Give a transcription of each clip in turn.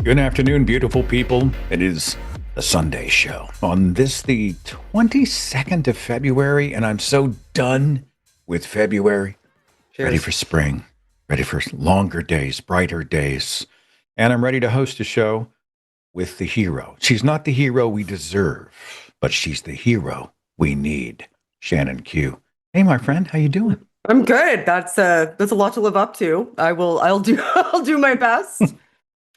Good afternoon, beautiful people. It is the Sunday show on this, the 22nd of February, and I'm so done with February. Cheers. Ready for spring, ready for longer days, brighter days, and I'm ready to host a show with the hero. She's not the hero we deserve, but she's the hero we need. Shannon Q. Hey, my friend, how you doing? I'm good. That's a lot to live up to. I'll do my best.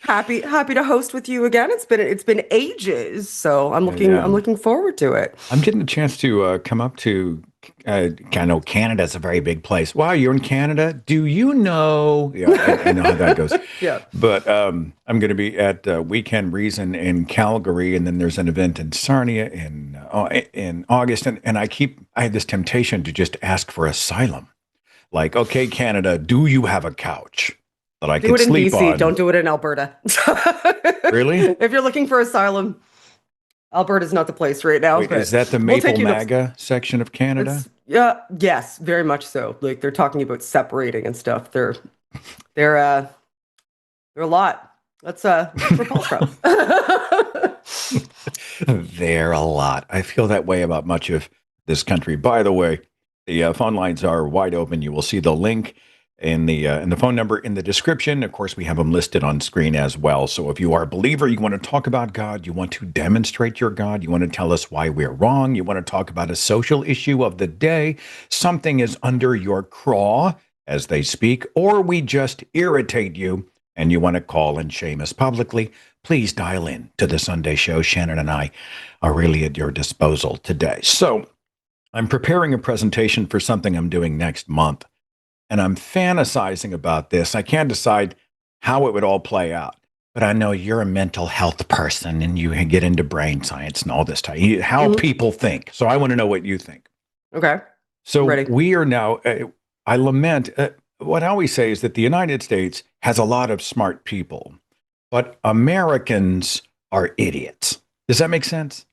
Happy to host with you again. It's been ages, so I'm looking forward to it. I'm getting a chance to come up to. I know Canada's a very big place. Wow, you're in Canada? Do you know? Yeah, I know how that goes. Yeah. But I'm going to be at Weekend Reason in Calgary, and then there's an event in Sarnia in August, and I have this temptation to just ask for asylum. Like, okay, Canada, do you have a couch that I could sleep on? Do it in BC. Don't do it in Alberta. Really? If you're looking for asylum, Alberta's not the place right now. Wait, is that the Maple MAGA section of Canada? Yes, very much so. Like, they're talking about separating and stuff. They're a lot. That's where Paul's from. They're a lot. I feel that way about much of this country. By the way, the phone lines are wide open. You will see the link and the phone number in the description. Of course, we have them listed on screen as well. So if you are a believer, you want to talk about God, you want to demonstrate your God, you want to tell us why we're wrong, you want to talk about a social issue of the day, something is under your craw, as they speak, or we just irritate you and you want to call and shame us publicly, please dial in to the Sunday show. Shannon and I are really at your disposal today. So I'm preparing a presentation for something I'm doing next month. And I'm fantasizing about this. I can't decide how it would all play out. But I know you're a mental health person and you get into brain science and all this type, how people think. So I want to know what you think. Okay. So Ready. We are now, I lament, what I always say is that the United States has a lot of smart people, but Americans are idiots. Does that make sense?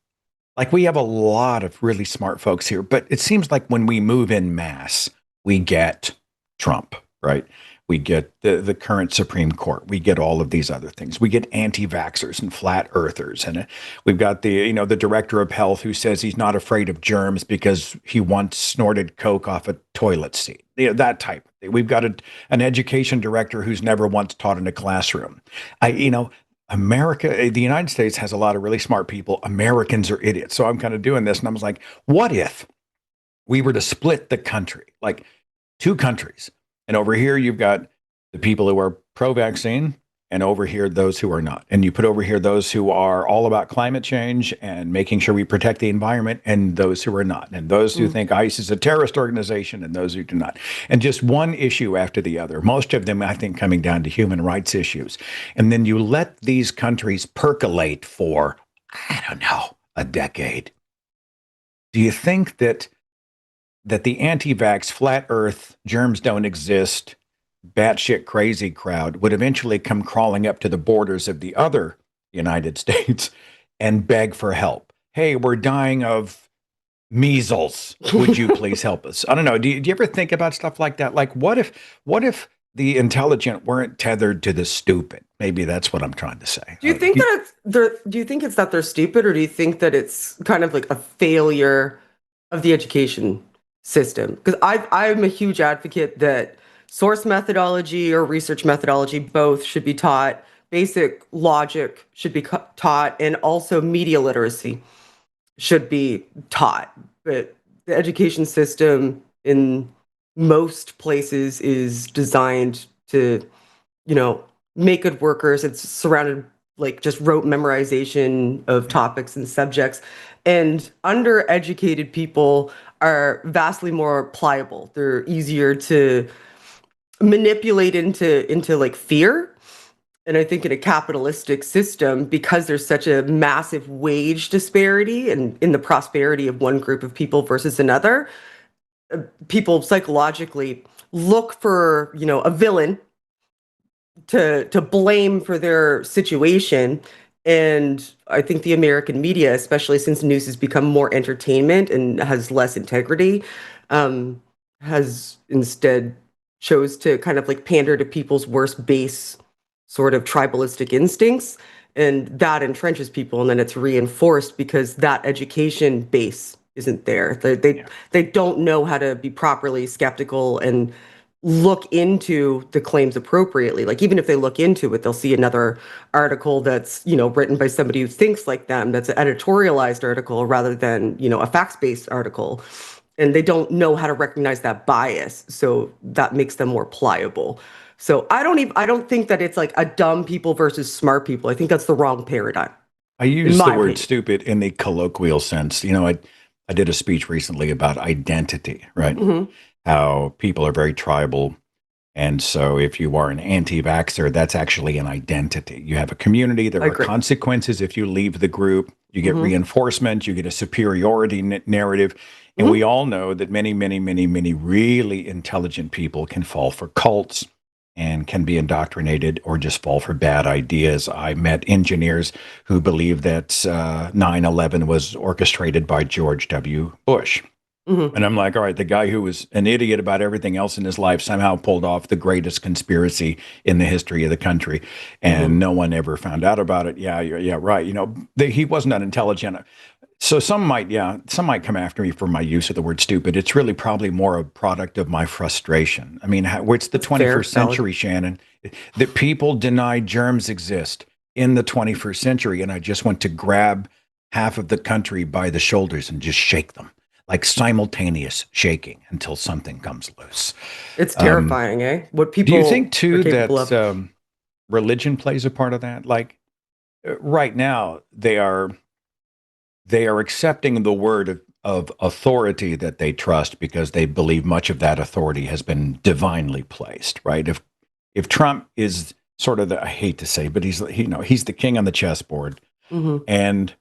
Like, we have a lot of really smart folks here, but it seems like when we move in mass, we get Trump, right? We get the current Supreme Court. We get all of these other things. We get anti-vaxxers and flat earthers. And we've got the director of health who says he's not afraid of germs because he once snorted coke off a toilet seat. That type of thing. We've got an education director who's never once taught in a classroom. America, the United States has a lot of really smart people. Americans are idiots. So I'm kind of doing this and I was like, what if we were to split the country? Like, two countries. And over here, you've got the people who are pro-vaccine, and over here, those who are not. And you put over here those who are all about climate change and making sure we protect the environment, and those who are not. And those who think ICE is a terrorist organization, and those who do not. And just one issue after the other. Most of them, I think, coming down to human rights issues. And then you let these countries percolate for, I don't know, a decade. Do you think that the anti-vax, flat earth, germs don't exist, batshit crazy crowd would eventually come crawling up to the borders of the other United States and beg for help? Hey, we're dying of measles. Would you please help us? I don't know. Do you ever think about stuff like that? Like, what if the intelligent weren't tethered to the stupid? Maybe that's what I'm trying to say. Do you think it's that they're stupid, or do you think that it's kind of like a failure of the education system? Because I'm a huge advocate that source methodology or research methodology both should be taught. Basic logic should be taught, and also media literacy should be taught. But the education system in most places is designed to, make good workers. It's surrounded like just rote memorization of topics and subjects. And undereducated people are vastly more pliable. They're easier to manipulate into like fear. And I think in a capitalistic system, because there's such a massive wage disparity and in the prosperity of one group of people versus another, people psychologically look for, a villain to blame for their situation. And I think the American media, especially since news has become more entertainment and has less integrity, um, has instead chose to kind of like pander to people's worst base sort of tribalistic instincts. And that entrenches people, and then it's reinforced because that education base isn't there. They don't know how to be properly skeptical and look into the claims appropriately. Like even if they look into it, they'll see another article that's, written by somebody who thinks like them, that's an editorialized article rather than, a facts-based article. And they don't know how to recognize that bias. So that makes them more pliable. So I don't think that it's like a dumb people versus smart people. I think that's the wrong paradigm, I in use the my word opinion. stupid in the colloquial sense. I did a speech recently about identity, right? Hmm. How people are very tribal. And so if you are an anti-vaxxer, that's actually an identity. You have a community. There I are agree. consequences if you leave the group. You get Hmm. reinforcement. You get a superiority narrative. And we Hmm. all know that many, many, many, many really intelligent people can fall for cults and can be indoctrinated or just fall for bad ideas. I met engineers who believe that 9/11 was orchestrated by George W. Bush. Hmm. And I'm like, all right, the guy who was an idiot about everything else in his life somehow pulled off the greatest conspiracy in the history of the country, Hmm. and no one ever found out about it. Yeah, yeah, right. He wasn't unintelligent. So some might come after me for my use of the word stupid. It's really probably more a product of my frustration. I mean, it's the That's fair, 21st valid. century, Shannon, that people deny germs exist in the 21st century, and I just want to grab half of the country by the shoulders and just shake them like simultaneous shaking until something comes loose. It's Um, terrifying, eh? What do you think people are too capable that of. religion plays a part of that? Like right now, they are accepting the word of authority that they trust because they believe much of that authority has been divinely placed. Right? If Trump is sort of I hate to say, but he's the king on the chessboard, Hmm. and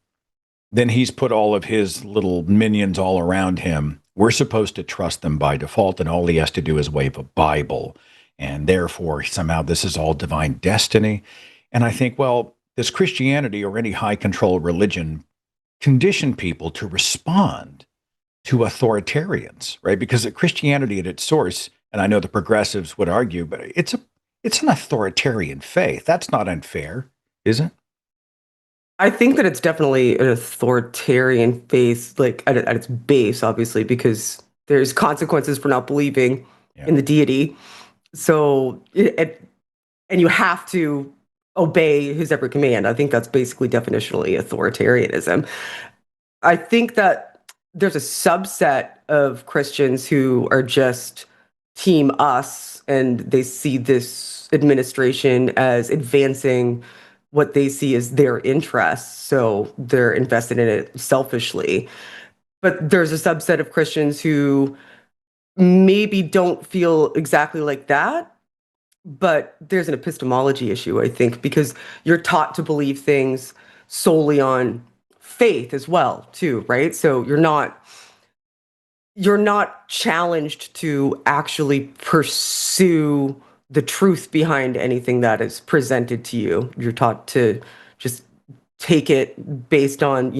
then he's put all of his little minions all around him. We're supposed to trust them by default, and all he has to do is wave a Bible. And therefore, somehow this is all divine destiny. And I think, well, does Christianity or any high control religion condition people to respond to authoritarians, right? Because Christianity at its source, and I know the progressives would argue, but it's an authoritarian faith. That's not unfair, is it? I think that it's definitely an authoritarian faith, like at its base, obviously, because there's consequences for not believing Yeah. in the deity. So, and you have to obey his every command. I think that's basically definitionally authoritarianism. I think that there's a subset of Christians who are just team us and they see this administration as advancing what they see as their interests. So they're invested in it selfishly. But there's a subset of Christians who maybe don't feel exactly like that. But there's an epistemology issue, I think, because you're taught to believe things solely on faith as well, too, right? So you're not challenged to actually pursue the truth behind anything that is presented to you. You're taught to just take it based on,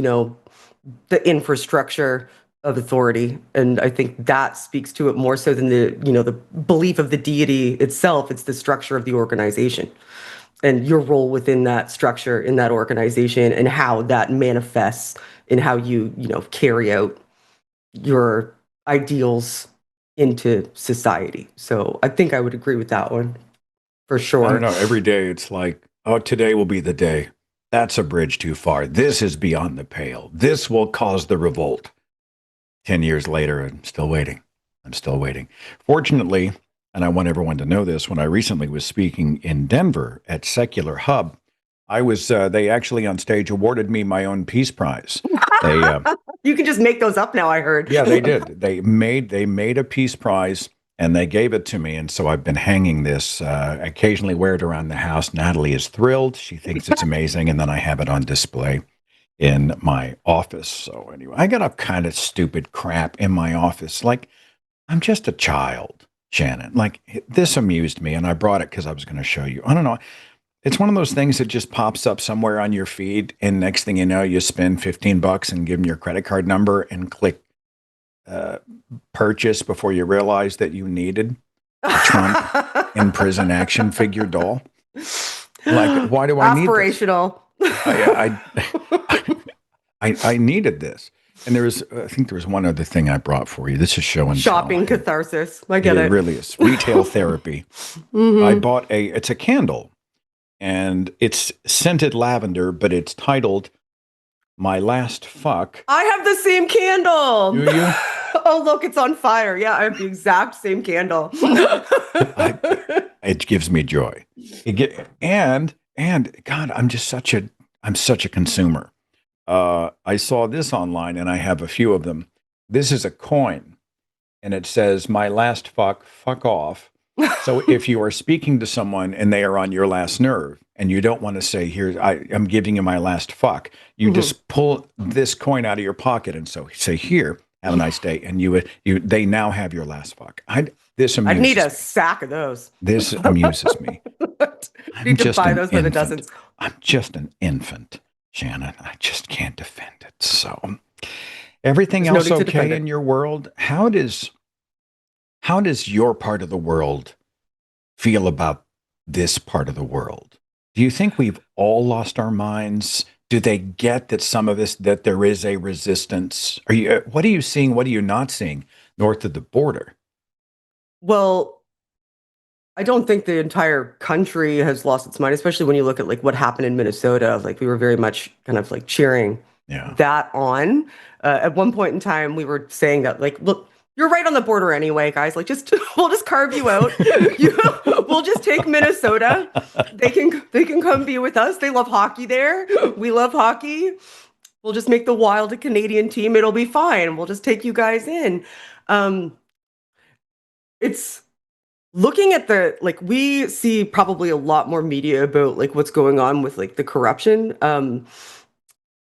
the infrastructure of authority. And I think that speaks to it more so than the belief of the deity itself. It's the structure of the organization and your role within that structure, in that organization, and how that manifests in how you carry out your ideals into society. So I think I would agree with that one for I don't sure. know. Every day it's like, oh, today will be the day. That's a bridge too far. This is beyond the pale. This will cause the revolt. 10 years later, I'm still waiting. I'm still waiting. Fortunately, and I want everyone to know this, when I recently was speaking in Denver at Secular Hub, I was. They actually on stage awarded me my own Peace Prize. They, You can just make those up now, I heard. yeah, they did. They made a Peace Prize and they gave it to me, and so I've been hanging this. I occasionally wear it around the house. Natalie is thrilled; she thinks it's amazing, and then I have it on display in my office. So anyway, I got a kind of stupid crap in my office. Like I'm just a child, Shannon. Like this amused me, and I brought it because I was going to show you. I don't know. It's one of those things that just pops up somewhere on your feed, and next thing you know, you spend $15 and give them your credit card number and click uh, purchase before you realize that you needed a Trump in prison action figure doll. Like, why do I need this? Aspirational. I needed this. And I think there was one other thing I brought for you. This is show and Shopping tell. catharsis. I get it. It really is retail therapy. I bought it's a candle, and it's scented lavender, but it's titled "My Last Fuck." I have the same candle. Do you? Oh, look, it's on fire. Yeah, I have the exact same candle. It gives me joy. And God, I'm such a consumer. I saw this online, and I have a few of them. This is a coin, and it says, "My last fuck off." So if you are speaking to someone and they are on your last nerve, and you don't want to say, "Here, I'm giving you my last fuck," you just pull this coin out of your pocket and so say, "Here, have a nice day," and they now have your last fuck. This I'd need a amuses me. sack of those. This amuses me. I'm Need to just buy an those by the infant. dozens. I'm just an infant, Shannon. I just can't defend it. So, everything There's no else need to defend okay it. in your world? How does your part of the world feel about this part of the world? Do you think we've all lost our minds? Do they get that some of this that there is a resistance? What are you seeing? What are you not seeing north of the border? Well, I don't think the entire country has lost its mind, especially when you look at like what happened in Minnesota. Like we were very much kind of like cheering Yeah. that on. At one point in time, we were saying that like, look, you're right on the border anyway, guys. Like, just we'll just carve you out. We'll just take Minnesota. They can come be with us. They love hockey there. We love hockey. We'll just make the Wild a Canadian team. It'll be fine. We'll just take you guys in. Um, it's looking at the like we see probably a lot more media about like what's going on with like the corruption.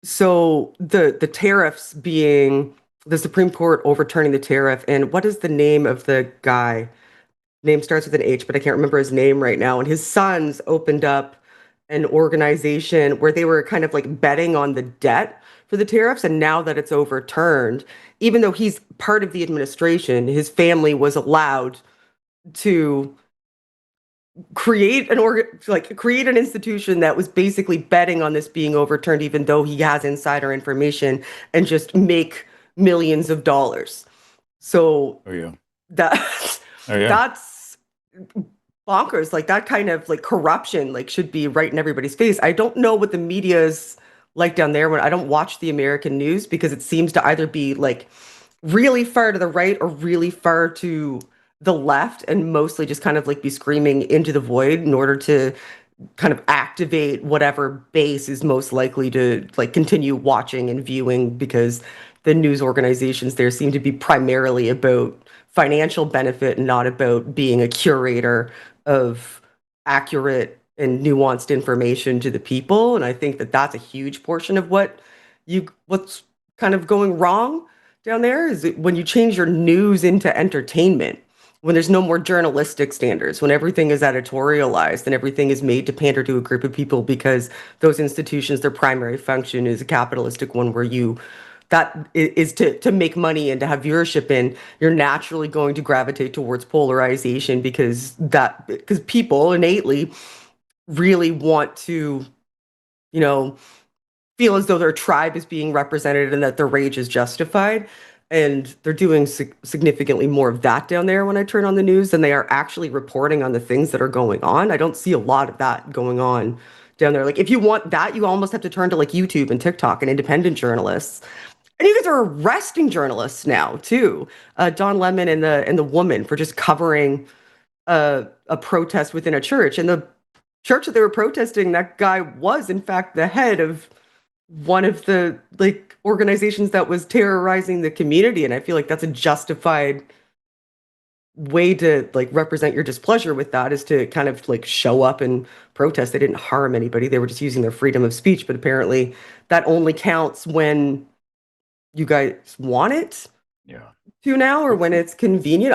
So the tariffs being the Supreme Court overturning the tariff, and what is the name of the guy? Name starts with an H, but I can't remember his name right now. And his sons opened up an organization where they were kind of like betting on the debt for the tariffs. And now that it's overturned, even though he's part of the administration, his family was allowed to create an institution that was basically betting on this being overturned, even though he has insider information, and just make millions of dollars. So Oh yeah. that Oh yeah. that's bonkers. Like that kind of like corruption like should be right in everybody's face. I don't know what the media is like down there when I don't watch the American news, because it seems to either be like really far to the right or really far to the left, and mostly just kind of like be screaming into the void in order to kind of activate whatever base is most likely to like continue watching and viewing, because the news organizations there seem to be primarily about financial benefit and not about being a curator of accurate and nuanced information to the people. And I think that that's a huge portion of what's kind of going wrong down there, is that when you change your news into entertainment, when there's no more journalistic standards, when everything is editorialized and everything is made to pander to a group of people because those institutions, their primary function is a capitalistic one where that is to make money and to have viewership in, you're naturally going to gravitate towards polarization, because people innately really want to, you know, feel as though their tribe is being represented and that their rage is justified. And they're doing significantly more of that down there when I turn on the news than they are actually reporting on the things that are going on. I don't see a lot of that going on down there. Like if you want that, you almost have to turn to like YouTube and TikTok and independent journalists. And you guys are arresting journalists now too. Don Lemon and the woman for just covering a protest within a church. And church that they were protesting, that guy was in fact the head of one of the like organizations that was terrorizing the community, and I feel like that's a justified way to like represent your displeasure with that, is to kind of like show up and protest. They didn't harm anybody, they were just using their freedom of speech, but apparently that only counts when you guys want it Yeah. to now, or when it's convenient.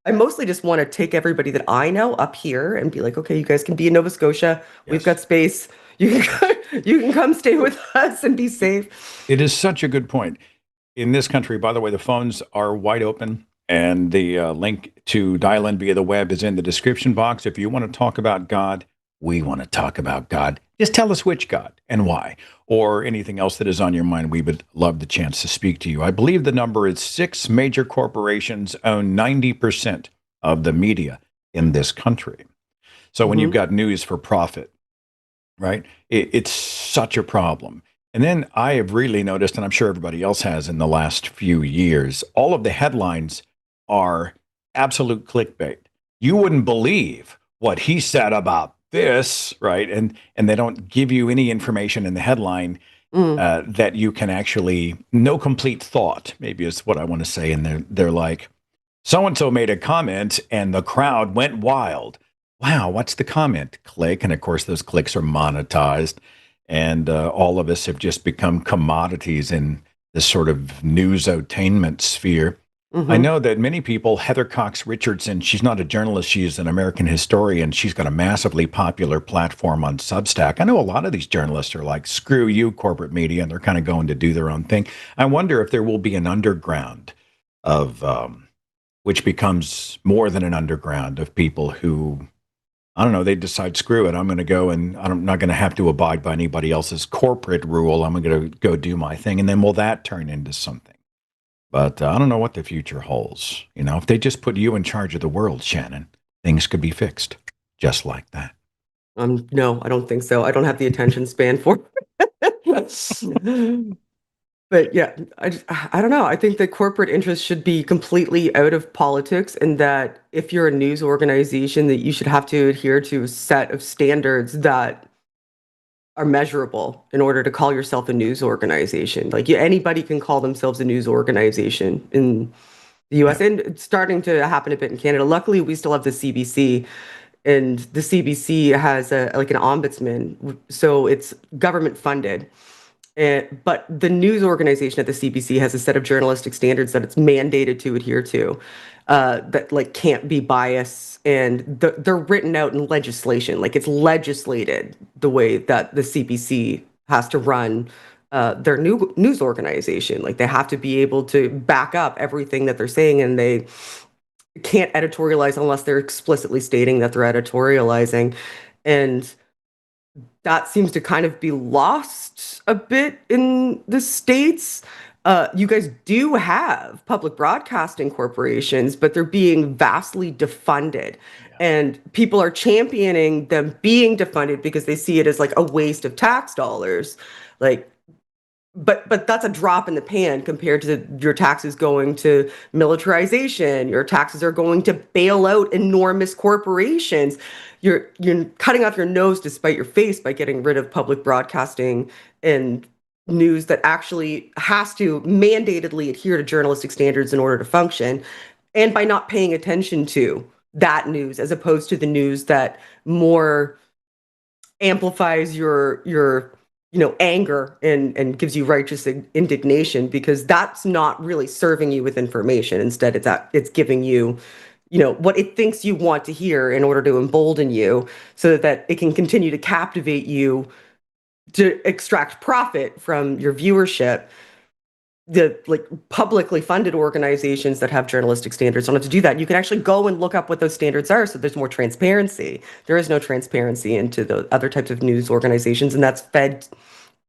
I mostly just want to take everybody that I know up here and be like, okay, you guys can be in Nova Scotia. We've Yes. got space. You can you can come stay with us and be safe. It is such a good point. In this country, by the way, the phones are wide open, and the link to dial in via the web is in the description box. If you want to talk about God, we want to talk about God. Just tell us which God and why, or anything else that is on your mind. We would love the chance to speak to you. I believe the number is 6 major corporations own 90% of the media in this country. So when you've Hmm. got news for profit, right? It's such a problem. And then I have really noticed, and I'm sure everybody else has in the last few years, all of the headlines are absolute clickbait. You wouldn't believe what he said about this, right? And they don't give you any information in the headline Mm. that you can actually no complete thought. Maybe is what I want to say. And they're like, so and so made a comment, and the crowd went wild. Wow, what's the comment? Click. And of course, those clicks are monetized. And all of us have just become commodities in this sort of newsotainment sphere. I Hmm. know that many people, Heather Cox Richardson, she's not a journalist, she's an American historian. She's got a massively popular platform on Substack. I know a lot of these journalists are like, screw you, corporate media, and they're kind of going to do their own thing. I wonder if there will be an underground of which becomes more than an underground of people who, I don't know, they decide, screw it, I'm going to go and I'm not going to have to abide by anybody else's corporate rule. I'm going to go do my thing. And then will that turn into something? But I don't know what the future holds. You know, if they just put you in charge of the world, Shannon, things could be fixed just like that. No, I don't think so. I don't have the attention span for it. But yeah, I don't know. I think that corporate interests should be completely out of politics, and that if you're a news organization, that you should have to adhere to a set of standards that are measurable in order to call yourself a news organization. Like anybody can call themselves a news organization in the US, Yeah. and it's starting to happen a bit in Canada. Luckily, we still have the CBC, and the CBC has a like an ombudsman, so it's government funded. But the news organization at the CBC has a set of journalistic standards that it's mandated to adhere to, that like can't be biased, and they're written out in legislation. Like it's legislated the way that the CBC has to run their new news organization. Like they have to be able to back up everything that they're saying, and they can't editorialize unless they're explicitly stating that they're editorializing. And that seems to kind of be lost a bit in the States. You guys do have public broadcasting corporations, but they're being vastly defunded. Yeah. And people are championing them being defunded because they see it as like a waste of tax dollars. Like, but that's a drop in the pan compared to your taxes going to militarization. Your taxes are going to bail out enormous corporations. You're cutting off your nose to spite your face by getting rid of public broadcasting and news that actually has to mandatedly adhere to journalistic standards in order to function, and by not paying attention to that news as opposed to the news that more amplifies your anger and gives you righteous indignation, because that's not really serving you with information. Instead, it's giving you what it thinks you want to hear in order to embolden you, so that it can continue to captivate you to extract profit from your viewership. The like publicly funded organizations that have journalistic standards don't have to do that. You can actually go and look up what those standards are, so there's more transparency. There is no transparency into the other types of news organizations, and that's fed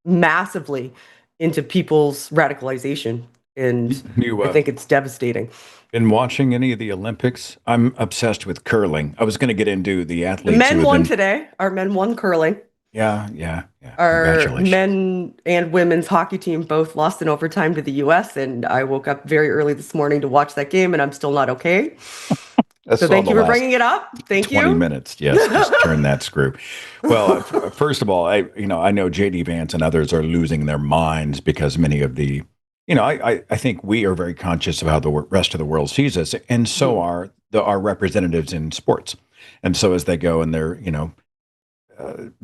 massively into people's radicalization. And You I think it's devastating. been watching any of the Olympics? I'm obsessed with curling. I was going to get into the The athletes who men have won been, today. Our men won curling. yeah, yeah, yeah. Our Congratulations. men and women's hockey team both lost in overtime to the US, and I woke up very early this morning to watch that game, and I'm still not okay. I So saw thank the you for last bringing it up. Thank 20 you. minutes. Yes, just turn that screw. Well, first of all, I know JD Vance and others are losing their minds because many of the, I think we are very conscious of how the rest of the world sees us, and so are our representatives in sports. And so as they go and they're,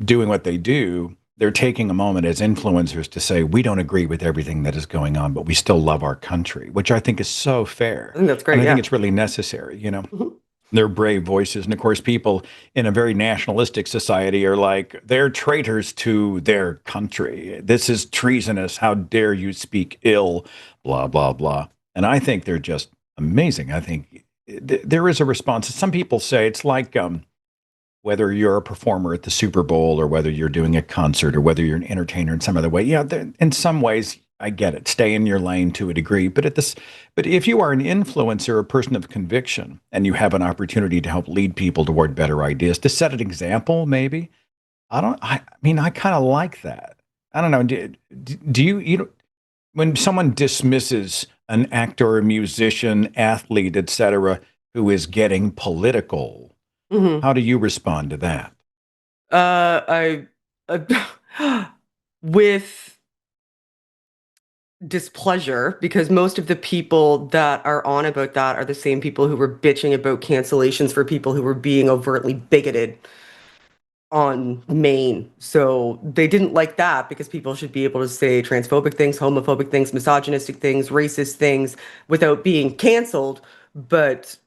doing what they do, they're taking a moment as influencers to say, we don't agree with everything that is going on, but we still love our country, which I think is so fair. I think that's And great. I think Yeah. it's really necessary, Mhm. They're brave voices. And of course, people in a very nationalistic society are like, they're traitors to their country. This is treasonous. How dare you speak ill, blah, blah, blah. And I think they're just amazing. I think there is a response. Some people say it's like, whether you're a performer at the Super Bowl or whether you're doing a concert or whether you're an entertainer in some other way. Yeah, in some ways, I get it. Stay in your lane to a degree, but but if you are an influencer, a person of conviction, and you have an opportunity to help lead people toward better ideas, to set an example, maybe. I mean, I kind of like that. I don't know. Do you when someone dismisses an actor, a musician, athlete, etc., who is getting political? Mhm. How do you respond to that? I with displeasure, because most of the people that are on about that are the same people who were bitching about cancellations for people who were being overtly bigoted on Maine. So they didn't like that because people should be able to say transphobic things, homophobic things, misogynistic things, racist things without being canceled. But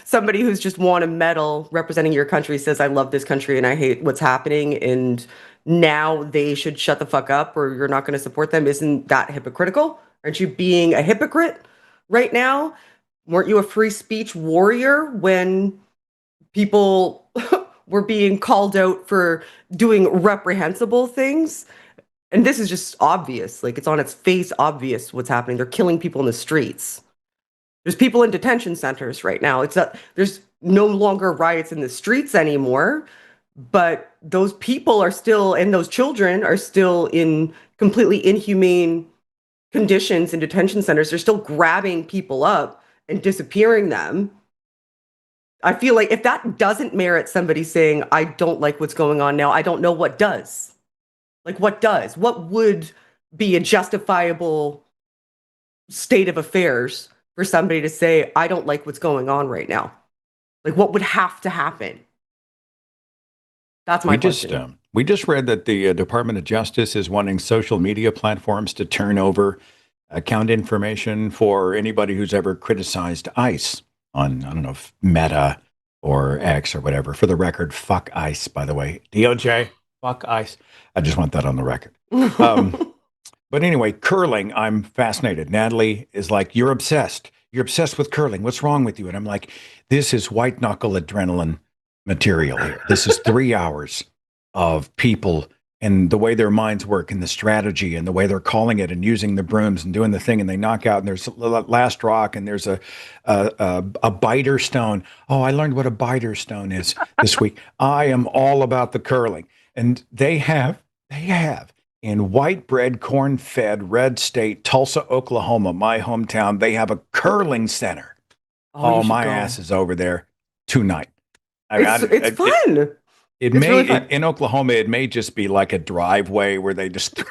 somebody who's just won a medal representing your country says, I love this country and I hate what's happening. And now they should shut the fuck up or you're not going to support them. Isn't that hypocritical? Aren't you being a hypocrite right now? Weren't you a free speech warrior when people were being called out for doing reprehensible things? And this is just obvious. Like, it's on its face obvious what's happening. They're killing people in the streets. There's people in detention centers right now. It's not, there's no longer riots in the streets anymore, but those people are still, and those children are still in completely inhumane conditions in detention centers. They're still grabbing people up and disappearing them. I feel like if that doesn't merit somebody saying, I don't like what's going on now, I don't know what does. Like, what does? What would be a justifiable state of affairs for somebody to say, I don't like what's going on right now? Like, what would have to happen? That's my question. We just read that the Department of Justice is wanting social media platforms to turn over account information for anybody who's ever criticized ICE on, I don't know, Meta or X or whatever. For the record, fuck ICE, by the way. DOJ, fuck ICE. I just want that on the record. But anyway, curling, I'm fascinated. Natalie is like, you're obsessed. You're obsessed with curling. What's wrong with you? And I'm like, this is white knuckle adrenaline material here. This is 3 hours of people and the way their minds work and the strategy and the way they're calling it and using the brooms and doing the thing and they knock out and there's a last rock and there's a biter stone. Oh, I learned what a biter stone is this week. I am all about the curling. And they have in white bread, corn fed, red state, Tulsa, Oklahoma, my hometown, they have a curling center. Oh, you should My go. ass is over there tonight. It's fun. It's really fun. In Oklahoma, it may just be like a driveway where they just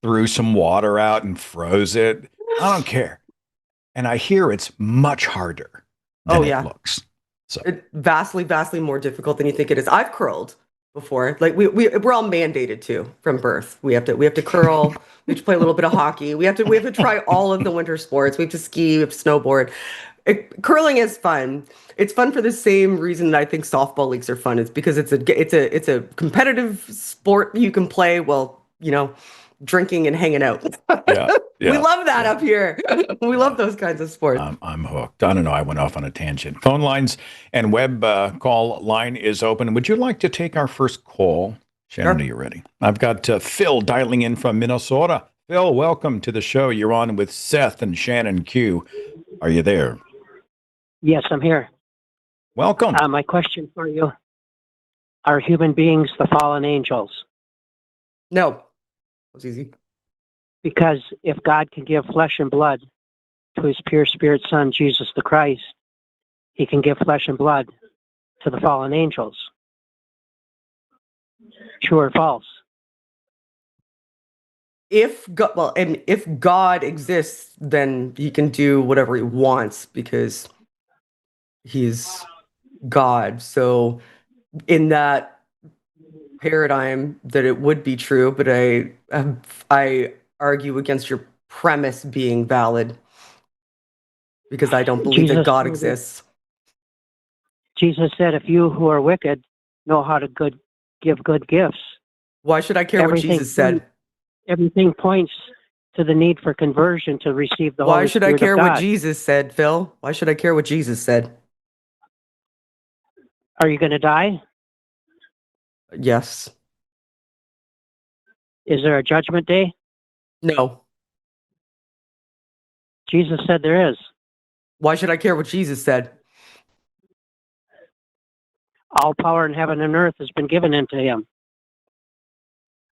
threw some water out and froze it. I don't care. And I hear it's much harder than it looks. So it's vastly, vastly more difficult than you think it is. I've curled before. Like we're all mandated to from birth. We have to curl. We have to play a little bit of hockey. We have to try all of the winter sports. We have to ski. We have to snowboard. Curling is fun. It's fun for the same reason that I think softball leagues are fun. It's because it's a competitive sport you can play while, drinking and hanging out. Yeah. We love that up here. We love those kinds of sports. I'm hooked. I don't know. I went off on a tangent. Phone lines and web call line is open. Would you like to take our first call? Shannon, Are you ready? I've got Phil dialing in from Minnesota. Phil, welcome to the show. You're on with Seth and Shannon Q. Are you there? Yes, I'm here. Welcome. My question for you, are human beings the fallen angels? No. That's easy. Because if God can give flesh and blood to his pure spirit son, Jesus the Christ, he can give flesh and blood to the fallen angels. True or false? If God, well, and if God exists, then he can do whatever he wants because he's God. So in that paradigm, that it would be true, but I argue against your premise being valid because I don't believe that God exists. Jesus said, if you who are wicked know how to give good gifts. Why should I care what Jesus said? Everything points to the need for conversion to receive the Why Holy should Spirit I care of God. what Jesus said, Phil? Why should I care what Jesus said? Are you going to die? Yes. Is there a judgment day? No. Jesus said there is. Why should I care what Jesus said? All power in heaven and earth has been given into him.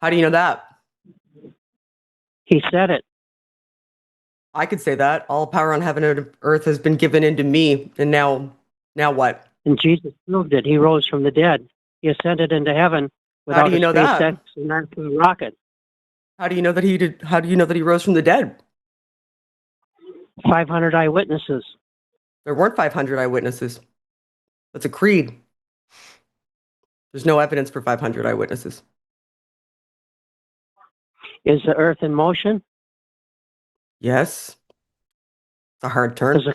How do you know that? He said it. I could say that. All power on heaven and earth has been given into me. And now what? And Jesus proved it. He rose from the dead. He ascended into heaven without you a know that? SpaceX and Narcissism rocket. How do you know that he did? How do you know that he rose from the dead? 500 eyewitnesses. There weren't 500 eyewitnesses. That's a creed. There's no evidence for 500 eyewitnesses. Is the earth in motion? Yes. It's a hard turn. Does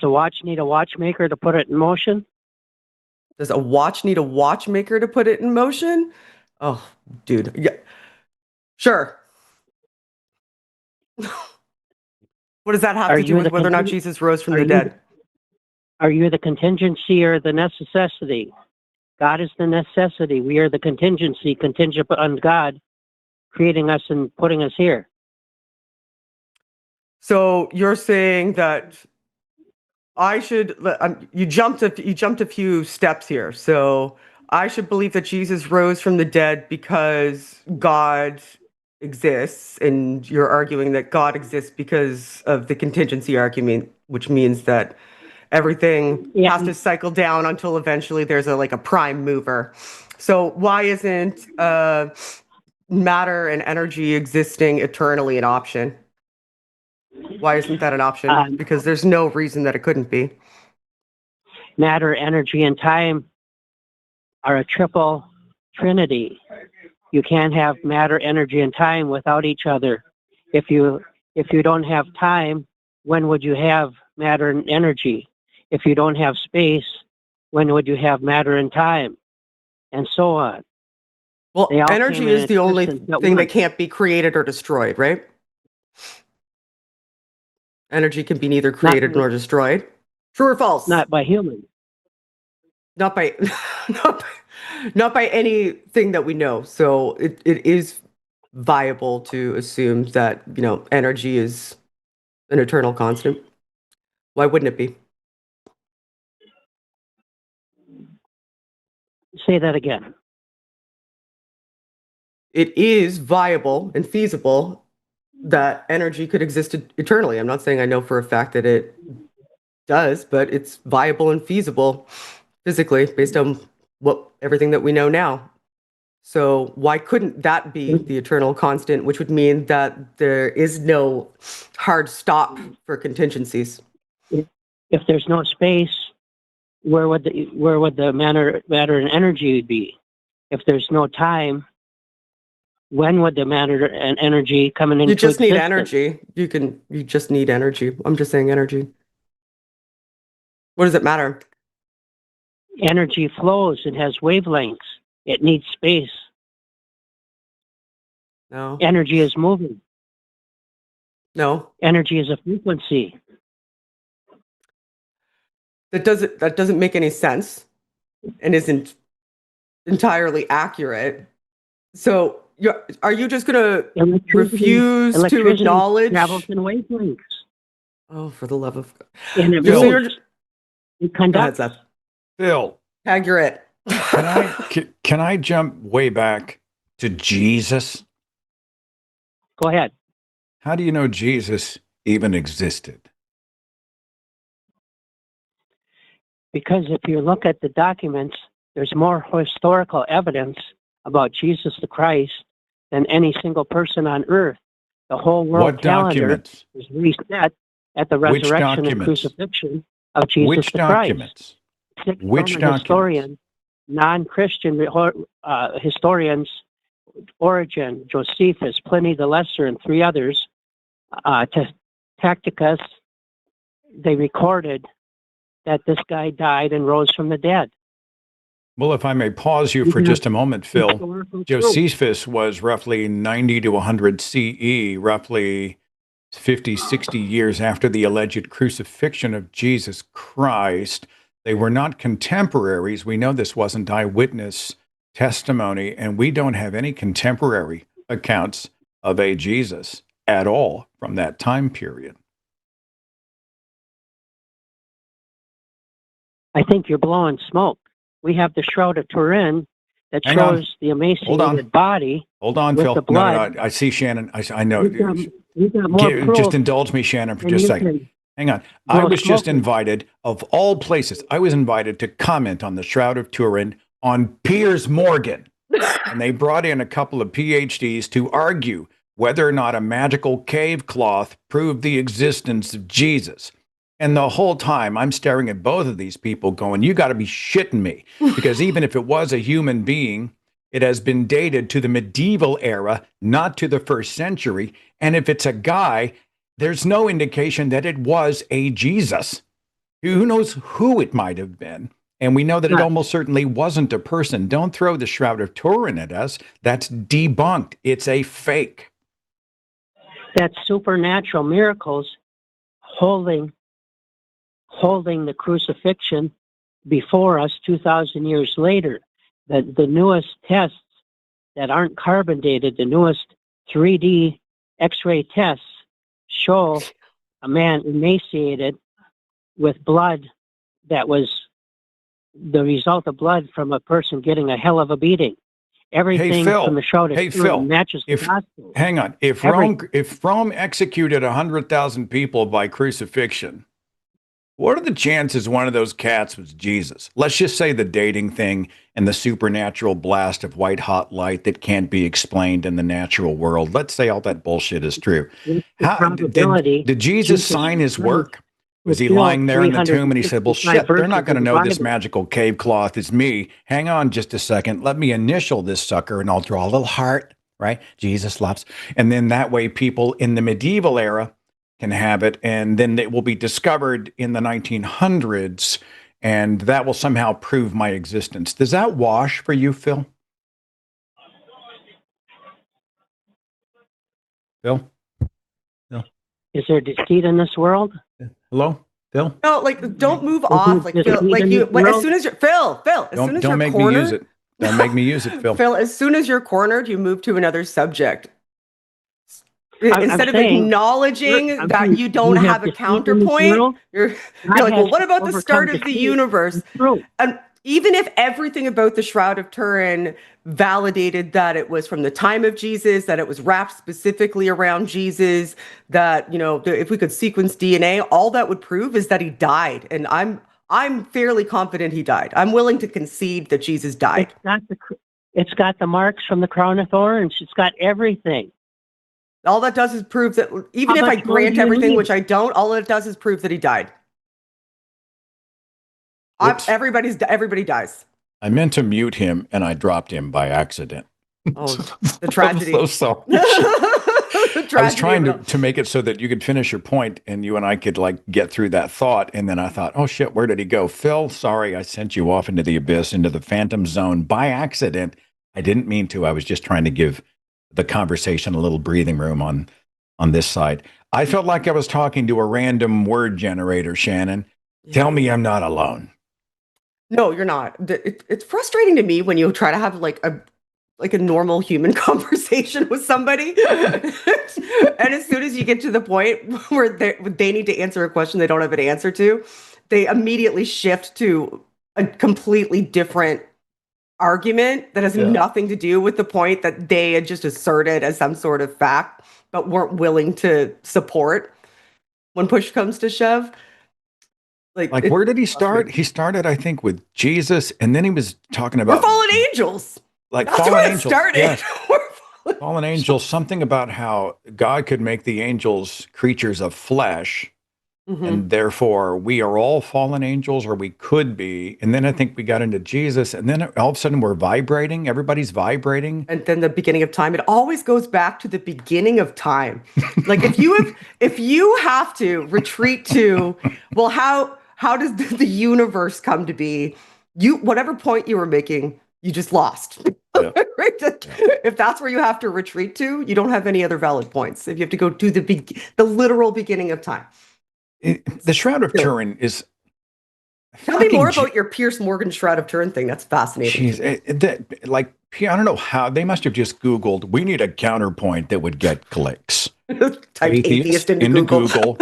a watch need a watchmaker to put it in motion? Does a watch need a watchmaker to put it in motion? Oh, dude. Yeah. Sure. What does that have to do with whether or not Jesus rose from the dead? Are you the contingency or the necessity? God is the necessity. We are the contingency, contingent on God creating us and putting us here. So you're saying that I should, you jumped a few steps here. So I should believe that Jesus rose from the dead because God exists, and you're arguing that God exists because of the contingency argument, which means that everything has to cycle down until eventually there's a prime mover. So why isn't matter and energy existing eternally an option? Why isn't that an option? Because there's no reason that it couldn't be. Matter, energy, and time are a triple trinity. You can't have matter, energy, and time without each other. If you don't have time, when would you have matter and energy? If you don't have space, when would you have matter and time? And so on. Well, energy is the only thing that can't be created or destroyed, right? Energy can be neither created nor destroyed. True or false? Not by humans. Not by not by anything that we know. So it is viable to assume that, energy is an eternal constant. Why wouldn't it be? Say that again. It is viable and feasible that energy could exist eternally. I'm not saying I know for a fact that it does, but it's viable and feasible physically based on everything that we know now. So why couldn't that be the eternal constant, which would mean that there is no hard stop for contingencies? If there's no space, where would the matter and energy be? If there's no time, when would the matter and energy come into existence? You just need energy. You just need energy. I'm just saying energy. What does it matter? Energy flows. It has wavelengths. It needs space. No. Energy is moving. No. Energy is a frequency. That doesn't make any sense and isn't entirely accurate. So are you just going to refuse to acknowledge? Travels in wavelengths. Oh, for the love of God. And it moves. It conducts. Go ahead, Seth. Bill. Tag, you're it. Can I jump way back to Jesus? Go ahead. How do you know Jesus even existed? Because if you look at the documents, there's more historical evidence about Jesus the Christ than any single person on earth. The whole world What calendar documents? is reset at the Which resurrection and documents? crucifixion of Jesus Which the Christ. documents? 6 Which Roman documents? historians, non-Christian historians, Origen, Josephus, Pliny the Lesser, and 3 others, Tacticus, they recorded that this guy died and rose from the dead. Well, if I may pause you for just a moment, Phil. Historical proof. Josephus was roughly 90 to 100 CE, roughly 50, 60 years after the alleged crucifixion of Jesus Christ. They were not contemporaries. We know this wasn't eyewitness testimony, and we don't have any contemporary accounts of a Jesus at all from that time period. I think you're blowing smoke. We have the Shroud of Turin that Hang on. shows the emaciated body. Hold on, With Phil. the blood. No, I see Shannon. I know. You've got more proof Just indulge me, Shannon, for than just a you second. can Hang on. I blow was just smoke with. invited, of all places, I was invited to comment on the Shroud of Turin on Piers Morgan. And they brought in a couple of PhDs to argue whether or not a magical cave cloth proved the existence of Jesus. And the whole time I'm staring at both of these people going, you got to be shitting me. Because even if it was a human being, it has been dated to the medieval era, not to the 1st century. And if it's a guy, there's no indication that it was a Jesus. Who knows who it might have been? And we know that it almost certainly wasn't a person. Don't throw the Shroud of Turin at us. That's debunked. It's a fake. That's supernatural miracles holding the crucifixion before us 2,000 years later. The newest tests that aren't carbon dated, the newest 3D X-ray tests show a man emaciated with blood that was the result of blood from a person getting a hell of a beating. Everything Phil. from the Shroud of Hey, Turin Phil. matches the gospel. Hang on. If Rome executed 100,000 people by crucifixion, what are the chances one of those cats was Jesus? Let's just say the dating thing and the supernatural blast of white hot light that can't be explained in the natural world. Let's say all that bullshit is true. Did Jesus sign his work? Was he lying there in the tomb and he said, well, shit, they're not going to know this magical cave cloth is me. Hang on just a second. Let me initial this sucker and I'll draw a little heart, right? Jesus loves. And then that way people in the medieval era can have it. And then it will be discovered in the 1900s. And that will somehow prove my existence. Does that wash for you, Phil? Phil? Is there deceit in this world? Hello, Phil? No, like don't move off. Like Phil, like you. As soon as you're Phil, as soon as don't you're make cornered, me use it. Don't make me use it, Phil. Phil, as soon as you're cornered, you move to another subject. Instead of saying, acknowledging that you don't have a counterpoint, you're like, well, what about the start of the universe? And even if everything about the Shroud of Turin validated that it was from the time of Jesus, that it was wrapped specifically around Jesus, that, you know, if we could sequence DNA, all that would prove is that he died. And I'm fairly confident he died. I'm willing to concede that Jesus died. It's got the marks from the crown of thorns. It's got everything. All that does is prove that even if I grant everything, which I don't, all it does is prove that he died. Everybody dies. I meant to mute him and I dropped him by accident. Oh, the tragedy. I'm so sorry. I was trying to make it so that you could finish your point and you and I could like get through that thought. And then I thought, oh shit, where did he go? Phil, sorry, I sent you off into the abyss, into the phantom zone by accident. I didn't mean to. I was just trying to give the conversation a little breathing room on this side. I felt like I was talking to a random word generator, Shannon. Yeah. Tell me I'm not alone. No, you're not. It's frustrating to me when you try to have like a normal human conversation with somebody. And as soon as you get to the point where they need to answer a question they don't have an answer to, they immediately shift to a completely different argument that has nothing to do with the point that they had just asserted as some sort of fact, but weren't willing to support. when push comes to shove. Like, where did he start? He started, I think, with Jesus, and then he was talking We're about fallen angels. like That's fallen where it angels. started. Yes, We're fallen fallen angels. Something about how God could make the angels creatures of flesh, Mhm. and therefore we are all fallen angels, or we could be. And then I think we got into Jesus, and then all of a sudden we're vibrating. Everybody's vibrating. And then the beginning of time. It always goes back to the beginning of time. Like if you have to retreat to, well, how does the universe come to be? You whatever point you were making, you just lost. Yeah. Right? If that's where you have to retreat to, you don't have any other valid points. If you have to go to the literal beginning of time. The Shroud of Turin is Tell me more fucking about your Pierce Morgan Shroud of Turin thing. That's fascinating. Jeez, like I don't know how they must have just Googled. We need a counterpoint that would get clicks. Type atheist into Google.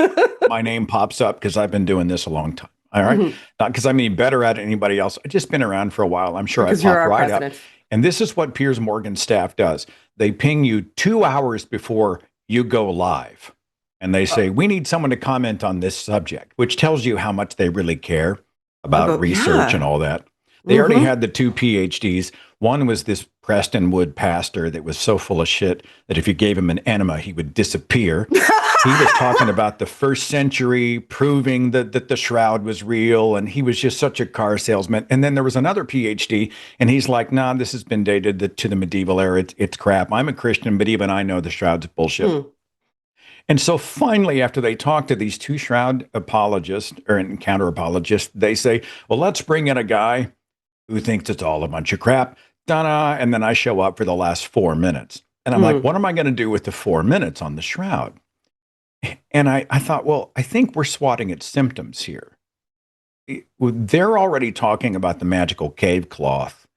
My name pops up because I've been doing this a long time. All right? Not because I'm any better at it than anybody else. I've just been around for a while. I'm sure Because I you're pop our right president. up. And this is what Piers Morgan's staff does. They ping you 2 hours before you go live. And they say, we need someone to comment on this subject, which tells you how much they really care about research and all that. They already had the 2 PhDs. One was this Preston Wood pastor that was so full of shit that if you gave him an enema, he would disappear. He was talking about the first century, proving that the shroud was real, and he was just such a car salesman. And then there was another PhD, and he's like, nah, this has been dated to the medieval era. It's crap. I'm a Christian, but even I know the shroud's bullshit. And so finally, after they talk to these 2 shroud apologists or counter apologists, they say, well, let's bring in a guy who thinks it's all a bunch of crap. Da-da. And then I show up for the last 4 minutes. And I'm like, what am I going to do with the 4 minutes on the shroud? And I thought, well, I think we're swatting at symptoms here. They're already talking about the magical cave cloth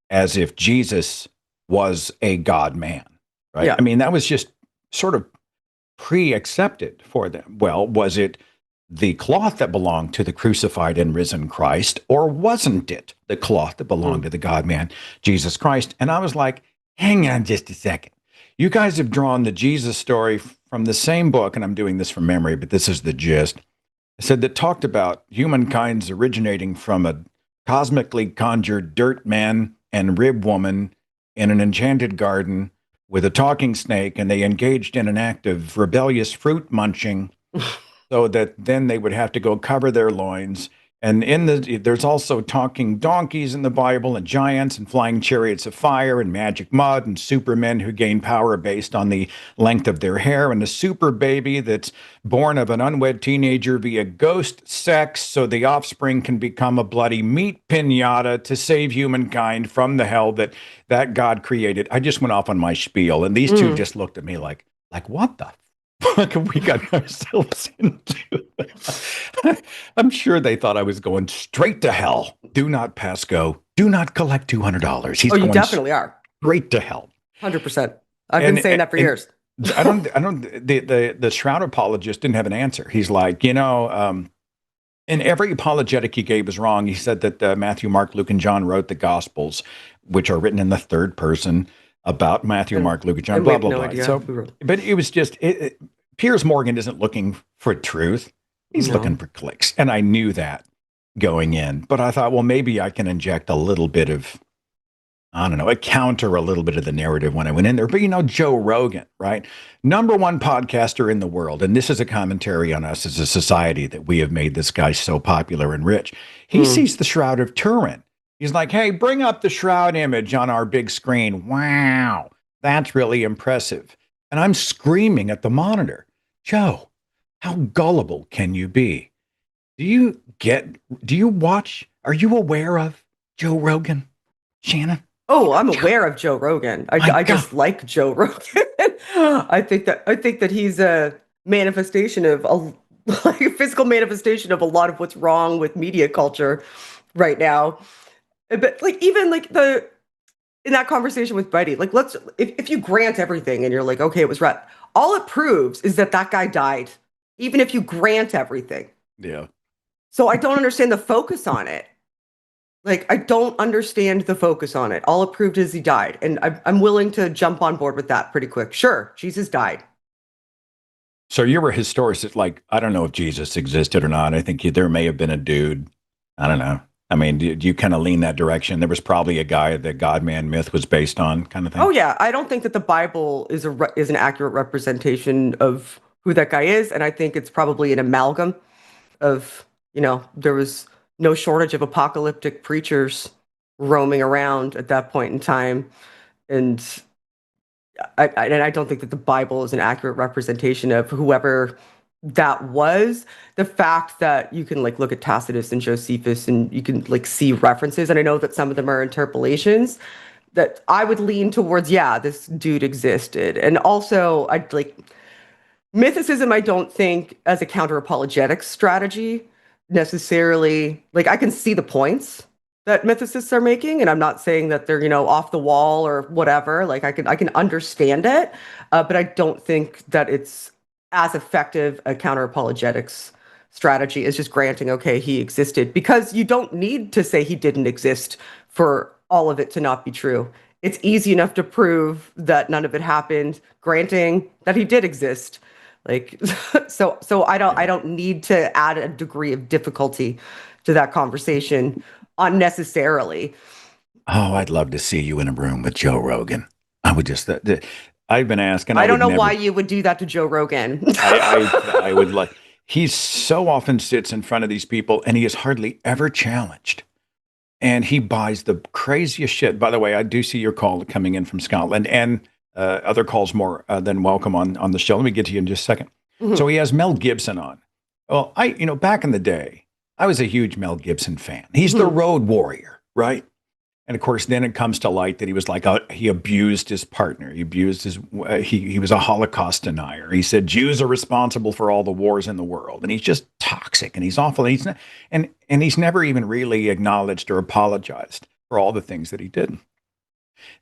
as if Jesus was a God man, right? Yeah. I mean, that was just sort of pre-accepted for them. Well, was it the cloth that belonged to the crucified and risen Christ, or wasn't it the cloth that belonged to the God-man, Jesus Christ? And I was like, hang on just a second. You guys have drawn the Jesus story from the same book, and I'm doing this from memory, but this is the gist. I said that talked about humankind's originating from a cosmically conjured dirt man and rib woman in an enchanted garden with a talking snake, and they engaged in an act of rebellious fruit munching so that then they would have to go cover their loins. And there's also talking donkeys in the Bible, and giants and flying chariots of fire and magic mud and supermen who gain power based on the length of their hair, and a super baby that's born of an unwed teenager via ghost sex so the offspring can become a bloody meat pinata to save humankind from the hell that God created. I just went off on my spiel, and these 2 just looked at me like what the fuck have we got ourselves into? I'm sure they thought I was going straight to hell. Do not pass go. Do not collect $200. He's you going definitely are. straight to hell. 100%. I've been saying that for years. The Shroud apologist didn't have an answer. He's like, and every apologetic he gave was wrong. He said that Matthew, Mark, Luke, and John wrote the Gospels, which are written in the third person about Matthew, Mark, Luke, and John, blah, blah, blah. So, but it was just, Piers Morgan isn't looking for truth. He's looking for clicks. And I knew that going in. But I thought, well, maybe I can inject a little bit of, I don't know, counter a little bit of the narrative when I went in there. But, Joe Rogan, right? #1 podcaster in the world. And this is a commentary on us as a society that we have made this guy so popular and rich. He sees the Shroud of Turin. He's like, hey, bring up the shroud image on our big screen. Wow, that's really impressive. And I'm screaming at the monitor, Joe, how gullible can you be? Do you watch? Are you aware of Joe Rogan, Shannon? Oh, I'm aware of Joe Rogan. I just like Joe Rogan. I think that he's a manifestation of a physical manifestation of a lot of what's wrong with media culture right now. But even in that conversation with Buddy, if you grant everything and you're like, okay, it was right, all it proves is that guy died, even if you grant everything. Yeah. So I don't understand the focus on it. I don't understand the focus on it. All it proved is he died. And I'm willing to jump on board with that pretty quick. Sure, Jesus died. So you're a historicist. Like, I don't know if Jesus existed or not. I think there may have been a dude. I don't know. I mean, do you kind of lean that direction? There was probably a guy that God man myth was based on, kind of Oh thing. yeah, I don't think that the Bible is is an accurate representation of who that guy is, and I think it's probably an amalgam of, there was no shortage of apocalyptic preachers roaming around at that point in time, and I don't think that the Bible is an accurate representation of whoever that was. The fact that you can like look at Tacitus and Josephus and you can like see references, and I know that some of them are interpolations, that I would lean towards, yeah, this dude existed. And also, I'd like mythicism, I don't think as a counter apologetics strategy necessarily, like I can see the points that mythicists are making, and I'm not saying that they're, off the wall or whatever. Like I can understand it, but I don't think that it's as effective a counter apologetics strategy as just granting, okay, he existed, because you don't need to say he didn't exist for all of it to not be true. It's easy enough to prove that none of it happened, granting that he did exist. Like, so I don't need to add a degree of difficulty to that conversation unnecessarily. Oh, I'd love to see you in a room with Joe Rogan. I would just, I've been asking, I I don't would know why never, you would do that to Joe Rogan. I would like, he so often sits in front of these people and he is hardly ever challenged. And he buys the craziest shit. By the way, I do see your call coming in from Scotland and other calls more than welcome on the show. Let me get to you in just a second. So Mhm. he has Mel Gibson on. Well, back in the day, I was a huge Mel Gibson fan. He's the Mhm. road warrior, right? And of course, then it comes to light that he was like, he abused his partner. He abused he was a Holocaust denier. He said Jews are responsible for all the wars in the world. And he's just toxic and he's awful. And he's never even really acknowledged or apologized for all the things that he did.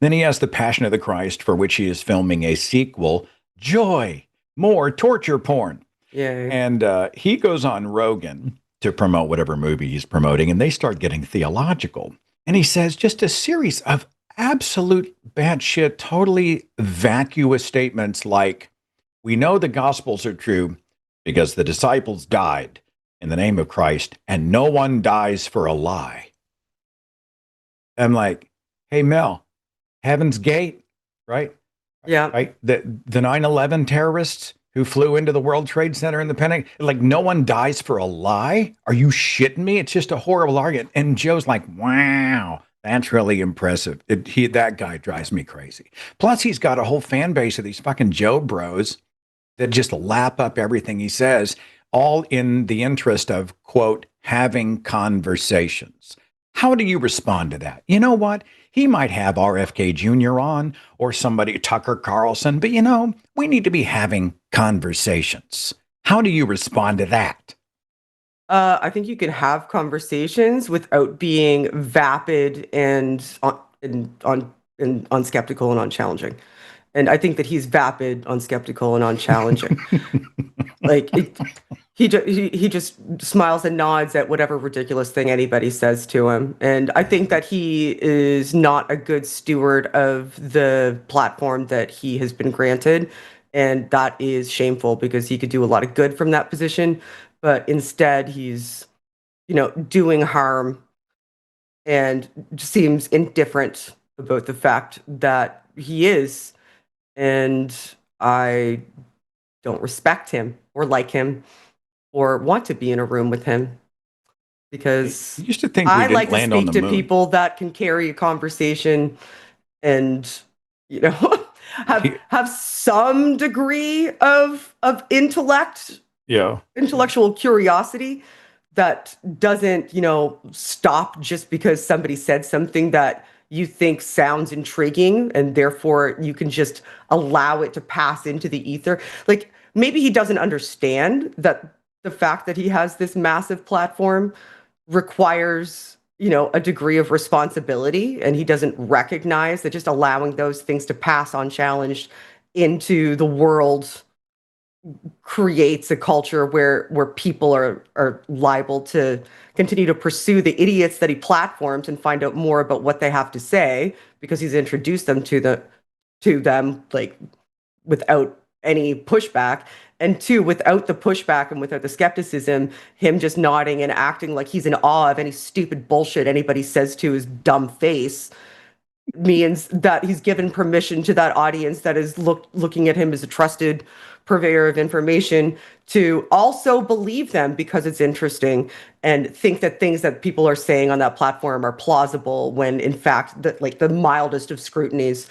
Then he has The Passion of the Christ, for which he is filming a sequel. Joy, more torture porn. Yay. And he goes on Rogan to promote whatever movie he's promoting, and they start getting theological. And he says just a series of absolute batshit, totally vacuous statements like, we know the Gospels are true because the disciples died in the name of Christ, and no one dies for a lie. I'm like, hey, Mel, Heaven's Gate, right? Yeah. Right? The 9/11 terrorists who flew into the World Trade Center in the Pentagon, like no one dies for a lie? Are you shitting me? It's just a horrible argument. And Joe's like, wow, that's really impressive. That guy drives me crazy. Plus, he's got a whole fan base of these fucking Joe bros that just lap up everything he says, all in the interest of, quote, having conversations. How do you respond to that? You know what? He might have RFK Jr. on or somebody, Tucker Carlson, but we need to be having conversations. How do you respond to that? I think you can have conversations without being vapid and on skeptical and unchallenging. And I think that he's vapid, unskeptical, and unchallenging. Like he just smiles and nods at whatever ridiculous thing anybody says to him. And I think that he is not a good steward of the platform that he has been granted. And that is shameful because he could do a lot of good from that position. But instead, he's, doing harm and seems indifferent about the fact that he is. And I don't respect him or like him or want to be in a room with him I because used to think we I didn't like to land on speak the to moon. people that can carry a conversation and you know have some degree of Yeah. intellectual curiosity that doesn't stop just because somebody said something that you think sounds intriguing and therefore you can just allow it to pass into the ether. Like maybe he doesn't understand that the fact that he has this massive platform requires a degree of responsibility, and he doesn't recognize that just allowing those things to pass unchallenged into the world creates a culture where people are liable to continue to pursue the idiots that he platforms and find out more about what they have to say because he's introduced them to them like without any pushback. And two, without the pushback and without the skepticism, him just nodding and acting like he's in awe of any stupid bullshit anybody says to his dumb face means that he's given permission to that audience that is looking at him as a trusted purveyor of information to also believe them because it's interesting and think that things that people are saying on that platform are plausible when in fact that like the mildest of scrutinies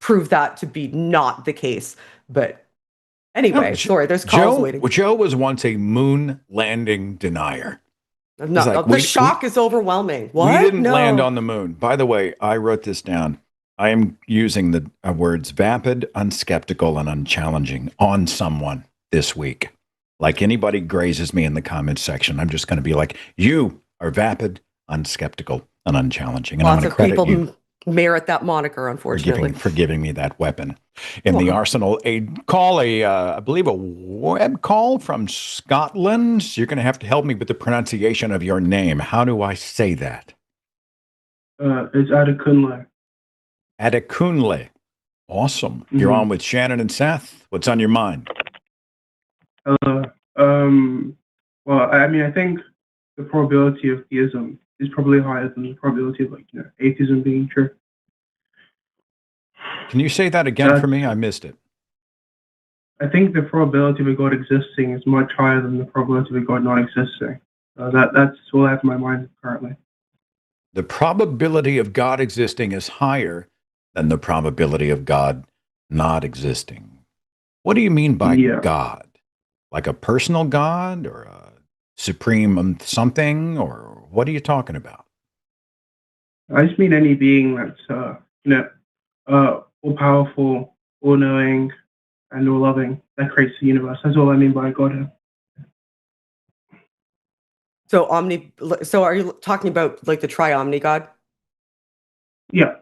prove that to be not the case. But anyway, sorry, there's calls waiting. Joe was once a moon landing denier. No, like, the shock is overwhelming. What? We didn't land on the moon. By the way, I wrote this down. I am using the words vapid, unskeptical, and unchallenging on someone this week. Like anybody grazes me in the comments section, I'm just going to be like, you are vapid, unskeptical, and unchallenging. And Lots I'm going to credit you. Merit that moniker, unfortunately. For giving me that weapon. In the arsenal, I believe a web call from Scotland. You're going to have to help me with the pronunciation of your name. How do I say that? It's Adekunle. Adekunle. Awesome. Mm-hmm. You're on with Shannon and Seth. What's on your mind? Well, I mean, I think the probability of theism is probably higher than the probability of, atheism being true. Can you say that again for me? I missed it. I think the probability of a God existing is much higher than the probability of a God not existing. That's all I have in my mind currently. The probability of God existing is higher than the probability of God not existing. What do you mean by God? Like a personal God or a supreme something? Or what are you talking about? I just mean any being that's, all-powerful, all-knowing, and all-loving that creates the universe. That's all I mean by Godhead. So are you talking about like the tri-omni God? Yeah.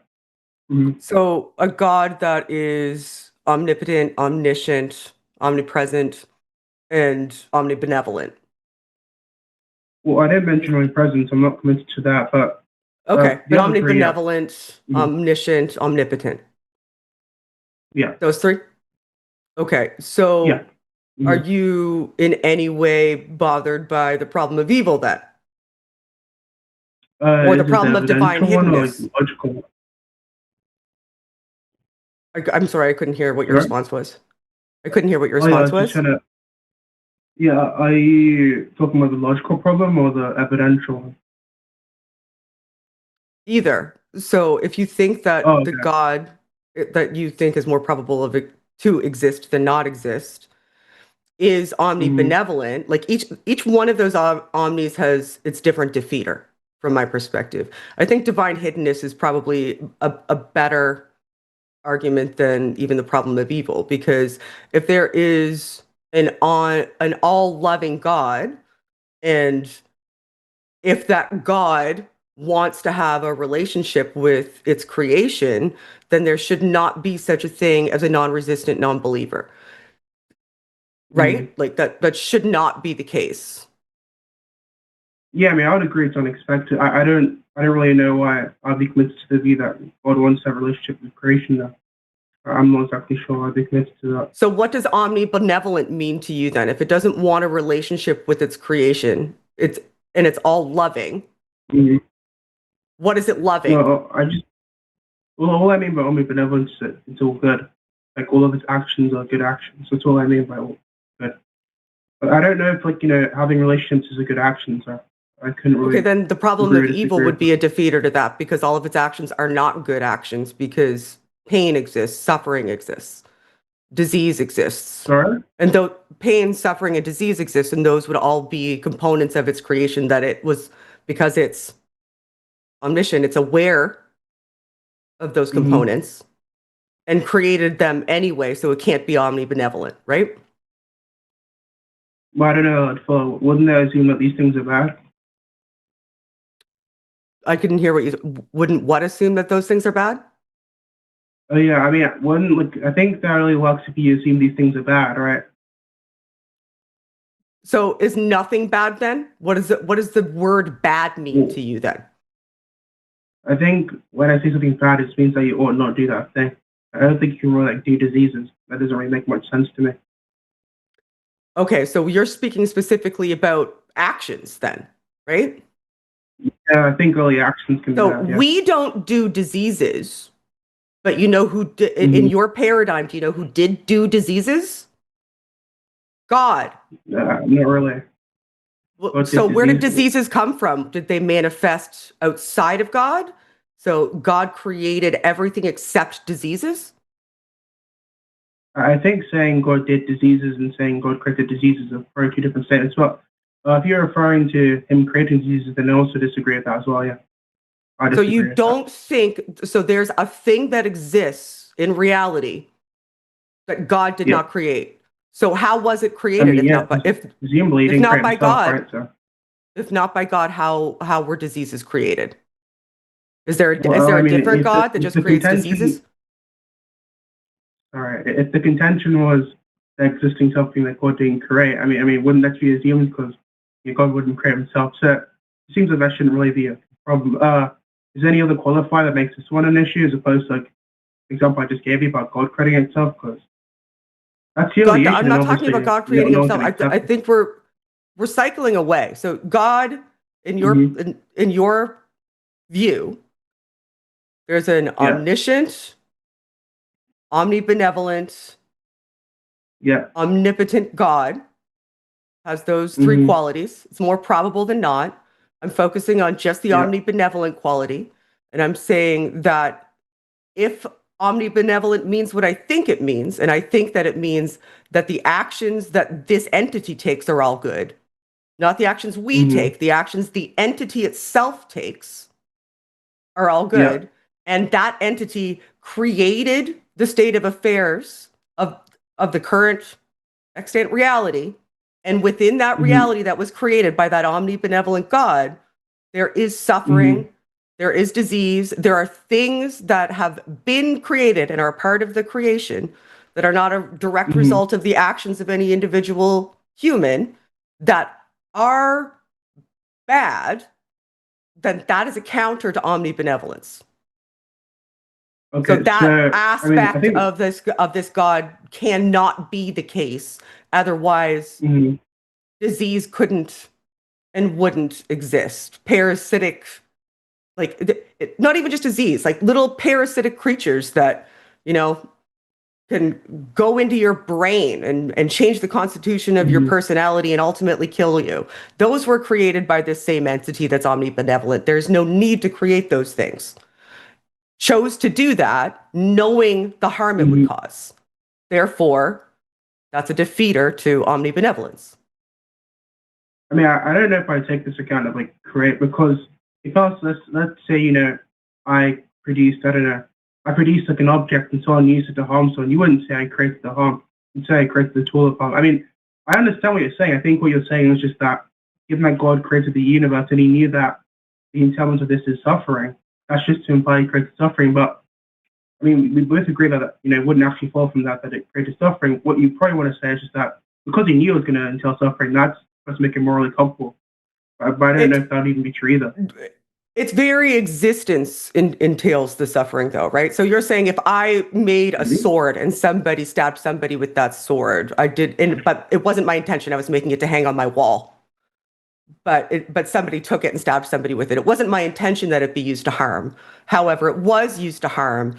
Mm-hmm. So a God that is omnipotent, omniscient, omnipresent, and omnibenevolent. Well, I didn't mention omnipresence. I'm not committed to that, but okay. But omnibenevolent, omniscient, omnipotent. Yeah. Those three? Okay. So Mm-hmm. are you in any way bothered by the problem of evil then? Or the problem of divine hiddenness? Logical? I'm sorry, I couldn't hear what your response was. I couldn't hear what your response was. Are you talking about the logical problem or the evidential one? Either. So if you think that the God that you think is more probable of it to exist than not exist is omnibenevolent, like each one of those omnis has its different defeater from my perspective. I think divine hiddenness is probably a better argument than even the problem of evil, because if there is an all-loving God, and if that God wants to have a relationship with its creation, then there should not be such a thing as a non-resistant non-believer. Right? Mm-hmm. Like that should not be the case. Yeah, I mean, I would agree it's unexpected. I don't really know why I'd be committed to the view that God wants to have a relationship with creation, though. I'm not exactly sure I'd be committed to that. So what does omnibenevolent mean to you then? If it doesn't want a relationship with its creation, it's all loving, what is it loving? Well, all I mean by omnibenevolence is that it's all good. Like all of its actions are good actions. That's all I mean by all good. But I don't know if having relationships is a good action, so I couldn't really. Okay, then the problem of evil would be a defeater to that, because all of its actions are not good actions, because pain exists, suffering exists, disease exists. Sorry? And though pain, suffering, and disease exist, and those would all be components of its creation, that it was, because it's omniscient, it's aware of those components and created them anyway, so it can't be omnibenevolent, right? Well, I don't know. Wouldn't that assume that these things are bad? I couldn't hear wouldn't what assume that those things are bad? Oh yeah, I mean, I think that really works if you assume these things are bad, right? So is nothing bad then? What does the word bad mean to you then? I think when I say something bad, it means that you ought not do that thing. I don't think you can really do diseases. that doesn't really make much sense to me. Okay, so you're speaking specifically about actions then, right? Yeah, I think early actions can be So that, yeah. we don't do diseases, but you know who in Mhm. your paradigm, do you know who did do diseases? God. Not really. What So did where did disease- diseases come from? Did they manifest outside of God? So God created everything except diseases? I think saying God did diseases and saying God created diseases are very two different statements. But if you're referring to him creating diseases, then I also disagree with that as well, yeah. I So disagree you with that. don't think, so there's a thing that exists in reality that God did Yeah. not create. So how was it I created mean, if yeah, not by presumably he if didn't not create by himself, God? right? So, If not by God, how were diseases created? Is there well, I a mean, different if God that if just the creates contention, diseases? all right, if the contention was there existing something that God didn't create, I mean, wouldn't that be assumed because God wouldn't create himself? So it seems like that shouldn't really be a problem. Is there any other qualifier that makes this one an issue as opposed to like the example I just gave you about God creating itself? Because that's the only God, issue, I'm and not talking obviously about God creating no one's himself. going to I accept it. think we're cycling away. So God, in your Mhm. in your view, there's an Yeah, omniscient, omnibenevolent, yeah. omnipotent God, has those three Hmm. qualities. It's more probable than not. I'm focusing on just the Yeah. omnibenevolent quality. And I'm saying that if omnibenevolent means what I think it means, and I think that it means that the actions that this entity takes are all good, not the actions we Hmm. take, the actions the entity itself takes are all Yeah. good. And that entity created the state of affairs of the current extant reality. And within that Hmm. reality that was created by that omnibenevolent God, there is Hmm. suffering, there is disease, there are things that have been created and are part of the creation that are not a direct Hmm. result of the actions of any individual human that are bad, then that is a counter to omnibenevolence. So Okay. that So I mean, I aspect think. of this God cannot be the case. Otherwise, Mhm. disease couldn't and wouldn't exist. Parasitic, not even just disease, like little parasitic creatures that, you know, can go into your brain and change the constitution of your Mhm. personality and ultimately kill you. Those were created by this same entity that's omnibenevolent. There's no need to create those things. Chose to do that knowing the harm it would Mhm. cause. Therefore, that's a defeater to omnibenevolence. I mean, I don't know if I take this account of like create because if I was let's say I produced I don't know I produced like an object and someone used it to harm someone, you wouldn't say I created the harm. You'd say I created the tool of harm. I mean, I understand what you're saying. I think what you're saying is just that given that God created the universe and He knew that the entailment of this is suffering, that's just to imply He created suffering. But I mean, we both agree that it wouldn't actually fall from that it created suffering. What you probably want to say is just that because He knew it was going to entail suffering, that's supposed to make it morally culpable. But I don't know if that would even be true either. Its very existence entails the suffering, though, right? So you're saying if I made a Really? sword and somebody stabbed somebody with that sword, but it wasn't my intention. I was making it to hang on my wall. But somebody took it and stabbed somebody with it. It wasn't my intention that it be used to harm. However, it was used to harm.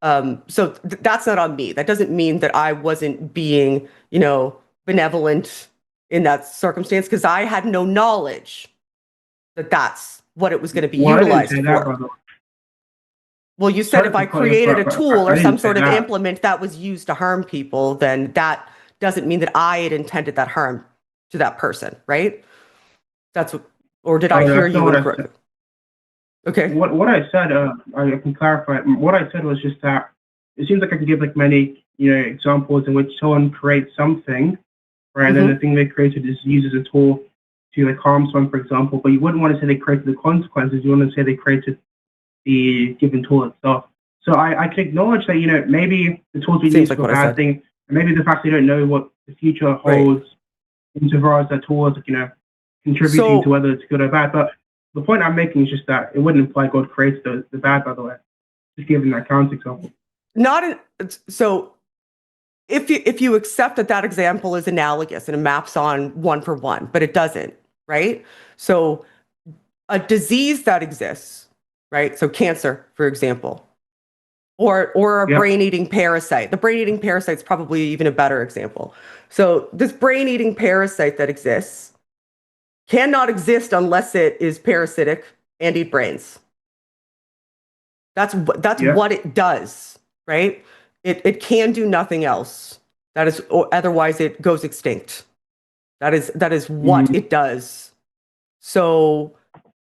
So that's not on me. That doesn't mean that I wasn't being, benevolent in that circumstance because I had no knowledge that that's what it was going to be Well, I didn't utilized say that, for. brother. Well, you said Sorry if to I cut you, created a but tool I or some didn't say sort of that. implement that was used to harm people, then that doesn't mean that I had intended that harm to that person, right? That's what, or did I Oh, hear that's not you what I said. incorrectly? Okay. What I said, I can clarify. What I said was just that it seems like I can give like many, examples in which someone creates something, right? And then the thing they created is used as a tool to like harm someone, for example. But you wouldn't want to say they created the consequences. You want to say they created the given tool itself. So I can acknowledge that, maybe the tools being Seems used like for a what I bad said. thing, and maybe the fact they don't know what the future Right. holds insofar as that tool is, contributing to So whether it's good or bad. But the point I'm making is just that it wouldn't imply God creates the bad, by the way, just giving that counter example. not in, so if you accept that that example is analogous and it maps on one for one, but it doesn't, right? So a disease that exists, right? So cancer, for example, or a Yep. brain-eating parasite. The brain-eating parasite is probably even a better example. So this brain-eating parasite that exists cannot exist unless it is parasitic and eat brains. That's Yep. what it does, right? It can do nothing else. That is, or otherwise it goes extinct. That is what it does. So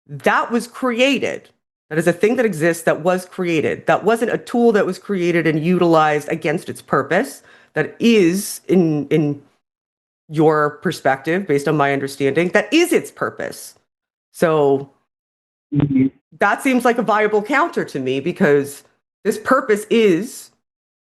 that was created. That is a thing that exists that was created. That wasn't a tool that was created and utilized against its purpose. That is, in your perspective, based on my understanding, that is its purpose. So that seems like a viable counter to me, because this purpose is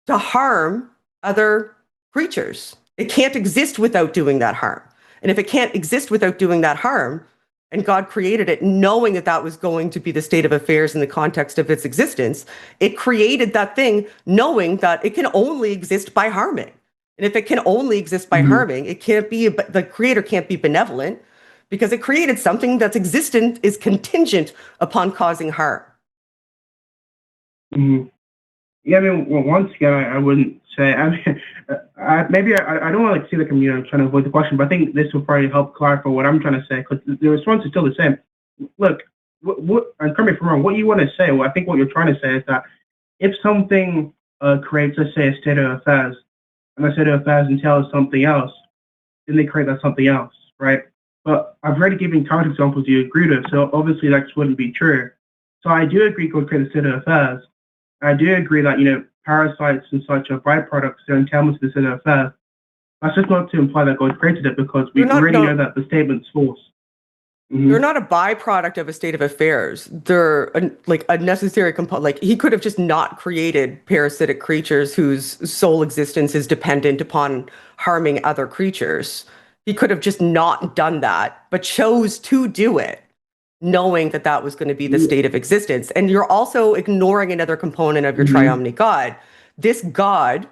to harm other creatures. It can't exist without doing that harm. And if it can't exist without doing that harm, and God created it knowing that that was going to be the state of affairs in the context of its existence, it created that thing knowing that it can only exist by harming. And if it can only exist by harming, it can't be, the creator can't be benevolent, because it created something that's existent, is contingent upon causing harm. Yeah, I mean, well, once again, I wouldn't say. I mean, maybe I don't want to see like I'm trying to avoid the question, but I think this will probably help clarify what I'm trying to say, because the response is still the same. Look, and correct me if I'm wrong. What you want to say, well, I think what you're trying to say is that if something creates, let's say, a state of affairs, and that state of affairs entails something else, then they create that something else, right? But I've already given counter examples you agreed with, so obviously that just wouldn't be true. So I do agree God created a state of affairs. I do agree that, parasites and such are byproducts, they're entailments of the state of affairs. That's just not to imply that God created it, because we already know that the statement's false. They're not a byproduct of a state of affairs. They're a necessary component. Like, he could have just not created parasitic creatures whose sole existence is dependent upon harming other creatures. He could have just not done that, but chose to do it, knowing that that was going to be the state of existence. And you're also ignoring another component of your triomni God. This God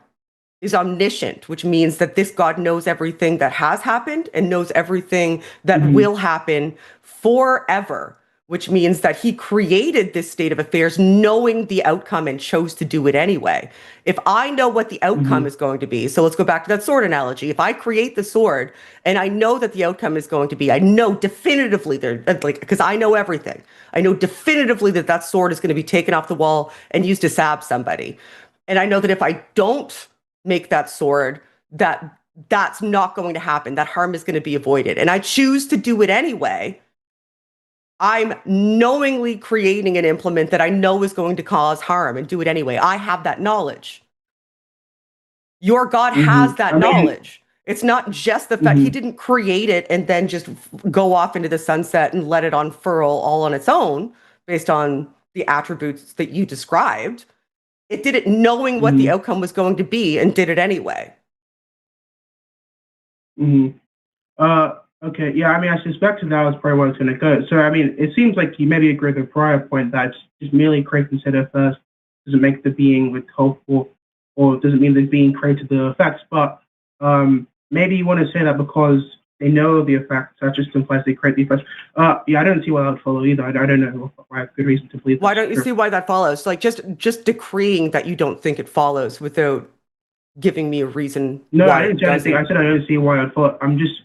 is omniscient, which means that this God knows everything that has happened and knows everything that will happen forever, which means that he created this state of affairs knowing the outcome and chose to do it anyway. If I know what the outcome is going to be, so let's go back to that sword analogy. If I create the sword and I know that the outcome is going to be, I know definitively, because I know everything. I know definitively that that sword is going to be taken off the wall and used to stab somebody. And I know that if I don't make that sword, that's not going to happen. That harm is going to be avoided. And I choose to do it anyway. I'm knowingly creating an implement that I know is going to cause harm and do it anyway. I have that knowledge. Your God has that knowledge. It's not just the fact he didn't create it and then just go off into the sunset and let it unfurl all on its own based on the attributes that you described. It did it knowing what the outcome was going to be and did it anyway. Okay, yeah, I mean, I suspected that was probably where it's going to go. So, I mean, it seems like you maybe agree with the prior point that just merely creating the set first doesn't make the being with helpful, or doesn't mean the being created the effects. But maybe you want to say that because they know the effects, that just implies they create the effects. Yeah, I don't see why that would follow either. I don't know why I have good reason to believe that. Why don't you see why that follows? Like, just decreeing that you don't think it follows without giving me a reason. No, I didn't say anything. I said I don't see why it follows.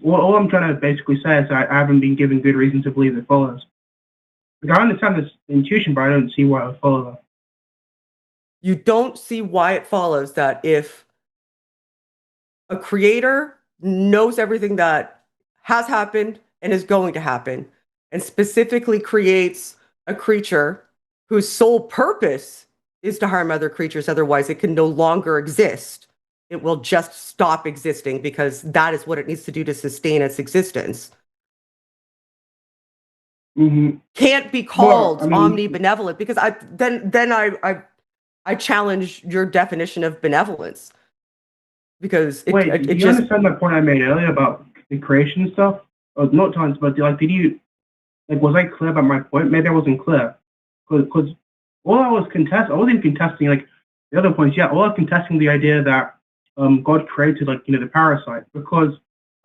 All I'm trying to basically say is I haven't been given good reason to believe it follows. Like, I understand this intuition, but I don't see why it would follow that. You don't see why it follows that if a creator knows everything that has happened and is going to happen, and specifically creates a creature whose sole purpose is to harm other creatures, otherwise it can no longer exist. It will just stop existing because that is what it needs to do to sustain its existence. Can't be called omnibenevolent, because I challenge your definition of benevolence. Because do you understand that point I made earlier about the creation stuff? Or not times, but did you, was I clear about my point? Maybe I wasn't clear. Because all I was contesting, I wasn't contesting the other points. Yeah, all I was contesting the idea that God created, like, the parasite, because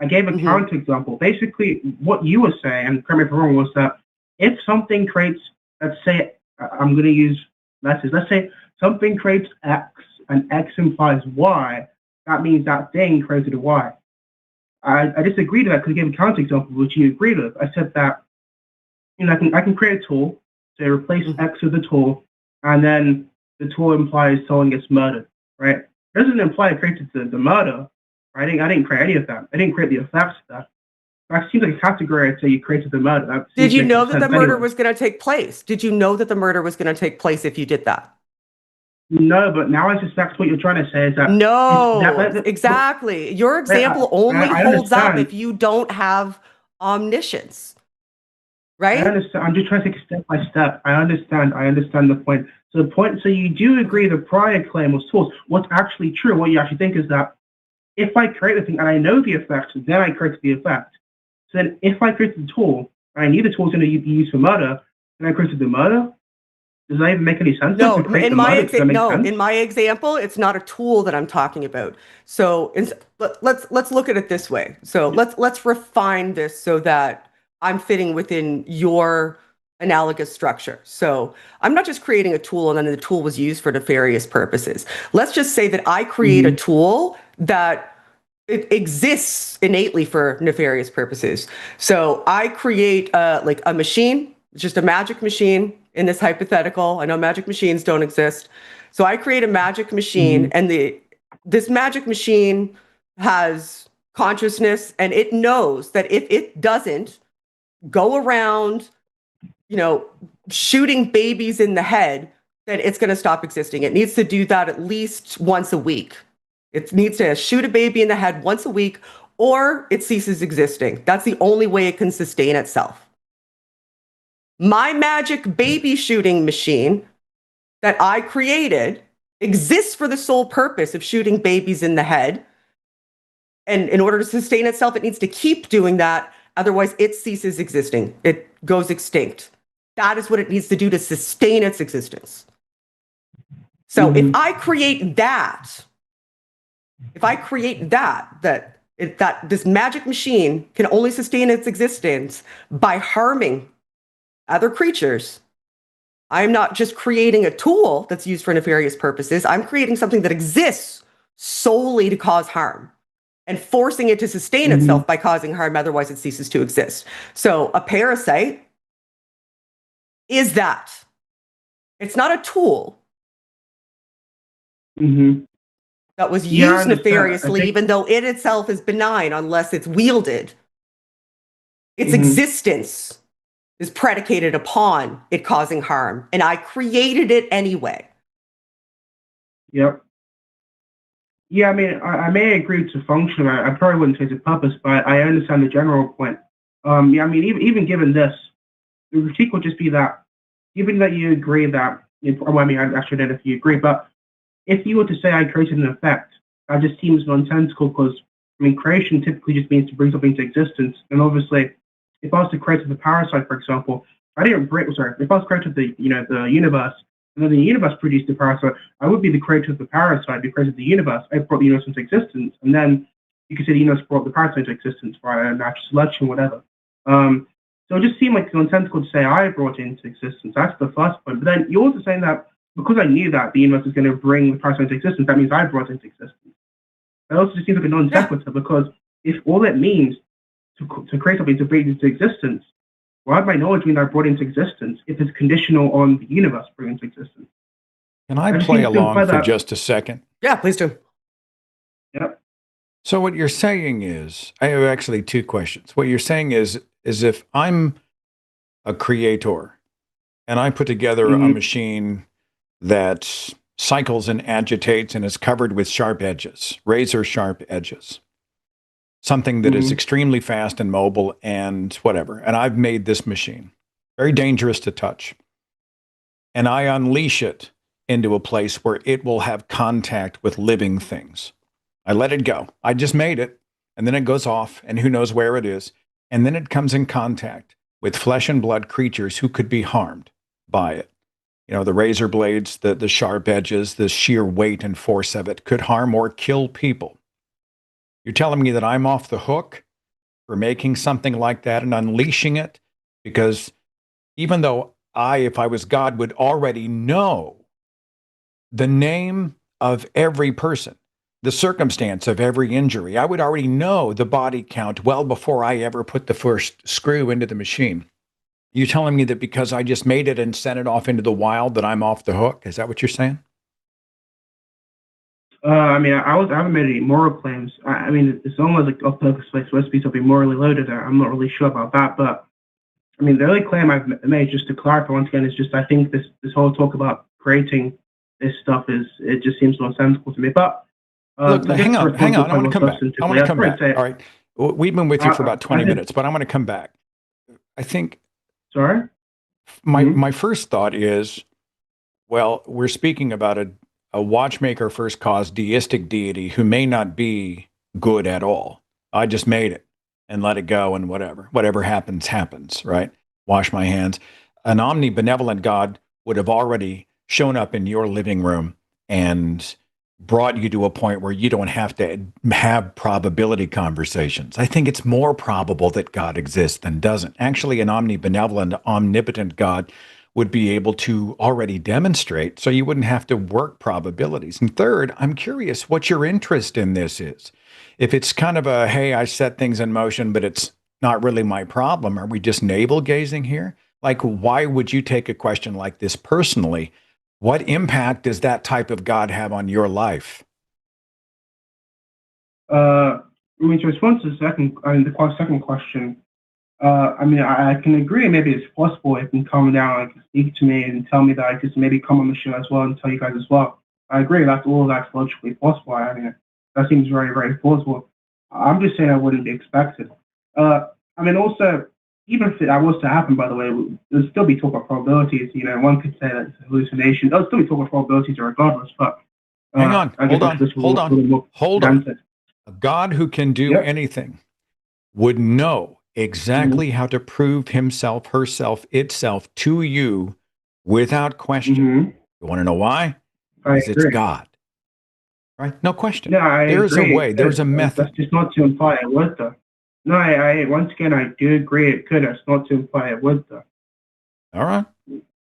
I gave a counter example. Basically, what you were saying, and correct me if I'm wrong, was that if something creates, let's say, I'm going to use letters. Let's say something creates X and X implies Y. That means that thing created a Y. I disagreed with that because I gave a counter example, which you agreed with. I said that I can create a tool, so replace X with the tool, and then the tool implies someone gets murdered, right? It doesn't imply I created the murder. Right? I didn't create any of that. I didn't create the effects of that. That seems like a category I'd say you created the murder. Did you know that the murder was going to take place? Did you know that the murder was going to take place if you did that? No, but now I suspect what you're trying to say is that... No, exactly. Your example only holds up if you don't have omniscience, right? I understand. I'm just trying to take step by step. I understand the point. So you do agree the prior claim was false. What's actually true, what you actually think is that if I create the thing and I know the effect, then I create the effect. So then if I created the tool, and I knew the tool was going to be used for murder, then I created the murder? Does that even make any sense? No, in my example, it's not a tool that I'm talking about. So let's look at it this way. So let's refine this so that I'm fitting within your analogous structure. So I'm not just creating a tool and then the tool was used for nefarious purposes. Let's just say that I create a tool that it exists innately for nefarious purposes. So I create like a machine, just a magic machine in this hypothetical. I know magic machines don't exist. So I create a magic machine and this magic machine has consciousness and it knows that if it doesn't go around, shooting babies in the head, then it's going to stop existing. It needs to do that at least once a week. It needs to shoot a baby in the head once a week or it ceases existing. That's the only way it can sustain itself. My magic baby shooting machine that I created exists for the sole purpose of shooting babies in the head. And in order to sustain itself, it needs to keep doing that. Otherwise, it ceases existing. It goes extinct. That is what it needs to do to sustain its existence. So if I create that, that this magic machine can only sustain its existence by harming other creatures, I'm not just creating a tool that's used for nefarious purposes. I'm creating something that exists solely to cause harm and forcing it to sustain itself by causing harm. Otherwise, it ceases to exist. So a parasite is that. It's not a tool that was used nefariously, even though it itself is benign unless it's wielded. Its existence is predicated upon it causing harm, and I created it anyway. Yep. Yeah, I mean, I may agree to function. I probably wouldn't say it's a purpose, but I understand the general point. Yeah, I mean, even given this, the critique would just be that, given that you agree that, well, I mean, I actually don't know if you agree, but if you were to say I created an effect, that just seems nonsensical because, I mean, creation typically just means to bring something to existence. And obviously, if I was to create the parasite, for example, if I was created the universe, and then the universe produced the parasite, I would be the creator of the parasite, the creator of the universe. I brought the universe into existence, and then you could say the universe brought the parasite into existence via natural selection, whatever. So it just seemed like nonsensical to say I brought it into existence. That's the first point. But then you're also saying that because I knew that the universe was going to bring the parasite into existence, that means I brought it into existence. That also just seems like a non sequitur because if all it means to create something to bring it into existence, why would my knowledge mean I brought it into existence if it's conditional on the universe bringing it into existence? Can I play along for just a second? Yeah, please do. Yep. So what you're saying is, I have actually two questions. What you're saying is if I'm a creator and I put together a machine that cycles and agitates and is covered with sharp edges, razor sharp edges, something that is extremely fast and mobile and whatever. And I've made this machine very dangerous to touch. And I unleash it into a place where it will have contact with living things. I let it go. I just made it. And then it goes off and who knows where it is. And then it comes in contact with flesh and blood creatures who could be harmed by it. you know, the razor blades, the sharp edges, the sheer weight and force of it could harm or kill people. You're telling me that I'm off the hook for making something like that and unleashing it? Because even though if I was God, would already know the name of every person, the circumstance of every injury, I would already know the body count well before I ever put the first screw into the machine. You telling me that because I just made it and sent it off into the wild that I'm off the hook? Is that what you're saying? I mean, I haven't made any moral claims. I mean, it's almost like off-purpose recipes will be morally loaded. I'm not really sure about that, but I mean, the only claim I've made, just to clarify once again, is just I think this whole talk about creating this stuff it just seems nonsensical to me. But look, hang on. I want to come back. All right, we've been with you for about 20 minutes, but I'm going to come back. I think. Sorry. My first thought is, well, we're speaking about a watchmaker first cause deistic deity who may not be good at all. I just made it and let it go, and whatever happens, happens, right? Wash my hands. An omnibenevolent God would have already shown up in your living room and brought you to a point where you don't have to have probability conversations. I think it's more probable that God exists than doesn't. Actually, an omnibenevolent, omnipotent God would be able to already demonstrate, so you wouldn't have to work probabilities. And third, I'm curious what your interest in this is. If it's kind of a, hey, I set things in motion, but it's not really my problem, are we just navel gazing here? Like, why would you take a question like this personally? What impact does that type of God have on your life? I mean, to respond to the second question, I mean, I can agree. Maybe it's possible it can come down, like speak to me and tell me that I could maybe come on the show as well and tell you guys as well. I agree. That's logically possible. I mean, that seems very, very plausible. I'm just saying I wouldn't be expected. I mean, also, even if I was to happen, by the way, there'd still be talk about probabilities. You know, one could say that it's a hallucination. There'll still be talk about probabilities regardless. But hang on, hold on. A God who can do anything would know exactly how to prove himself, herself, itself to you without question. You want to know why? Because it's God. Right? No question. Yeah, there's agree. A way. There's a method. That's just not to imply it would, though. No, I once again, I do agree it could. That's not to imply it would, though. All right.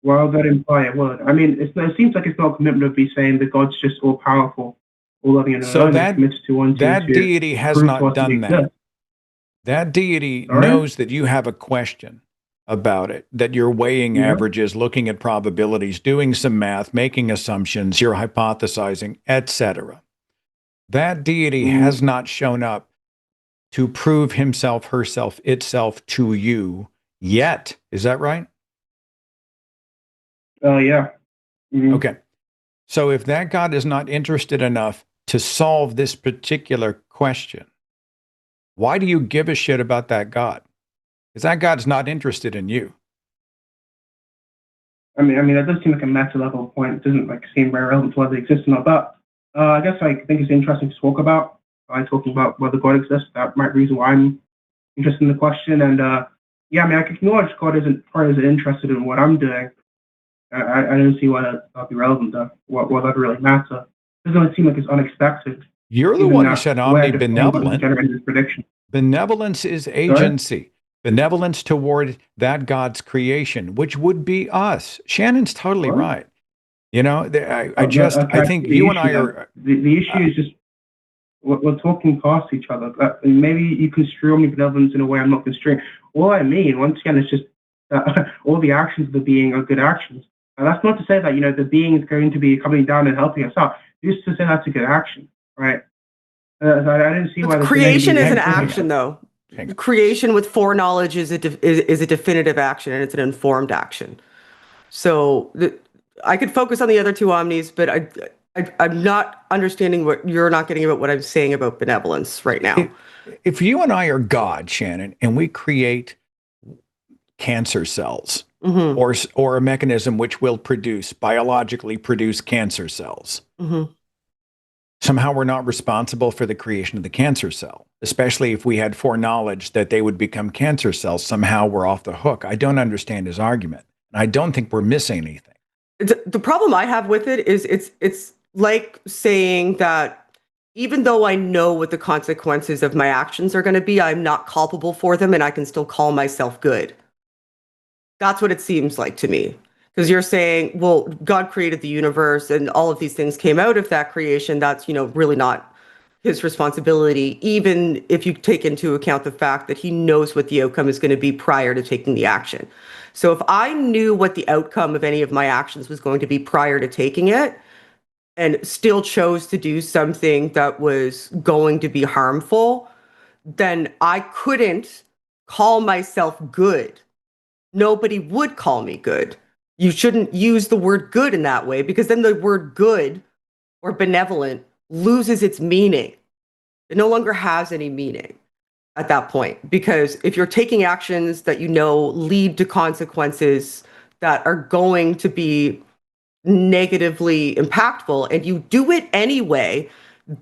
Why would that imply it would? I mean, it seems like it's not a commitment to be saying that God's just all powerful, all loving and so that deity has not done that. That deity knows that you have a question about it, that you're weighing averages, looking at probabilities, doing some math, making assumptions, you're hypothesizing, etc. That deity has not shown up to prove himself, herself, itself to you yet. Is that right? Yeah. Okay. So if that God is not interested enough to solve this particular question, why do you give a shit about that God? Because that God's not interested in you. I mean, that does seem like a meta level point. It doesn't seem very relevant to whether it exists or not. But I guess I think it's interesting to talk about by talking about whether God exists. That might be the reason why I'm interested in the question. And yeah, I mean, I can acknowledge God isn't interested in what I'm doing. I don't see why that'd be relevant though. What that really matter? It doesn't seem like it's unexpected. You're the one who said omnibenevolent. Generated this prediction. Benevolence is agency. Sorry? Benevolence toward that God's creation, which would be us. Shannon's totally right. You know, I think you and I are. The issue is just we're talking past each other. Maybe you construe omnibenevolence in a way I'm not construing. All I mean, once again, is just that all the actions of the being are good actions. And that's not to say that, you know, the being is going to be coming down and helping us out. Just to say that's a good action, right? I didn't see why creation is an action, though. Creation with foreknowledge is a definitive action, and it's an informed action. So I could focus on the other two omnis, but I'm not understanding what you're not getting about what I'm saying about benevolence right now. If you and I are God, Shannon, and we create cancer cells, or a mechanism which will biologically produce cancer cells. Somehow we're not responsible for the creation of the cancer cell, especially if we had foreknowledge that they would become cancer cells. Somehow we're off the hook. I don't understand his argument. I don't think we're missing anything. The problem I have with it is it's like saying that even though I know what the consequences of my actions are going to be, I'm not culpable for them and I can still call myself good. That's what it seems like to me. Because you're saying, well, God created the universe and all of these things came out of that creation. That's, really not his responsibility, even if you take into account the fact that he knows what the outcome is going to be prior to taking the action. So if I knew what the outcome of any of my actions was going to be prior to taking it and still chose to do something that was going to be harmful, then I couldn't call myself good. Nobody would call me good. You shouldn't use the word good in that way because then the word good or benevolent loses its meaning. It no longer has any meaning at that point because if you're taking actions that lead to consequences that are going to be negatively impactful and you do it anyway,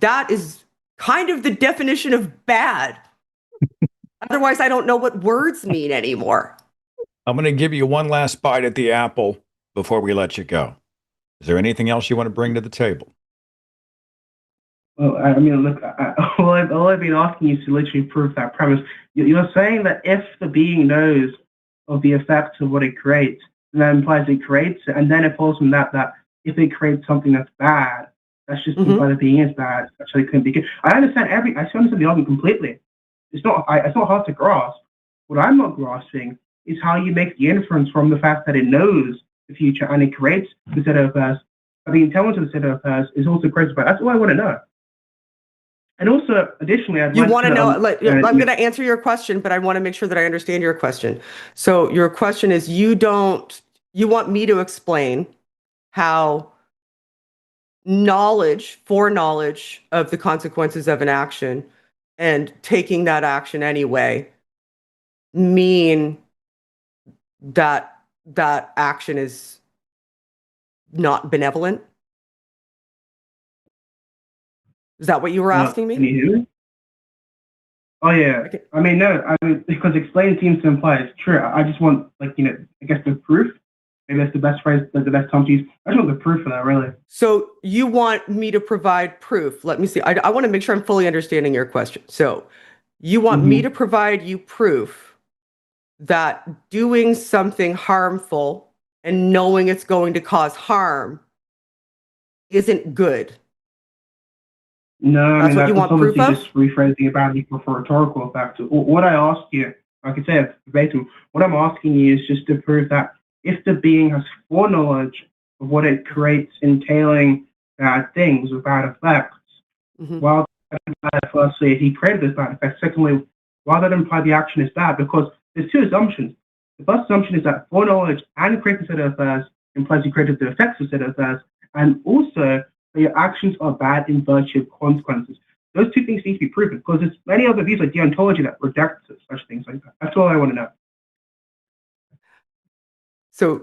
that is kind of the definition of bad. Otherwise, I don't know what words mean anymore. I'm going to give you one last bite at the apple before we let you go. Is there anything else you want to bring to the table? Well, I mean, look, all I've been asking you is to literally prove that premise. You're saying that if the being knows of the effects of what it creates, that implies it creates it, and then it follows from that if it creates something that's bad, that's just implies the being is bad. Actually, couldn't be good. I understand the argument completely. It's not hard to grasp. What I'm not grasping is how you make the inference from the fact that it knows the future and it creates the set of affairs. The intelligence of the set of affairs is also created by. That's all I want to know. And also, additionally, you want to know. I'm going to answer your question, but I want to make sure that I understand your question. So your question is, you want me to explain how foreknowledge of the consequences of an action and taking that action anyway mean that that action is not benevolent? Is that what you were asking me? Can you hear me? Oh yeah. Okay. I mean, no. Because explain seems to imply it's true. I just want, I guess the proof. Maybe that's the best phrase, the best term to use. I just want the proof for that, really. So you want me to provide proof? Let me see. I want to make sure I'm fully understanding your question. So you want me to provide you proof that doing something harmful and knowing it's going to cause harm isn't good? No, that's what you want proof of? Just rephrasing about it for rhetorical effect. What I asked you, I could say it verbatim, what I'm asking you is just to prove that if the being has foreknowledge of what it creates entailing bad things or bad effects, while firstly, he created this bad effect, secondly, why that imply the action is bad? Because there's two assumptions. The first assumption is that foreknowledge and creating a set of affairs implies you created the effects of a set of affairs, and also that your actions are bad in virtue of consequences. Those two things need to be proven because there's many other views like deontology that reject such things like that. That's all I want to know. So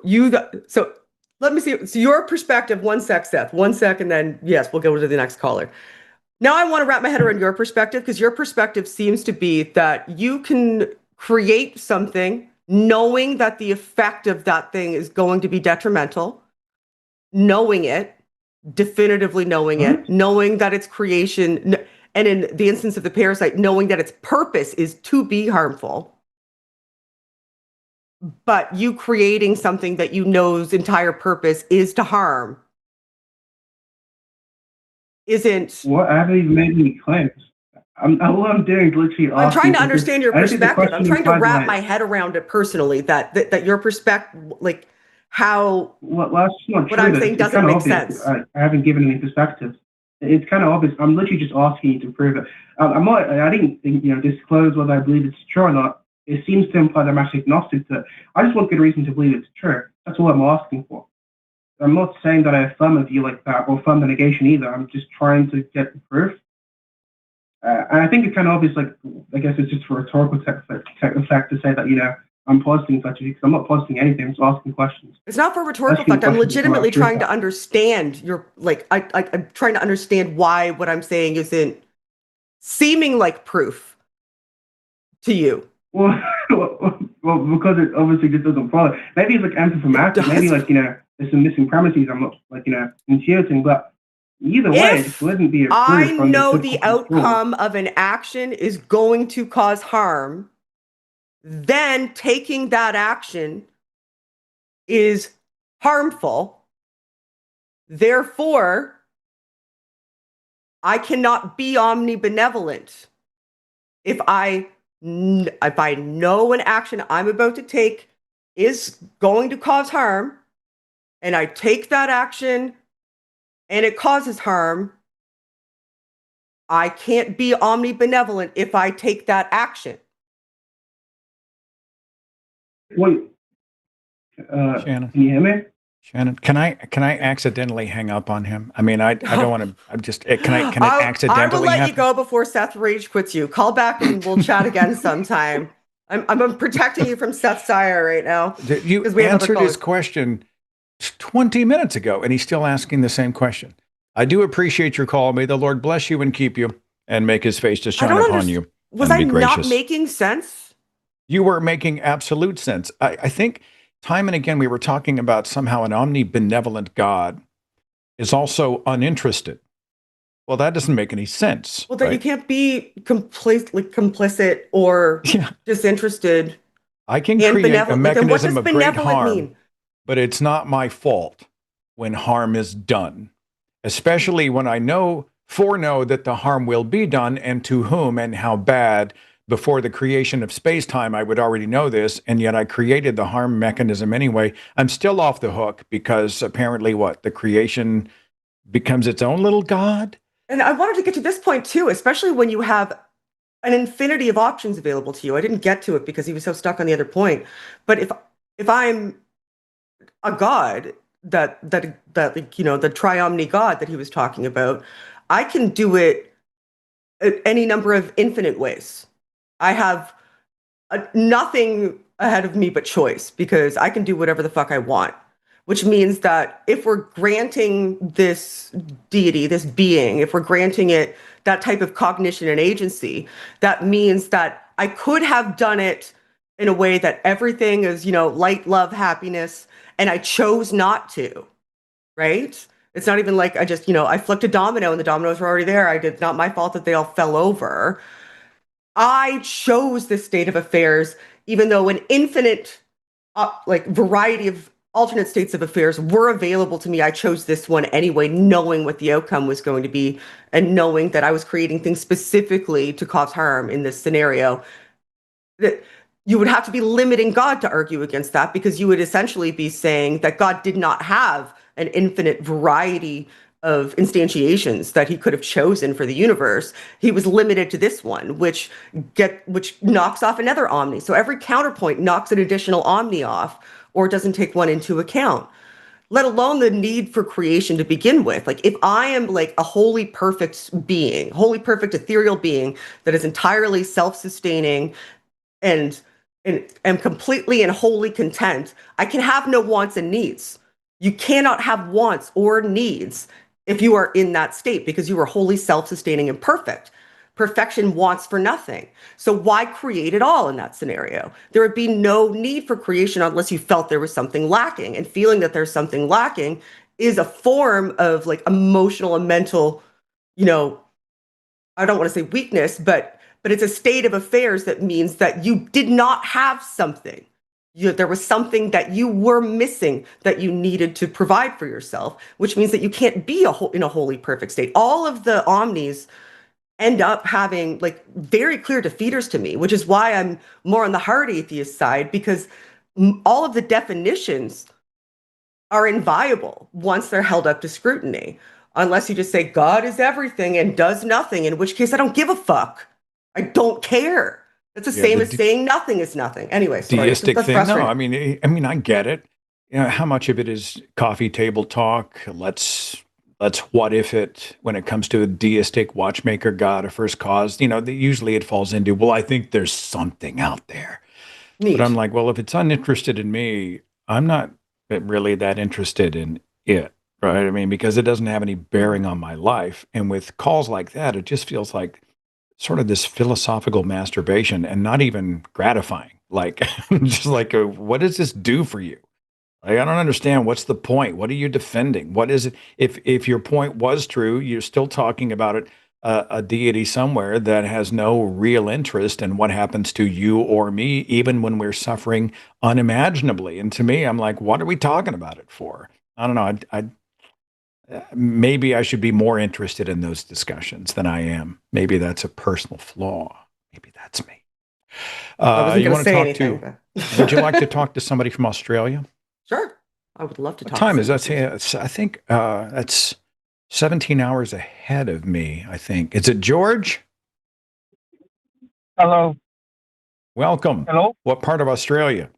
let me see. So your perspective, one sec, Seth, and then yes, we'll go to the next caller. Now I want to wrap my head around your perspective because your perspective seems to be that you can create something knowing that the effect of that thing is going to be detrimental, knowing it, definitively knowing it, knowing that its creation, and in the instance of the parasite, knowing that its purpose is to be harmful. But you creating something that you know's entire purpose is to harm isn't. What? I haven't even made any claims. All I'm doing is literally. I'm trying to understand your perspective. I'm trying to wrap my head around it personally. That your perspective, like how. Well, that's not true. What I'm saying doesn't make sense. I haven't given any perspectives. It's kind of obvious. I'm literally just asking you to prove it. I didn't disclose whether I believe it's true or not. It seems to imply that I'm actually agnostic to it. I just want good reason to believe it's true. That's all I'm asking for. I'm not saying that I affirm a view like that or affirm the negation either. I'm just trying to get the proof. And I think it's kind of obvious, I guess it's just for rhetorical effect to say that, I'm positing such a view, because I'm not positing anything, I'm just asking questions. It's not for rhetorical effect. I'm legitimately trying to understand I'm trying to understand why what I'm saying isn't seeming like proof to you. Well, because it obviously just doesn't follow. Maybe it's empty from acting. Maybe there's some missing premises. I'm not intuiting, but either way, this wouldn't be approved I from know the the typical school. outcome of an action is going to cause harm, then taking that action is harmful. Therefore, I cannot be omnibenevolent. If I know an action I'm about to take is going to cause harm, and I take that action and it causes harm, I can't be omnibenevolent if I take that action. Wait, Shannon. can you hear me? Shannon, can I accidentally hang up on him? I mean, I don't want to. I'm just. Can I accidentally? I will let happen? you go before Seth rage quits you. Call back and we'll chat again sometime. I'm protecting you from Seth's ire right now. You answered his question 20 minutes ago, and he's still asking the same question. I do appreciate your call. May the Lord bless you and keep you, and make His face to shine upon you. Was I not making sense? You were making absolute sense. I think time and again we were talking about somehow an omnibenevolent God is also uninterested. Well, that doesn't make any sense. Well, that you can't be completely complicit or disinterested. I can create a mechanism of great harm, but it's not my fault when harm is done, especially when I foreknow that the harm will be done and to whom and how bad. Before the creation of space-time, I would already know this, and yet I created the harm mechanism anyway. I'm still off the hook because apparently the creation becomes its own little god? And I wanted to get to this point too, especially when you have an infinity of options available to you. I didn't get to it because he was so stuck on the other point. But if I'm a god, that the triomni God that he was talking about, I can do it any number of infinite ways. I have nothing ahead of me but choice because I can do whatever the fuck I want, which means that if we're granting this deity, this being, if we're granting it that type of cognition and agency, that means that I could have done it in a way that everything is, light, love, happiness, and I chose not to, right? It's not even like I flicked a domino and the dominoes were already there. It's not my fault that they all fell over. I chose this state of affairs, even though an infinite variety of alternate states of affairs were available to me. I chose this one anyway, knowing what the outcome was going to be and knowing that I was creating things specifically to cause harm in this scenario. That you would have to be limiting God to argue against that, because you would essentially be saying that God did not have an infinite variety of instantiations that he could have chosen for the universe. He was limited to this one, which knocks off another omni. So every counterpoint knocks an additional omni off or doesn't take one into account, let alone the need for creation to begin with. Like, if I am like a wholly perfect being, wholly perfect ethereal being that is entirely self-sustaining and am completely and wholly content, I can have no wants and needs. You cannot have wants or needs if you are in that state, because you are wholly self-sustaining and perfect. Perfection wants for nothing. So why create at all in that scenario? There would be no need for creation unless you felt there was something lacking. And feeling that there's something lacking is a form of like emotional and mental, I don't want to say weakness, but it's a state of affairs that means that you did not have something. There was something that you were missing that you needed to provide for yourself, which means that you can't be in a wholly perfect state. All of the omnis end up having like very clear defeaters to me, which is why I'm more on the hard atheist side, because all of the definitions are inviolable once they're held up to scrutiny, unless you just say God is everything and does nothing, in which case I don't give a fuck. I don't care. It's the same as saying nothing is nothing. Anyway, sorry. Deistic thing. No, I mean, I get it. How much of it is coffee table talk? Let's what if it when it comes to a deistic watchmaker God, a first cause. Usually it falls into, well, I think there's something out there. Neat. But I'm like, well, if it's uninterested in me, I'm not really that interested in it, right? I mean, because it doesn't have any bearing on my life. And with calls like that, it just feels like sort of this philosophical masturbation and not even gratifying. Like, just like, what does this do for you? I don't understand. What's the point? What are you defending? What is it? If your point was true, you're still talking about it, a deity somewhere that has no real interest in what happens to you or me, even when we're suffering unimaginably. And to me, I'm like, what are we talking about it for? I don't know. Maybe I should be more interested in those discussions than I am. Maybe that's a personal flaw. Maybe that's me. I wasn't You going to want to say talk anything, to? but Would you like to talk to somebody from Australia? sure. I would love to What talk to time is somebody that? from Australia. I think that's 17 hours ahead of me, I think. Is it George? Hello. Welcome. Hello. What part of Australia?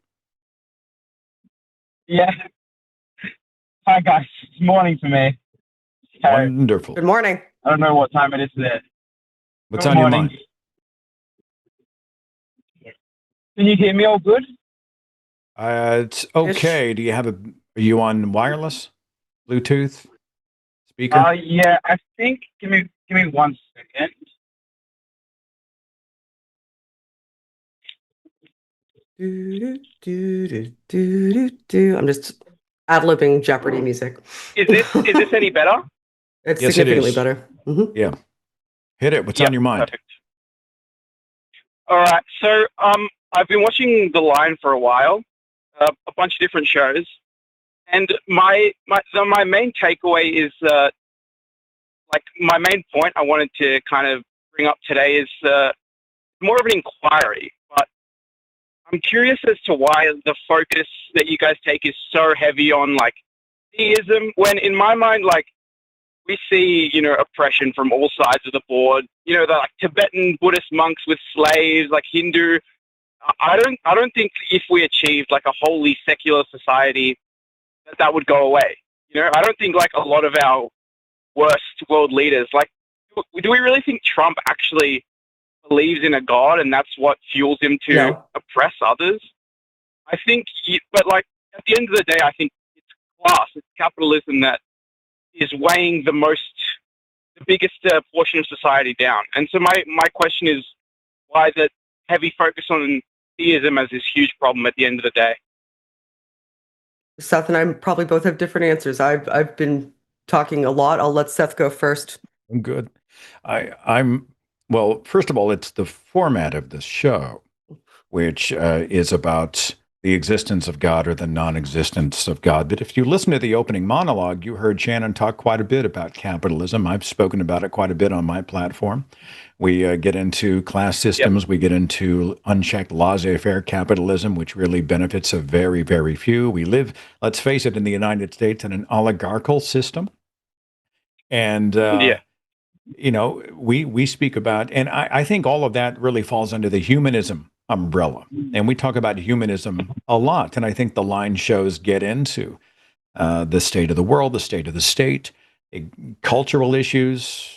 Yeah. Hi guys. It's morning for me. So, Wonderful. Good morning. I don't know what time it is there. What's Good on your morning. mind? Can you hear me all good? It's okay. Do you have are you on wireless? Bluetooth? Speaker? Yeah. I think. Give me 1 second. I'm just ad-libbing Jeopardy music. Is this any better? It's Yes, it significantly is. better. Mhm. Yeah. Hit it. What's on your mind? Perfect. All right. So I've been watching The Line for a while, a bunch of different shows, and my main takeaway is like my main point I wanted to kind of bring up today is more of an inquiry, but I'm curious as to why the focus that you guys take is so heavy on like theism, when in my mind, like we see, oppression from all sides of the board. The like Tibetan Buddhist monks with slaves, like Hindu. I don't think if we achieved like a wholly secular society that would go away. I don't think like a lot of our worst world leaders, like, do we really think Trump actually believes in a god and that's what fuels him to No. oppress others? I think, but like at the end of the day, I think it's class, it's capitalism that is weighing the biggest portion of society down. And so my question is, why the heavy focus on theism as this huge problem at the end of the day? Seth and I probably both have different answers. I've been talking a lot. I'll let Seth go first. I'm good. I'm well. First of all, it's the format of this show, which is about the existence of God or the non-existence of God. But if you listen to the opening monologue, you heard Shannon talk quite a bit about capitalism. I've spoken about it quite a bit on my platform. We get into class systems. Yep. We get into unchecked laissez-faire capitalism, which really benefits a very, very few. We live, let's face it, in the United States in an oligarchical system. And we speak about, and I think all of that really falls under the humanism umbrella. And we talk about humanism a lot. And I think the Line shows get into the state of the world, the state of the state, cultural issues,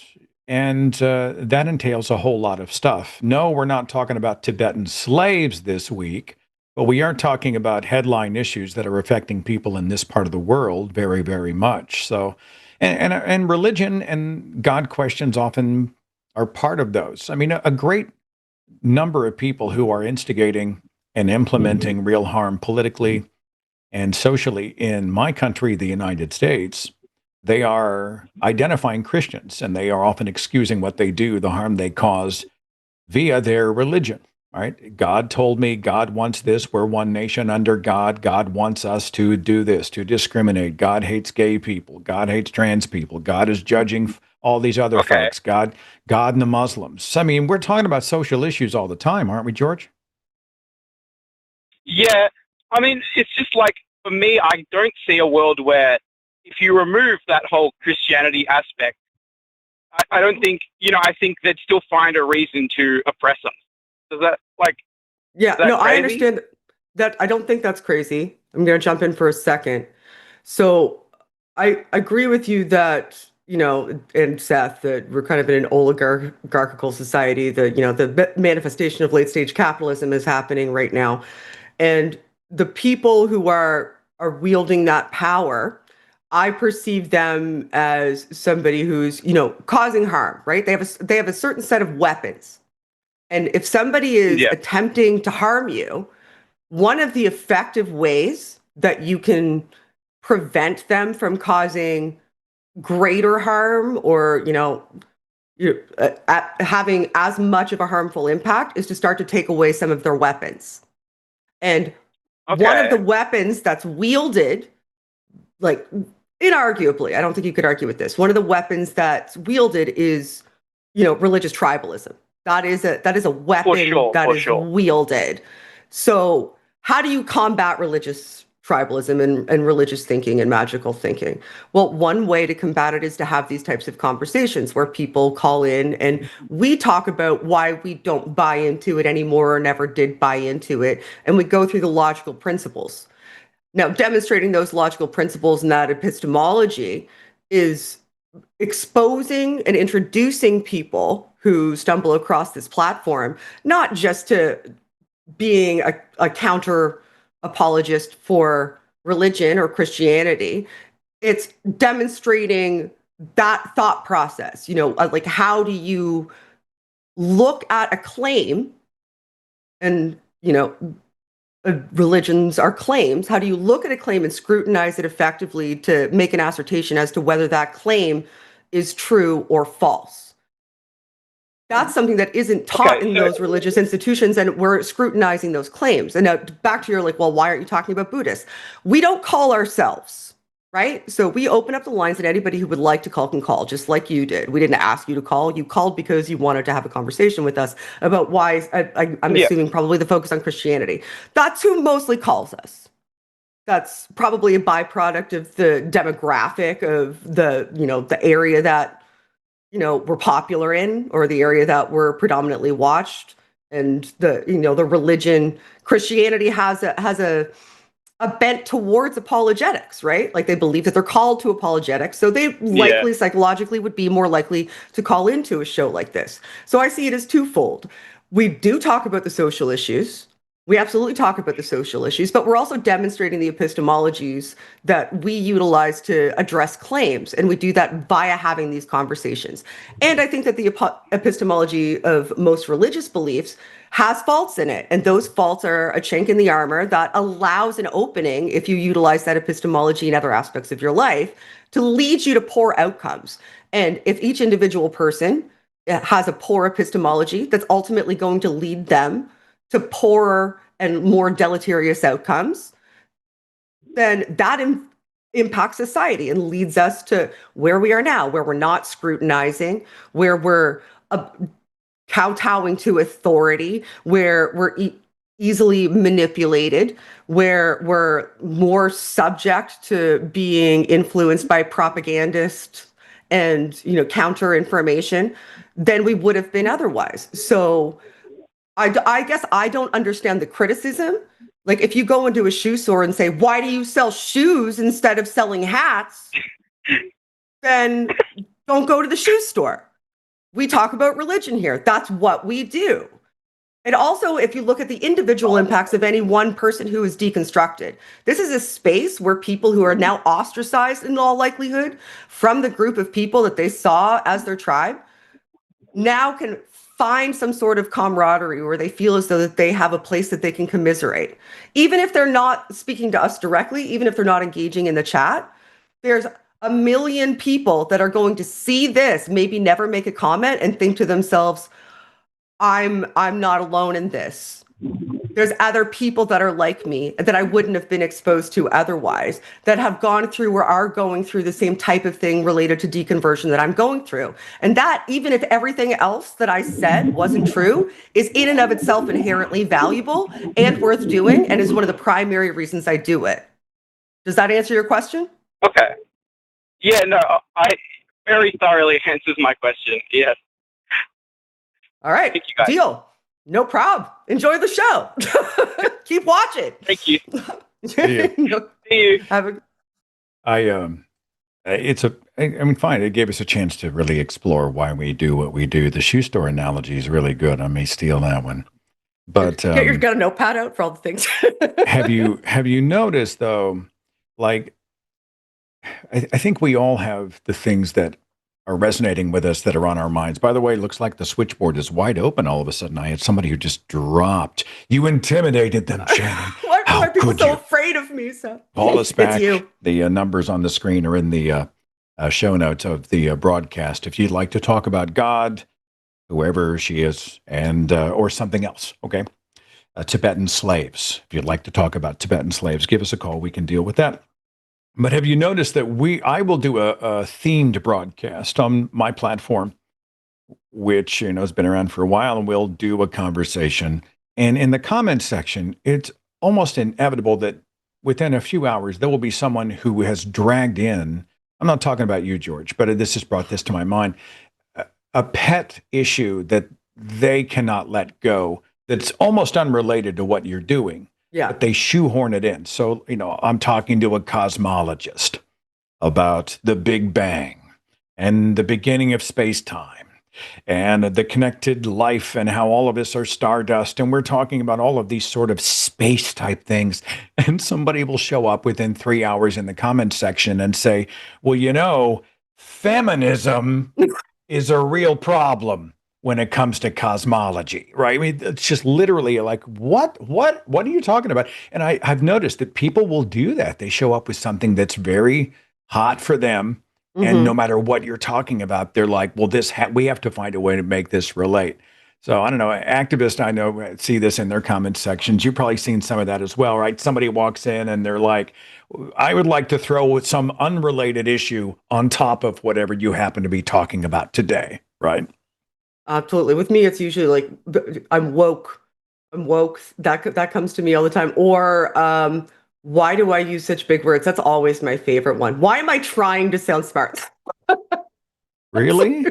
and that entails a whole lot of stuff. No, we're not talking about Tibetan slaves this week, but we are talking about headline issues that are affecting people in this part of the world very, very much. So, and religion and God questions often are part of those. I mean, a great number of people who are instigating and implementing real harm politically and socially in my country, the United States, they are identifying Christians, and they are often excusing what they do, the harm they cause, via their religion. Right? God told me, God wants this. We're one nation under God. God wants us to do this, to discriminate. God hates gay people. God hates trans people. God is judging all these other folks. God and the Muslims. I mean, we're talking about social issues all the time, aren't we, George? Yeah. I mean, it's just like, for me, I don't see a world where if you remove that whole Christianity aspect, I don't think, I think they'd still find a reason to oppress us. Is that like, yeah, no, crazy? I understand that. I don't think that's crazy. I'm going to jump in for a second. So I agree with you that, and Seth, that we're kind of in an oligarchical society, that, the manifestation of late stage capitalism is happening right now. And the people who are wielding that power, I perceive them as somebody who's, causing harm, right? They have a certain set of weapons. And if somebody is attempting to harm you, one of the effective ways that you can prevent them from causing greater harm, or having as much of a harmful impact, is to start to take away some of their weapons. And one of the weapons that's wielded, like, inarguably, I don't think you could argue with this, one of the weapons that's wielded is, religious tribalism. That is a weapon that is wielded. So how do you combat religious tribalism and religious thinking and magical thinking? Well, one way to combat it is to have these types of conversations where people call in and we talk about why we don't buy into it anymore or never did buy into it. And we go through the logical principles. Now, demonstrating those logical principles and that epistemology is exposing and introducing people who stumble across this platform, not just to being a counter apologist for religion or Christianity. It's demonstrating that thought process, like, how do you look at a claim, and, religions are claims. How do you look at a claim and scrutinize it effectively to make an assertion as to whether that claim is true or false? That's something that isn't taught in those religious institutions, and we're scrutinizing those claims. And now back to your, like, well, why aren't you talking about Buddhists? We don't call ourselves, right? So we open up the lines, and anybody who would like to call can call, just like you did. We didn't ask you to call. You called because you wanted to have a conversation with us about why, I'm assuming probably the focus on Christianity. That's who mostly calls us. That's probably a byproduct of the demographic of the area that we're popular in, or the area that we're predominantly watched. And the religion, Christianity has a bent towards apologetics, right? Like, they believe that they're called to apologetics. So they likely psychologically would be more likely to call into a show like this. So I see it as twofold. We do talk about the social issues. We absolutely talk about the social issues, but we're also demonstrating the epistemologies that we utilize to address claims. And we do that via having these conversations. And I think that the epistemology of most religious beliefs has faults in it. And those faults are a chink in the armor that allows an opening, if you utilize that epistemology in other aspects of your life, to lead you to poor outcomes. And if each individual person has a poor epistemology, that's ultimately going to lead them to poorer and more deleterious outcomes, then that impacts society and leads us to where we are now, where we're not scrutinizing, where we're kowtowing to authority, where we're easily manipulated, where we're more subject to being influenced by propagandists and counter information than we would have been otherwise. So I guess I don't understand the criticism. Like, if you go into a shoe store and say, why do you sell shoes instead of selling hats? Then don't go to the shoe store. We talk about religion here. That's what we do. And also, if you look at the individual impacts of any one person who is deconstructed, this is a space where people who are now ostracized in all likelihood from the group of people that they saw as their tribe now can find some sort of camaraderie where they feel as though that they have a place that they can commiserate. Even if they're not speaking to us directly, even if they're not engaging in the chat, there's a million people that are going to see this, maybe never make a comment, and think to themselves, I'm not alone in this. There's other people that are like me that I wouldn't have been exposed to otherwise, that have gone through or are going through the same type of thing related to deconversion that I'm going through. And that, even if everything else that I said wasn't true, is in and of itself inherently valuable and worth doing, and is one of the primary reasons I do it. Does that answer your question? Okay. Yeah, no, I very thoroughly answers my question. Yes. All right. Thank you, guys. Deal. No problem. Enjoy the show. Keep watching. Thank you. See you. Have a. I mean, fine. It gave us a chance to really explore why we do what we do. The shoe store analogy is really good. I may steal that one. But You've got a notepad out for all the things. have you noticed though? Like, I think we all have the things that are resonating with us that are on our minds. By the way, it looks like the switchboard is wide open all of a sudden. I had somebody who just dropped. You intimidated them, Shannon. How Why are people could so you? afraid of me? So Call us it's back. you. The numbers on the screen are in the show notes of the broadcast. If you'd like to talk about God, whoever she is, and or something else, okay? Tibetan slaves. If you'd like to talk about Tibetan slaves, give us a call. We can deal with that. But have you noticed that I will do a themed broadcast on my platform, which has been around for a while, and we'll do a conversation. And in the comments section, it's almost inevitable that within a few hours there will be someone who has dragged in. I'm not talking about you, George, but this has brought this to my mind. A pet issue that they cannot let go. That's almost unrelated to what you're doing. Yeah. But they shoehorn it in. So, I'm talking to a cosmologist about the Big Bang and the beginning of space-time and the connected life and how all of us are stardust. And we're talking about all of these sort of space-type things. And somebody will show up within 3 hours in the comments section and say, well, feminism is a real problem when it comes to cosmology, right? I mean, it's just literally like, what are you talking about? And I've noticed that people will do that. They show up with something that's very hot for them. And no matter what you're talking about, they're like, well, we have to find a way to make this relate. So I don't know, activists I know see this in their comment sections. You've probably seen some of that as well, right? Somebody walks in and they're like, I would like to throw some unrelated issue on top of whatever you happen to be talking about today, right? Absolutely. With me, it's usually like I'm woke. I'm woke. That comes to me all the time. Or why do I use such big words? That's always my favorite one. Why am I trying to sound smart? Really?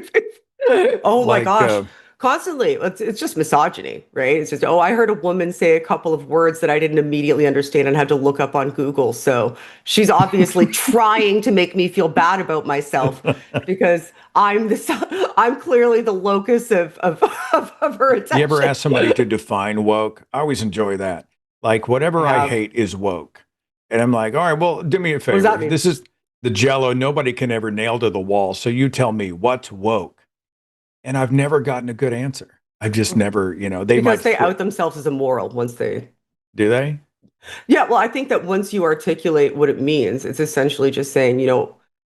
Oh my Like, gosh. Constantly. It's just misogyny, right? It's just, oh, I heard a woman say a couple of words that I didn't immediately understand and had to look up on Google. So she's obviously trying to make me feel bad about myself because I'm clearly the locus of her attention. You ever ask somebody to define woke? I always enjoy that. Like, whatever I hate is woke. And I'm like, all right, well, do me a favor. does that mean? This is the Jello nobody can ever nail to the wall. So you tell me what's woke. And I've never gotten a good answer. I've just never, Because they out themselves as immoral once they do they? Yeah, well, I think that once you articulate what it means, it's essentially just saying,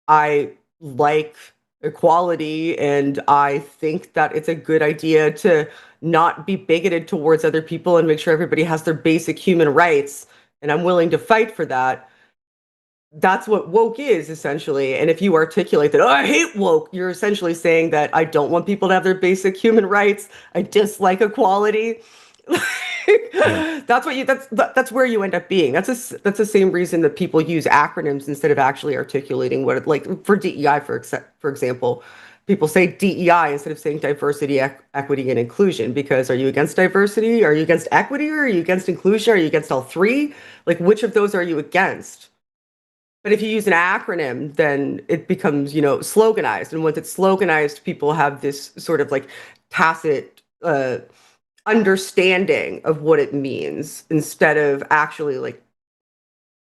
I like equality and I think that it's a good idea to not be bigoted towards other people and make sure everybody has their basic human rights. And I'm willing to fight for that. That's what woke is essentially. And if you articulate that, oh, I hate woke, you're essentially saying that I don't want people to have their basic human rights. I dislike equality. Yeah. That's where you end up being. That's the same reason that people use acronyms instead of actually articulating what it, like for DEI, for example, people say DEI instead of saying diversity, equity, and inclusion. Because are you against diversity? Are you against equity? Or are you against inclusion? Are you against all three? Like, which of those are you against? But if you use an acronym, then it becomes, sloganized. And once it's sloganized, people have this sort of like tacit understanding of what it means instead of actually like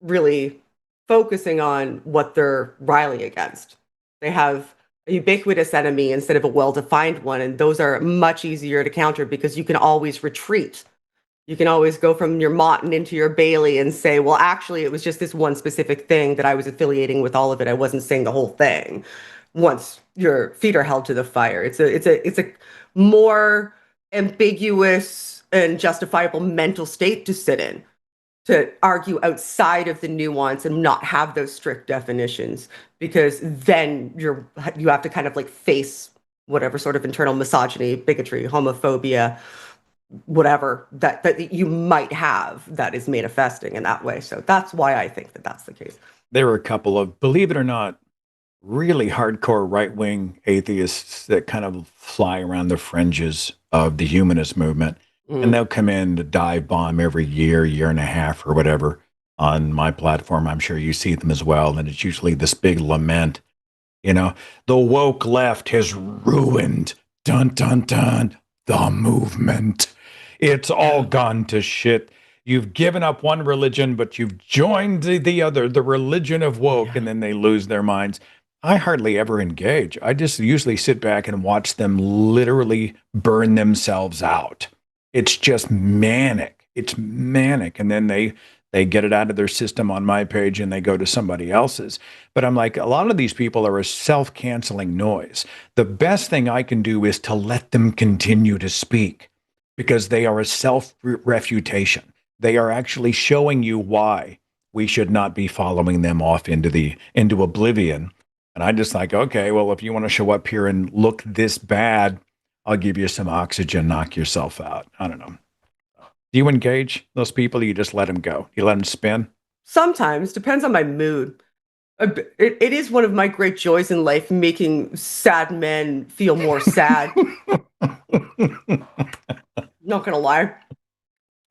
really focusing on what they're riling against. They have a ubiquitous enemy instead of a well-defined one, and those are much easier to counter because you can always retreat. You can always go from your Motton into your Bailey and say, well, actually, it was just this one specific thing that I was affiliating with all of it. I wasn't saying the whole thing. Once your feet are held to the fire, it's a more ambiguous and justifiable mental state to sit in, to argue outside of the nuance and not have those strict definitions, because then you have to kind of like face whatever sort of internal misogyny, bigotry, homophobia, whatever that you might have that is manifesting in that way. So that's why I think that that's the case. There are a couple of, believe it or not, really hardcore right-wing atheists that kind of fly around the fringes of the humanist movement. And they'll come in to dive bomb every year and a half or whatever on my platform. I'm sure you see them as well. And it's usually this big lament, the woke left has ruined, dun, dun, dun, the movement. It's all gone to shit. You've given up one religion, but you've joined the other, the religion of woke, and then they lose their minds. I hardly ever engage. I just usually sit back and watch them literally burn themselves out. It's just manic. It's manic. And then they They get it out of their system on my page and they go to somebody else's. But I'm like, a lot of these people are a self-canceling noise. The best thing I can do is to let them continue to speak because they are a self-refutation. They are actually showing you why we should not be following them off into oblivion. And I just like, okay, well, if you want to show up here and look this bad, I'll give you some oxygen, knock yourself out. I don't know. Do you engage those people? Or you just let them go? You let them spin? Sometimes, depends on my mood. It is one of my great joys in life, making sad men feel more sad. Not gonna lie.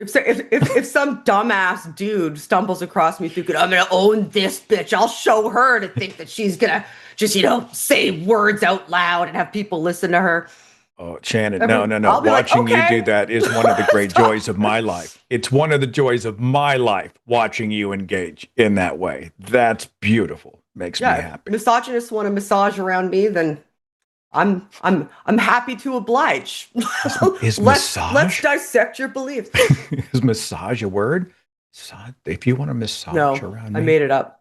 If some dumbass dude stumbles across me thinking, I'm gonna own this bitch, I'll show her to think that she's gonna just, say words out loud and have people listen to her. Oh, Shannon, I no. mean, I'll be like, Watching you okay. do that is one of the great joys of my life. It's one of the joys of my life, watching you engage in that way. That's beautiful. Makes me happy. Misogynists want to massage around me, then I'm happy to oblige. Is let's massage? dissect your beliefs. Is massage a word? If you want to massage around me, I made it up.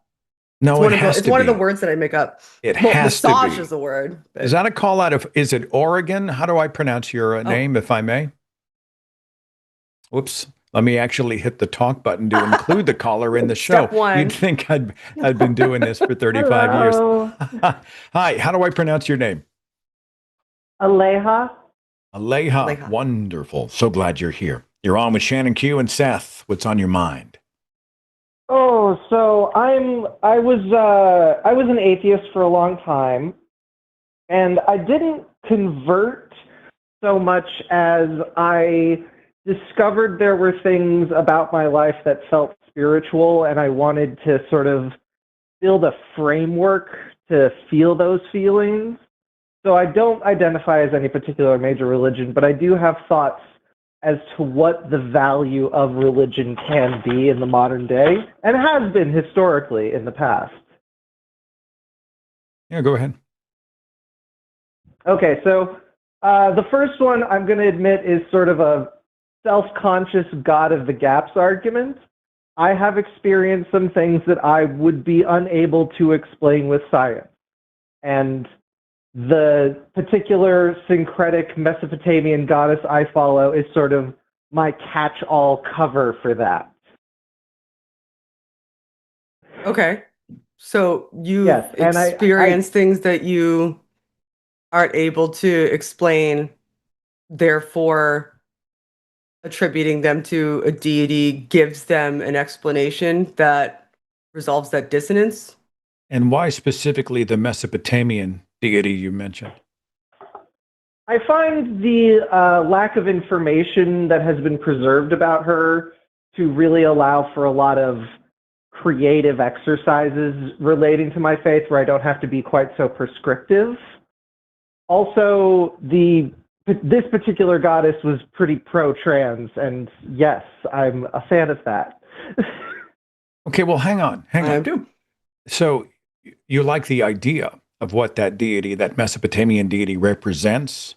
No, It's one of the words that I make up. It has to be. Massage is a word. But... Is that a call out of? Is it Oregon? How do I pronounce your name, if I may? Whoops. Let me actually hit the talk button to include the caller in the show. Step one. You'd think I'd been doing this for 35 years. Hi, how do I pronounce your name? Allea. Allea. Wonderful. So glad you're here. You're on with Shannon Q and Seth. What's on your mind? Oh, so I was an atheist for a long time, and I didn't convert so much as I discovered there were things about my life that felt spiritual, and I wanted to sort of build a framework to feel those feelings. So I don't identify as any particular major religion, but I do have thoughts as to what the value of religion can be in the modern day, and has been historically in the past. Yeah, go ahead. Okay, so the first one I'm going to admit is sort of a self-conscious God of the gaps argument. I have experienced some things that I would be unable to explain with science. And the particular syncretic Mesopotamian goddess I follow is sort of my catch-all cover for that. Okay. So you Yes, and experience things that you aren't able to explain, therefore attributing them to a deity gives them an explanation that resolves that dissonance. And why specifically the Mesopotamian deity you mentioned? I find the lack of information that has been preserved about her to really allow for a lot of creative exercises relating to my faith where I don't have to be quite so prescriptive. Also, this particular goddess was pretty pro-trans, and yes, I'm a fan of that. Okay, well, hang on. I do. So you like the idea of what that deity, that Mesopotamian deity represents?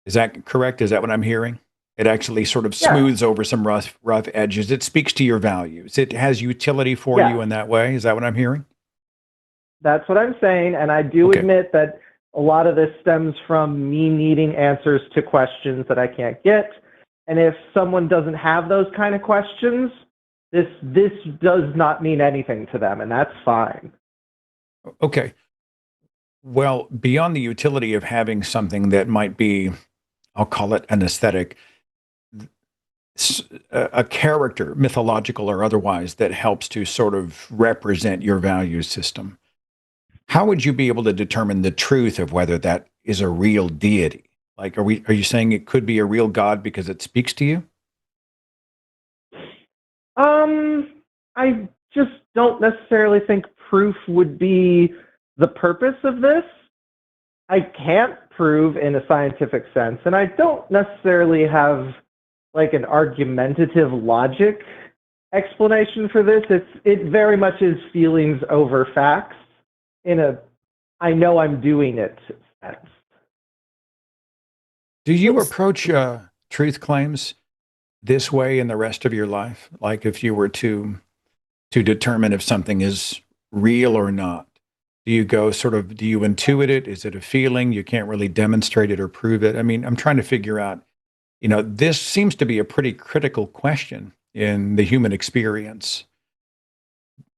Is that correct? Is that what I'm hearing? It actually sort of smooths over some rough edges. It speaks to your values. It has utility for you in that way. Is that what I'm hearing? That's what I'm saying, and I do admit that a lot of this stems from me needing answers to questions that I can't get. And if someone doesn't have those kind of questions, this does not mean anything to them, and that's fine. Okay. Well, beyond the utility of having something that might be, I'll call it an aesthetic, a character, mythological or otherwise, that helps to sort of represent your value system, how would you be able to determine the truth of whether that is a real deity? Like, are you saying it could be a real God because it speaks to you? I just don't necessarily think proof would be the purpose of this. I can't prove in a scientific sense, and I don't necessarily have like an argumentative logic explanation for this. It very much is feelings over facts in a I know I'm doing it sense. Do you approach truth claims this way in the rest of your life? Like if you were to determine if something is real or not, do you go sort of, do you intuit it? Is it a feeling? You can't really demonstrate it or prove it. I mean, I'm trying to figure out, this seems to be a pretty critical question in the human experience.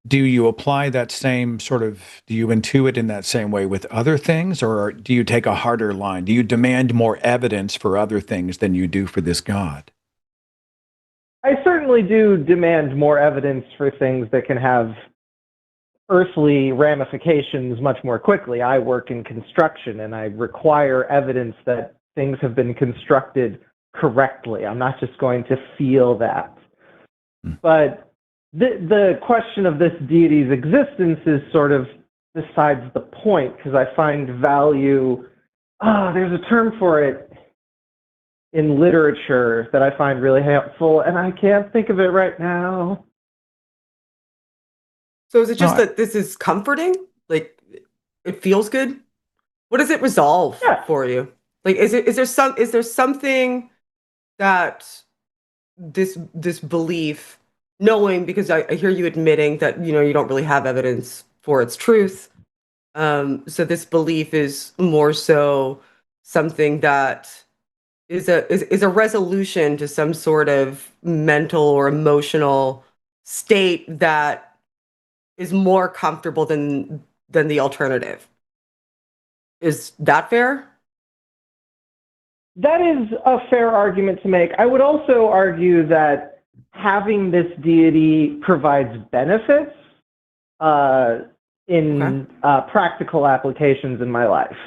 Do you apply that same sort of, do you intuit in that same way with other things, or do you take a harder line? Do you demand more evidence for other things than you do for this God? I certainly do demand more evidence for things that can have earthly ramifications much more quickly. I work in construction and I require evidence that things have been constructed correctly. I'm not just going to feel that. But the question of this deity's existence is sort of besides the point, because I find value, there's a term for it in literature that I find really helpful, and I can't think of it right now. So is it just that this is comforting? Like it feels good? What does it resolve for you? Like is there something that this belief, knowing, because I hear you admitting that you don't really have evidence for its truth. So this belief is more so something that is a resolution to some sort of mental or emotional state that is more comfortable than the alternative. Is that fair? That is a fair argument to make. I would also argue that having this deity provides benefits in practical applications in my life.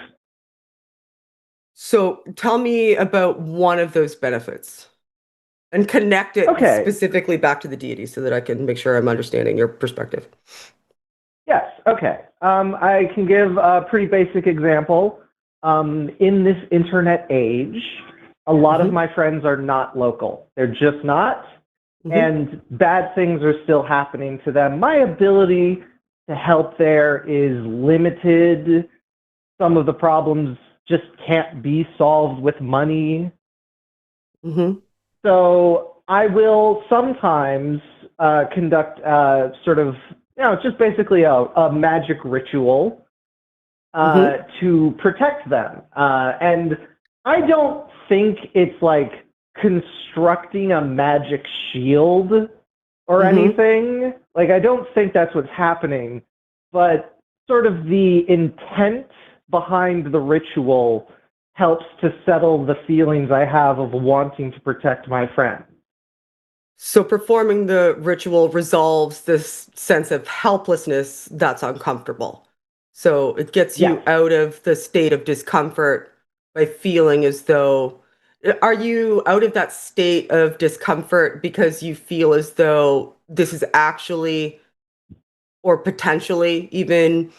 So tell me about one of those benefits and connect it specifically back to the deity so that I can make sure I'm understanding your perspective. Yes, okay. I can give a pretty basic example. In this internet age, a lot of my friends are not local. They're just not. And bad things are still happening to them. My ability to help there is limited. Some of the problems just can't be solved with money. So I will sometimes conduct sort of, it's just basically a magic ritual to protect them. And I don't think it's like constructing a magic shield or anything. Like, I don't think that's what's happening, but sort of the intent behind the ritual helps to settle the feelings I have of wanting to protect my friend. So performing the ritual resolves this sense of helplessness that's uncomfortable. So it gets you out of the state of discomfort by feeling as though, are you out of that state of discomfort because you feel as though this is actually or potentially even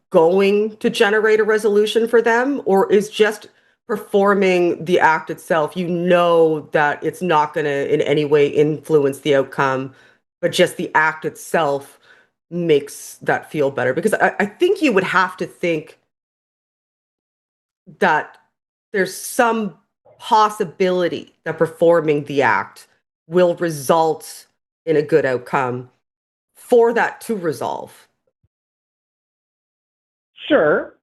going to generate a resolution for them? Or is just performing the act itself, that it's not going to in any way influence the outcome, but just the act itself makes that feel better? Because I think you would have to think that there's some possibility that performing the act will result in a good outcome for that to resolve. Sure.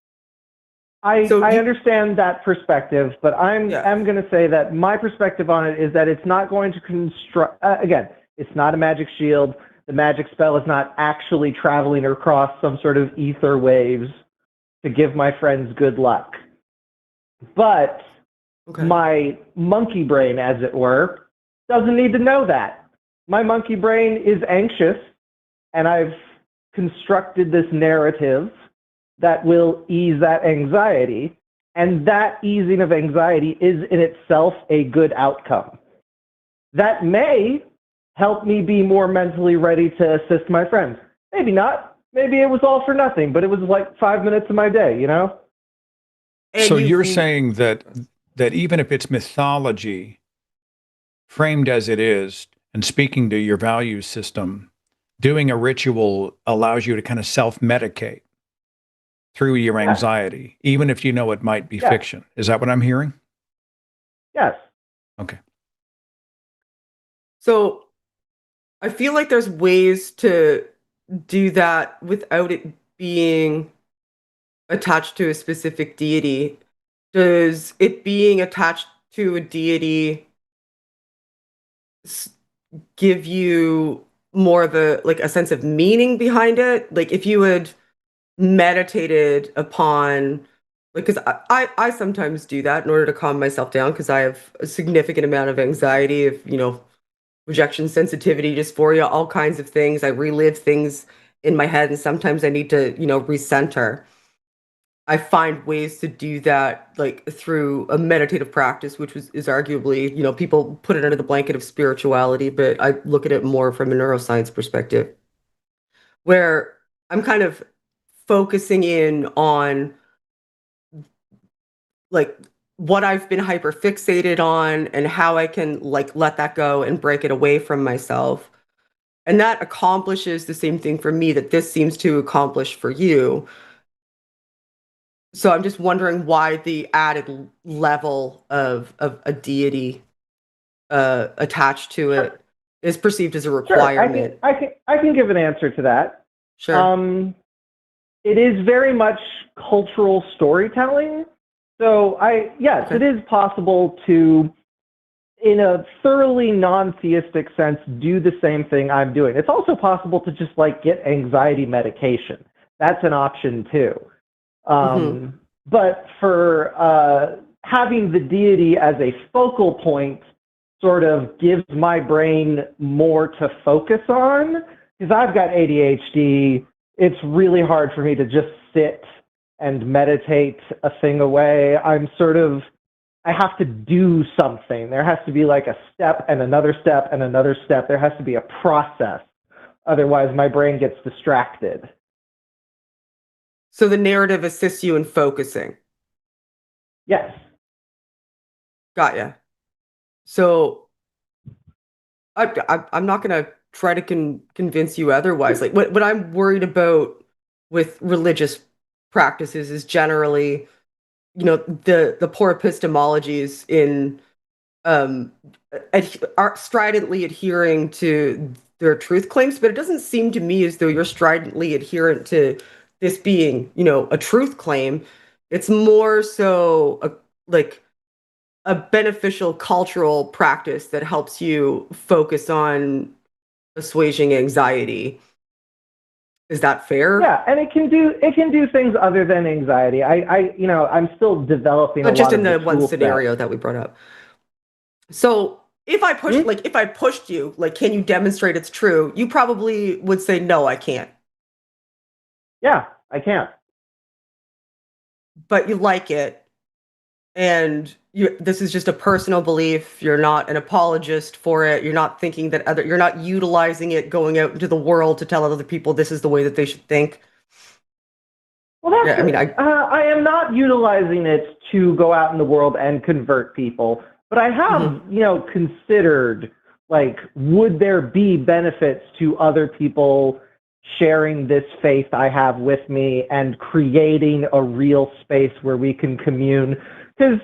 I understand that perspective, but I'm going to say that my perspective on it is that it's not going to construct, again, it's not a magic shield. The magic spell is not actually traveling across some sort of ether waves to give my friends good luck. But my monkey brain, as it were, doesn't need to know that. My monkey brain is anxious, and I've constructed this narrative that will ease that anxiety, and that easing of anxiety is in itself a good outcome. That may help me be more mentally ready to assist my friends. Maybe not. Maybe it was all for nothing, but it was like 5 minutes of my day, So you're saying that even if it's mythology, framed as it is, and speaking to your value system, doing a ritual allows you to kind of self-medicate through your anxiety, even if you know it might be fiction. Is that what I'm hearing? Yes. Okay. So I feel like there's ways to do that without it being attached to a specific deity. Does it being attached to a deity s- give you more of a like a sense of meaning behind it? Like if you had meditated upon like because I sometimes do that in order to calm myself down because I have a significant amount of anxiety of, rejection sensitivity, dysphoria, all kinds of things. I relive things in my head and sometimes I need to, recenter. I find ways to do that like through a meditative practice, which is arguably, people put it under the blanket of spirituality, but I look at it more from a neuroscience perspective, where I'm kind of focusing in on like what I've been hyper fixated on and how I can like let that go and break it away from myself. And that accomplishes the same thing for me that this seems to accomplish for you. So I'm just wondering why the added level of a deity attached to Sure. it is perceived as a Sure, I can requirement. I can I can give an answer to that. Sure. Um, it is very much cultural storytelling. So yes, Okay. it is possible to, in a thoroughly non-theistic sense, do the same thing I'm doing. It's also possible to just like get anxiety medication. That's an option too. Hmm. But for having the deity as a focal point sort of gives my brain more to focus on because I've got ADHD. It's really hard for me to just sit and meditate a thing away. I have to do something. There has to be like a step and another step and another step. There has to be a process. Otherwise, my brain gets distracted. So the narrative assists you in focusing. Yes. Got ya. So I'm not gonna try to convince you otherwise. Like what I'm worried about with religious practices is generally, the poor epistemologies in um are stridently adhering to their truth claims, but it doesn't seem to me as though you're stridently adherent to this being, a truth claim. It's more so like a beneficial cultural practice that helps you focus on assuaging anxiety. Is that fair? Yeah, and it can do things other than anxiety. I'm still developing a But just lot in of the the one tool set. scenario that we brought up. So Hmm? if I pushed you, like, can you demonstrate it's true? You probably would say, no, I can't. Yeah, I can. But you like it. And this is just a personal belief. You're not an apologist for it. You're not thinking that you're not utilizing it going out into the world to tell other people this is the way that they should think. Well, Yeah, I mean, I am not utilizing it to go out in the world and convert people, but I have, mhm. considered like, would there be benefits to other people sharing this faith I have with me and creating a real space where we can commune? Because,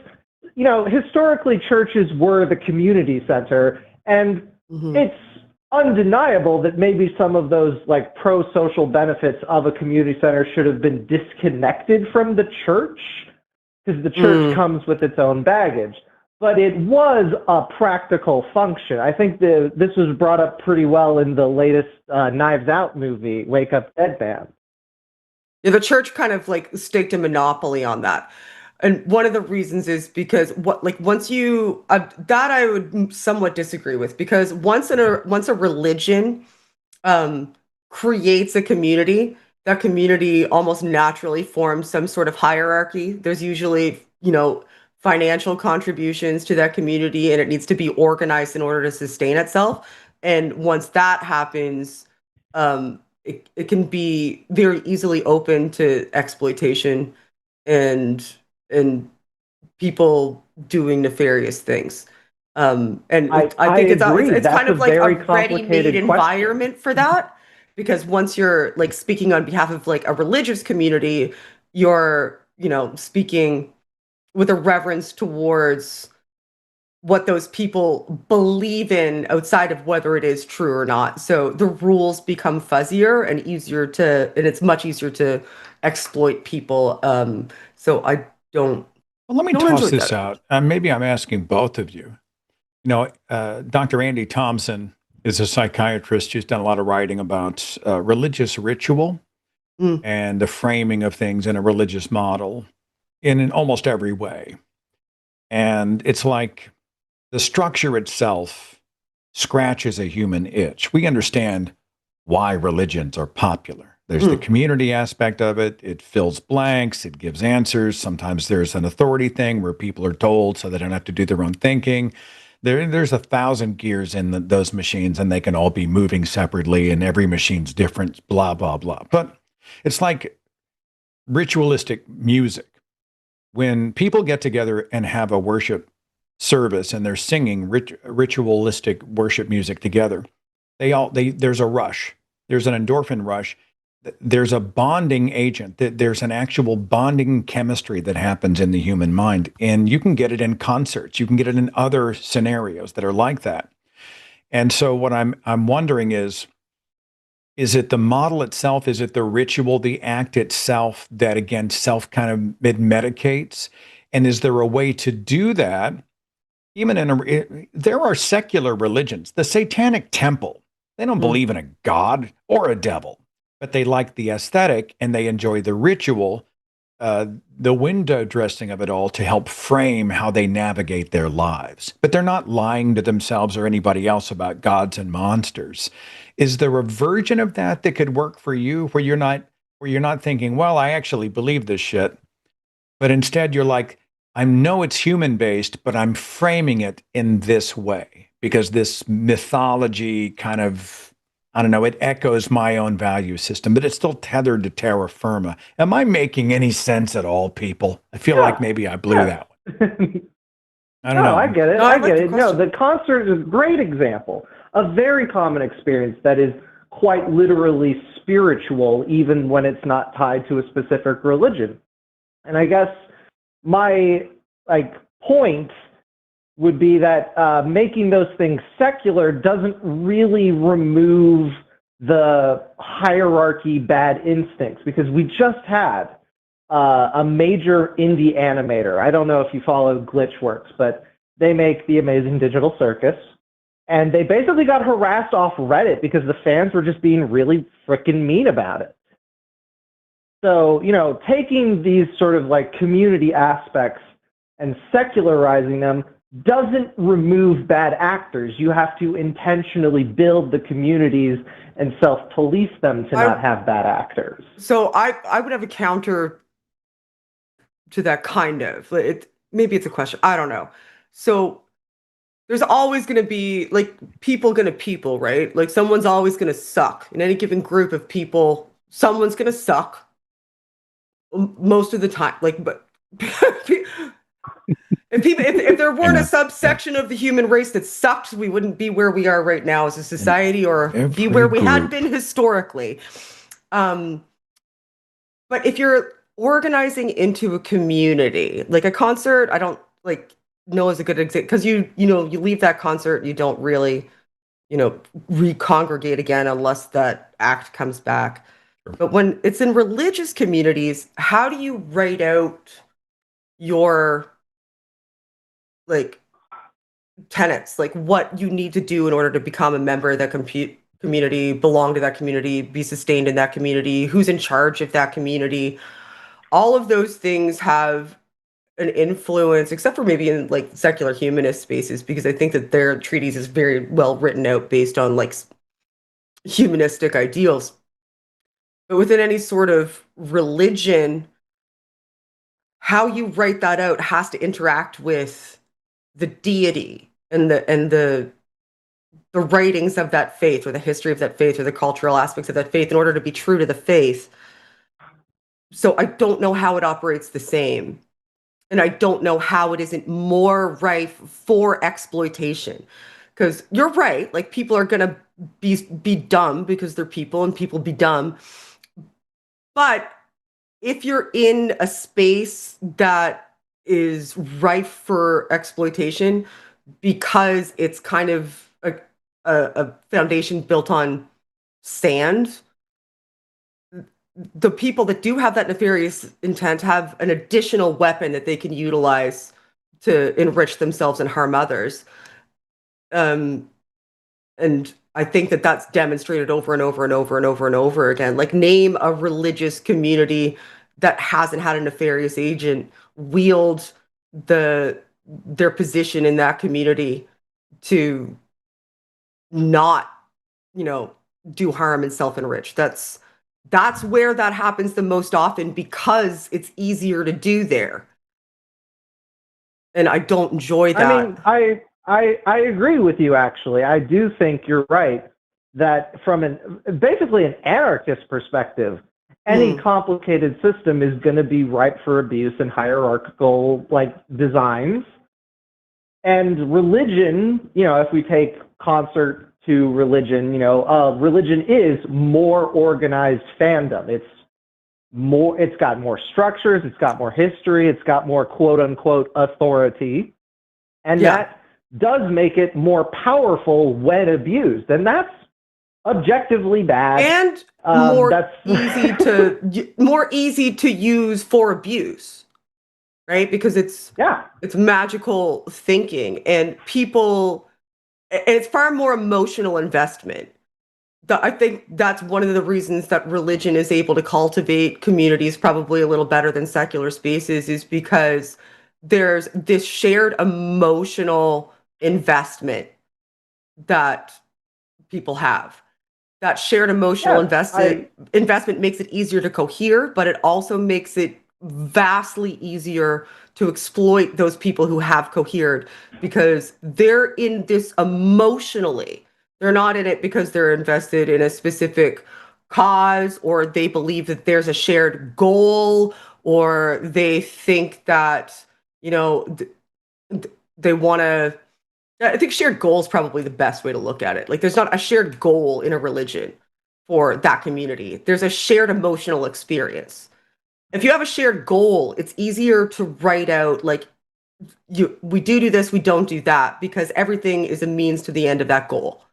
historically churches were the community center, and Mhm. it's undeniable that maybe some of those like pro-social benefits of a community center should have been disconnected from the church because the church Mm. comes with its own baggage. But it was a practical function. I think this was brought up pretty well in the latest Knives Out movie, Wake Up Dead Man. Yeah, the church kind of like staked a monopoly on that. And one of the reasons is because what like once you that I would somewhat disagree with because once a religion um creates a community, that community almost naturally forms some sort of hierarchy. There's usually, financial contributions to that community and it needs to be organized in order to sustain itself. And once that happens, it can be very easily open to exploitation and and people doing nefarious things. And I I think agree. it's kind That's a of like a very ready-made complicated question. environment for that, because once you're like speaking on behalf of like a religious community, you're, speaking with a reverence towards what those people believe in outside of whether it is true or not. So the rules become fuzzier and and it's much easier to exploit people. So I don't Well, let me don't toss enjoy this that. out. Maybe I'm asking both of you. Dr. Andy Thompson is a psychiatrist. She's done a lot of writing about religious ritual Mm. and the framing of things in a religious model in almost every way. And it's like the structure itself scratches a human itch. We understand why religions are popular. There's the Mm. community aspect of it. It fills blanks, it gives answers. Sometimes there's an authority thing where people are told so they don't have to do their own thinking. There's 1,000 gears in those machines, and they can all be moving separately, and every machine's different, blah, blah, blah. But it's like ritualistic music. When people get together and have a worship service and they're singing ritualistic worship music together, there's a rush. There's an endorphin rush. There's a bonding agent. There's an actual bonding chemistry that happens in the human mind, and you can get it in concerts. You can get it in other scenarios that are like that. And so, what I'm wondering is it the model itself? Is it the ritual, the act itself that again self kind of medicates? And is there a way to do that? Even there are secular religions, the Satanic Temple. They don't Mm. believe in a god or a devil, but they like the aesthetic and they enjoy the ritual, the window dressing of it all to help frame how they navigate their lives. But they're not lying to themselves or anybody else about gods and monsters. Is there a version of that that could work for you where you're not thinking, well, I actually believe this shit, but instead you're like, I know it's human based, but I'm framing it in this way because this mythology kind of, I don't know, it echoes my own value system, but it's still tethered to terra firma. Am I making any sense at all, people? I feel like Yeah. maybe I blew Yeah. that one. I don't No, know. I get it. No, I I like get the it. No, question. the concert is a great example. A very common experience that is quite literally spiritual, even when it's not tied to a specific religion. And I guess my point would be that making those things secular doesn't really remove the hierarchy bad instincts, because we just had a major indie animator. I don't know if you follow Glitchworks, but they make The Amazing Digital Circus. And they basically got harassed off Reddit because the fans were just being really freaking mean about it. So, taking these sort of like community aspects and secularizing them doesn't remove bad actors. You have to intentionally build the communities and self-police them to not have bad actors. So I would have a counter to that kind of. Maybe it's a question. I don't know. So there's always going to be like people, right? Like someone's always going to suck in any given group of people. Someone's going to suck most of the time. Like, but if there weren't a subsection of the human race that sucked, we wouldn't be where we are right now as a society, or be where we had been historically. But if you're organizing into a community, like a concert, I don't know is a good example, because you leave that concert, you don't really recongregate again unless that act comes back. But when it's in religious communities, how do you write out your tenets, like what you need to do in order to become a member of that community, belong to that community, be sustained in that community, who's in charge of that community? All of those things have an influence, except for maybe in secular humanist spaces, because I think that their treatise is very well written out based on humanistic ideals. But within any sort of religion, how you write that out has to interact with the deity and the writings of that faith, or the history of that faith, or the cultural aspects of that faith, in order to be true to the faith. So I don't know how it operates the same. And I don't know how it isn't more rife for exploitation. Because you're right, people are gonna be dumb because they're people, and people be dumb. But if you're in a space that is rife for exploitation, because it's kind of a foundation built on sand, the people that do have that nefarious intent have an additional weapon that they can utilize to enrich themselves and harm others. And I think that that's demonstrated over and over and over and over and over again. Like, name a religious community that hasn't had a nefarious agent wield their position in that community to not, do harm and self-enrich. That's where that happens the most often, because it's easier to do there. And I don't enjoy that. I mean, I agree with you, actually. I do think you're right that from basically an anarchist perspective, any complicated system is going to be ripe for abuse and hierarchical designs. And religion, if we take concert to religion, religion is more organized fandom. It's got more structures, it's got more history, it's got more quote unquote authority. And that does make it more powerful when abused. And that's objectively bad. And more easy to use for abuse. Right? Because it's magical thinking, and it's far more emotional investment. I think that's one of the reasons that religion is able to cultivate communities probably a little better than secular spaces, is because there's this shared emotional investment that people have. That shared emotional investment makes it easier to cohere, but it also makes it vastly easier to exploit those people who have cohered, because they're in this emotionally. They're not in it because they're invested in a specific cause, or they believe that there's a shared goal, or they think that, they want to. I think shared goal is probably the best way to look at it. Like, there's not a shared goal in a religion for that community. There's a shared emotional experience. If you have a shared goal, it's easier to write out, we do this, we don't do that, because everything is a means to the end of that goal.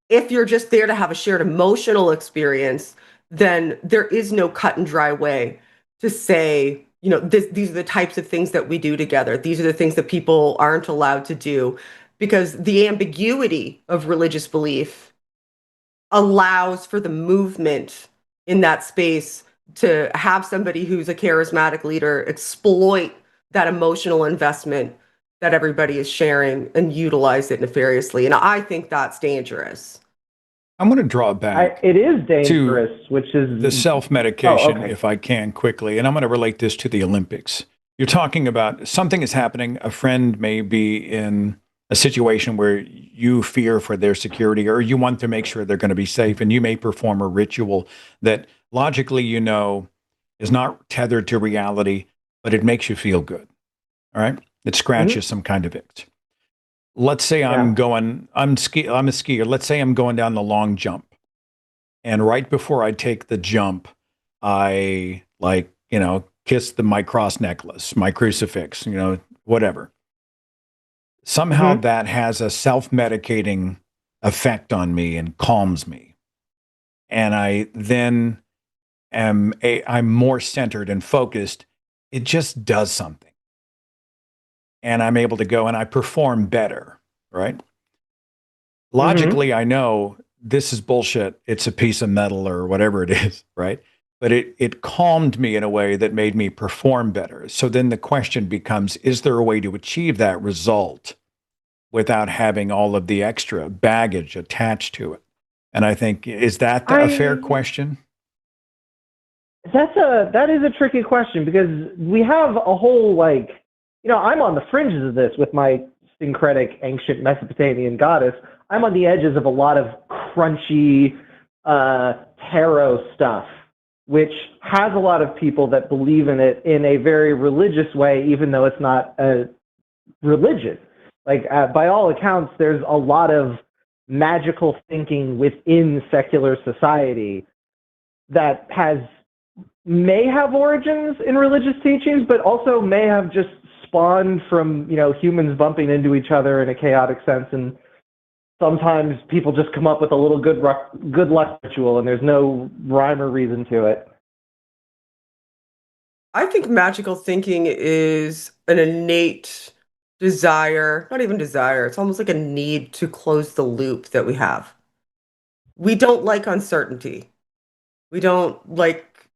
If you're just there to have a shared emotional experience, then there is no cut and dry way to say, these are the types of things that we do together. These are the things that people aren't allowed to do, because the ambiguity of religious belief allows for the movement in that space to have somebody who's a charismatic leader exploit that emotional investment that everybody is sharing and utilize it nefariously. And I think that's dangerous. I'm going to draw back. It is dangerous, which is the self-medication, if I can quickly. And I'm going to relate this to the Olympics. You're talking about something is happening. A friend may be in a situation where you fear for their security, or you want to make sure they're going to be safe, and you may perform a ritual that logically is not tethered to reality, but it makes you feel good. All right? It scratches some kind of itch. Let's say I'm a skier. Let's say I'm going down the long jump, and right before I take the jump, I kiss my cross necklace, my crucifix, whatever. Somehow that has a self-medicating effect on me and calms me. And I then I'm more centered and focused. It just does something. And I'm able to go and I perform better, right? Logically, I know this is bullshit. It's a piece of metal or whatever it is, right? But it calmed me in a way that made me perform better. So then the question becomes, is there a way to achieve that result without having all of the extra baggage attached to it? And I think, is that a fair question? That is a tricky question, because we have a whole, I'm on the fringes of this with my syncretic ancient Mesopotamian goddess. I'm on the edges of a lot of crunchy tarot stuff, which has a lot of people that believe in it in a very religious way, even though it's not a religion. By all accounts, there's a lot of magical thinking within secular society that may have origins in religious teachings, but also may have just spawned from, humans bumping into each other in a chaotic sense, and sometimes people just come up with a little good luck ritual, and there's no rhyme or reason to it. I think magical thinking is an innate desire, not even desire, it's almost like a need to close the loop that we have. We don't like uncertainty. We don't like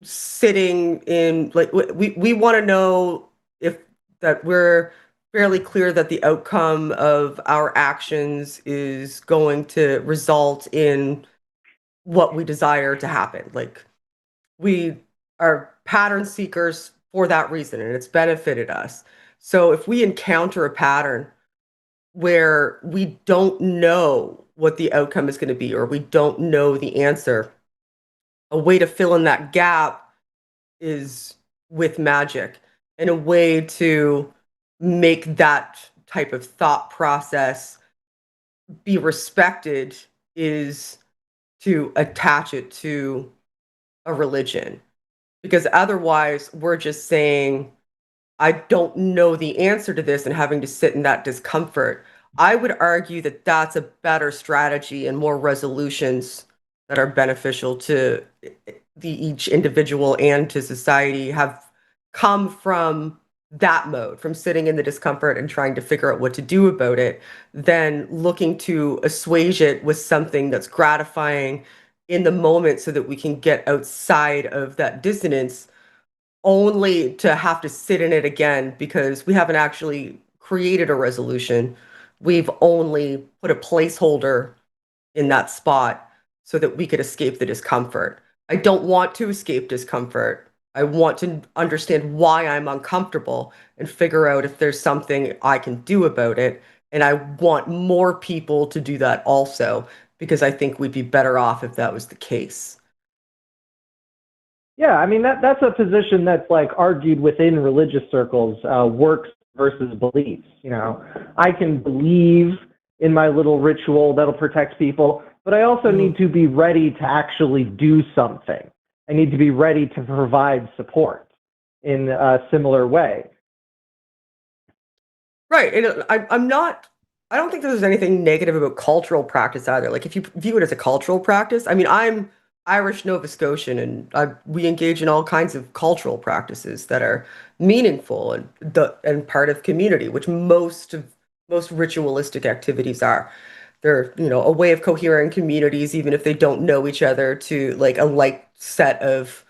sitting in, like, we want to know if that we're fairly clear that the outcome of our actions is going to result in what we desire to happen. Like, we are pattern seekers for that reason, and it's benefited us. So if we encounter a pattern where we don't know what the outcome is going to be, or we don't know the answer, a way to fill in that gap is with magic, and a way to make that type of thought process be respected is to attach it to a religion. Because otherwise, we're just saying, I don't know the answer to this, and having to sit in that discomfort. I would argue that that's a better strategy and more resolutions that are beneficial to each individual and to society have come from that mode, from sitting in the discomfort and trying to figure out what to do about it, than looking to assuage it with something that's gratifying in the moment so that we can get outside of that dissonance, only to have to sit in it again because we haven't actually created a resolution. We've only put a placeholder in that spot so that we could escape the discomfort. I don't want to escape discomfort. I want to understand why I'm uncomfortable and figure out if there's something I can do about it. And I want more people to do that also, because I think we'd be better off if that was the case. Yeah, I mean, that's a position that's like argued within religious circles, works versus beliefs. I can believe in my little ritual that'll protect people, but I also need to be ready to actually do something. I need to be ready to provide support in a similar way. Right. And I don't think there's anything negative about cultural practice either. Like, if you view it as a cultural practice, I mean, I'm Irish Nova Scotian, and we engage in all kinds of cultural practices that are meaningful and part of community, which most ritualistic activities are. They're, a way of cohering communities, even if they don't know each other, to like a like set of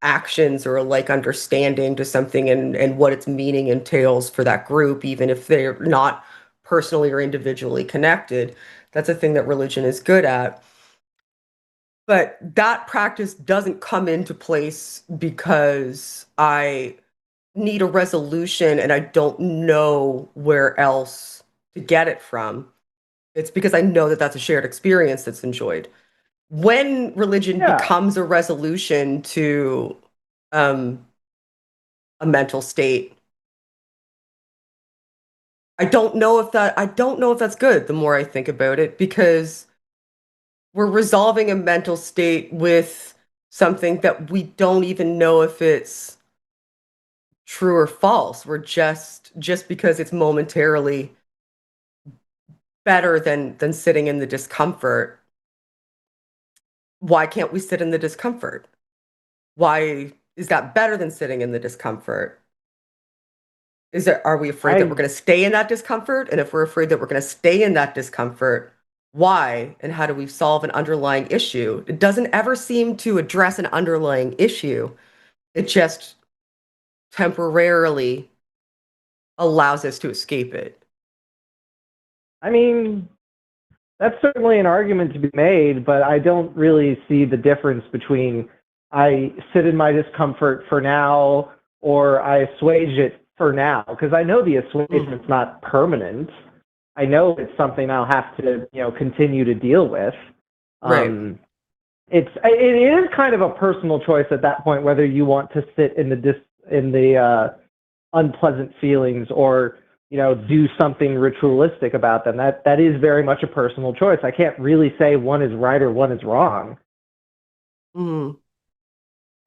actions or a like understanding to something, and what its meaning entails for that group, even if they're not personally or individually connected. That's a thing that religion is good at. But that practice doesn't come into place because I need a resolution and I don't know where else to get it from. It's because I know that that's a shared experience that's enjoyed. When religion becomes a resolution to a mental state, I don't know if that's good the more I think about it, because we're resolving a mental state with something that we don't even know if it's true or false. We're just because it's momentarily better than sitting in the discomfort. Why can't we sit in the discomfort? Why is that better than sitting in the discomfort? Are we afraid that we're going to stay in that discomfort? And if we're afraid that we're going to stay in that discomfort, why? And how do we solve an underlying issue? It doesn't ever seem to address an underlying issue. It just temporarily allows us to escape it. I mean, that's certainly an argument to be made, but I don't really see the difference between I sit in my discomfort for now or I assuage it for now, because I know the assuagement's not permanent. I know it's something I'll have to, continue to deal with. Right. It is kind of a personal choice at that point whether you want to sit in the unpleasant feelings or do something ritualistic about them. That is very much a personal choice. I can't really say one is right or one is wrong. Yeah,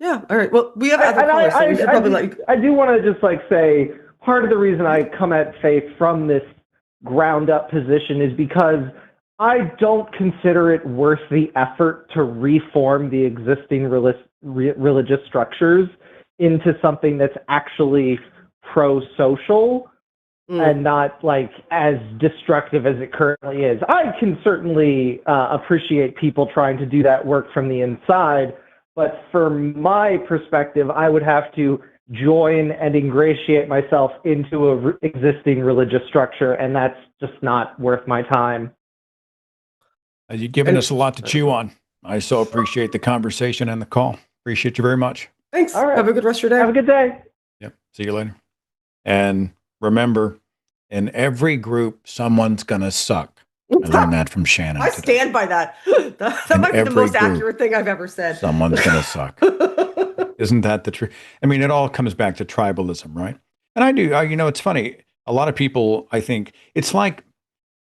Yeah. All right. Well, we have other callers, so we should probably I do want to just say part of the reason I come at faith from this ground up position is because I don't consider it worth the effort to reform the existing religious structures into something that's actually pro-social and not as destructive as it currently is. I can certainly appreciate people trying to do that work from the inside, but from my perspective, I would have to join and ingratiate myself into a existing religious structure, and that's just not worth my time. You've given us a lot to chew on. I so appreciate the conversation and the call. Appreciate you very much. Thanks. All right. Have a good rest of your day. Have a good day. Yep. See you later. And remember, in every group, someone's going to suck. I learned that from Shannon. I stand by that. That might be the most accurate thing I've ever said. Someone's going to suck. Isn't that the truth? I mean, it all comes back to tribalism, right? And I do, it's funny. A lot of people, I think, it's like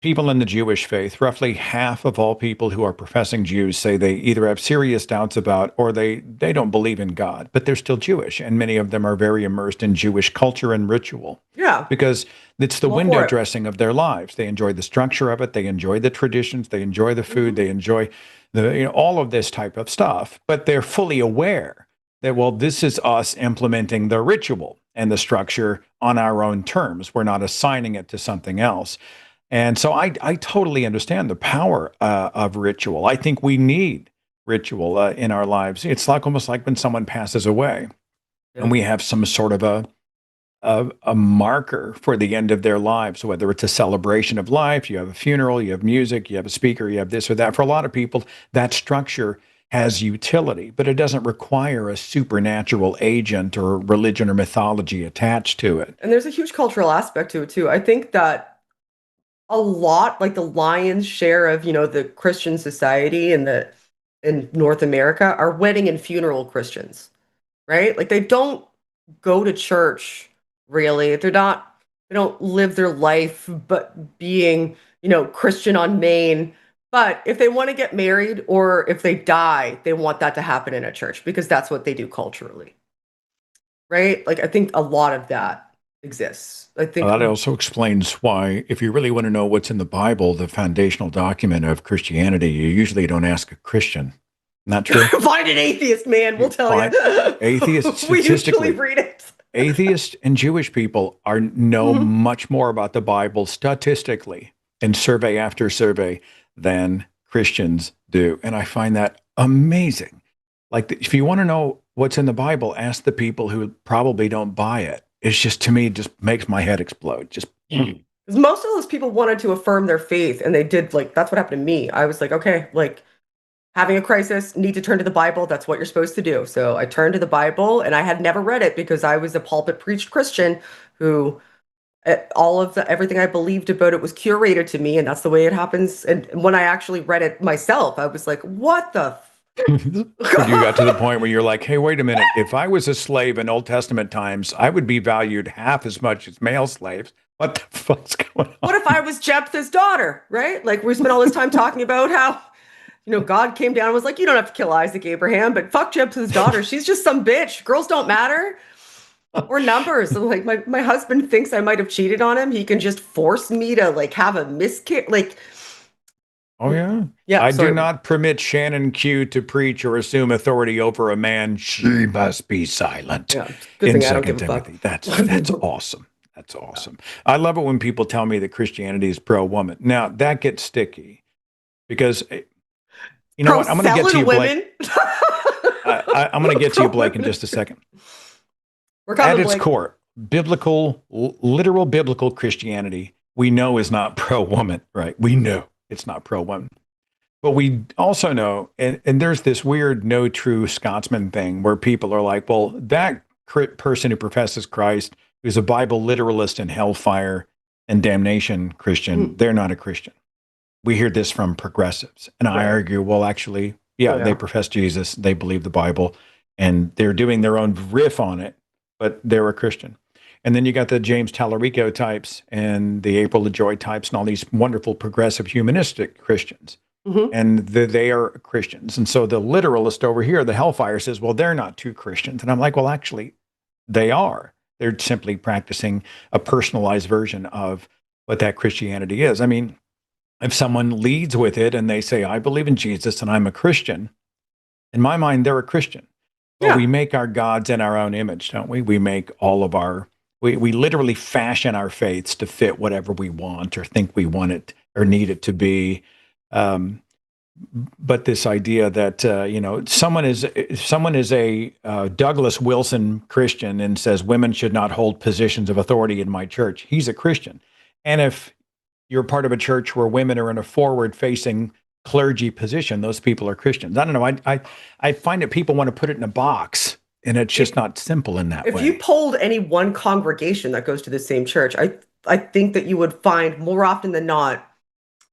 people in the Jewish faith. Roughly half of all people who are professing Jews say they either have serious doubts about or they don't believe in God, but they're still Jewish. And many of them are very immersed in Jewish culture and ritual. Yeah. Because it's the window dressing of their lives. They enjoy the structure of it. They enjoy the traditions. They enjoy the food. They enjoy all of this type of stuff. But they're fully aware that, well, this is us implementing the ritual and the structure on our own terms. We're not assigning it to something else. And so I totally understand the power of ritual. I think we need ritual in our lives. It's almost like when someone passes away and we have some sort of a marker for the end of their lives, whether it's a celebration of life, you have a funeral, you have music, you have a speaker, you have this or that. For a lot of people, that structure has utility, but it doesn't require a supernatural agent or religion or mythology attached to it. And there's a huge cultural aspect to it too. I think that a lot, like the lion's share of, the Christian society in North America are wedding and funeral Christians, right? Like they don't go to church really. They don't live their life, but being, Christian on Main. But if they want to get married or if they die, they want that to happen in a church because that's what they do culturally. Right? Like I think a lot of that exists. I think that also explains why, if you really want to know what's in the Bible, the foundational document of Christianity, you usually don't ask a Christian. Not true. Find an atheist, man. We'll tell you. Atheists, we statistically, usually read it. Atheists and Jewish people know much more about the Bible statistically in survey after survey than Christians do. And I find that amazing. Like, if you want to know what's in the Bible, ask the people who probably don't buy it. It's just, to me, just makes my head explode. Just most of those people wanted to affirm their faith, and they did. Like, that's what happened to me. I was like, okay, like having a crisis, need to turn to the Bible. That's what you're supposed to do. So I turned to the Bible, and I had never read it because I was a pulpit preached Christian who everything I believed about it was curated to me, and that's the way it happens. And when I actually read it myself, I was like, what the you got to the point where you're like, hey, wait a minute. If I was a slave in Old Testament times, I would be valued half as much as male slaves. What the fuck's going on? What if I was Jephthah's daughter, right? Like we spent all this time talking about how, God came down and was like, you don't have to kill Isaac Abraham, but fuck Jephthah's daughter. She's just some bitch. Girls don't matter. Or numbers. So, like my husband thinks I might have cheated on him. He can just force me to have a miscarriage. Like, oh, yeah. Yeah. I do not permit Shannon Q to preach or assume authority over a man. She must be silent. Yeah. Good In thing I don't 2 give a fuck. Timothy. That's awesome. That's awesome. I love it when people tell me that Christianity is pro-woman. Now, that gets sticky because, you know what? I'm going to get to you, Blake. I'm going to get to you, Blake, in just a second. At its core, literal biblical Christianity, we know is not pro-woman, right? We know it's not pro-woman. But we also know, and there's this weird no true Scotsman thing where people are like, well, that person who professes Christ, who's a Bible literalist and hellfire and damnation Christian, they're not a Christian. We hear this from progressives. And I argue, well, actually, they profess Jesus, they believe the Bible, and they're doing their own riff on it, but they're a Christian. And then you got the James Tallarico types and the April LaJoy types and all these wonderful progressive humanistic Christians. and they are Christians. And so the literalist over here, the hellfire, says, well, they're not true Christians. And I'm like, well, actually, they are. They're simply practicing a personalized version of what that Christianity is. I mean, if someone leads with it and they say, I believe in Jesus and I'm a Christian, in my mind, they're a Christian. But we make our gods in our own image, don't we? We make all of our, we literally fashion our faiths to fit whatever we want or think we want it or need it to be. But this idea that someone is a Douglas Wilson Christian and says women should not hold positions of authority in my church, he's a Christian. And if you're part of a church where women are in a forward-facing clergy position, those people are Christians. I don't know. I find that people want to put it in a box, and it's just not simple in that way. If you polled any one congregation that goes to the same church, I think that you would find more often than not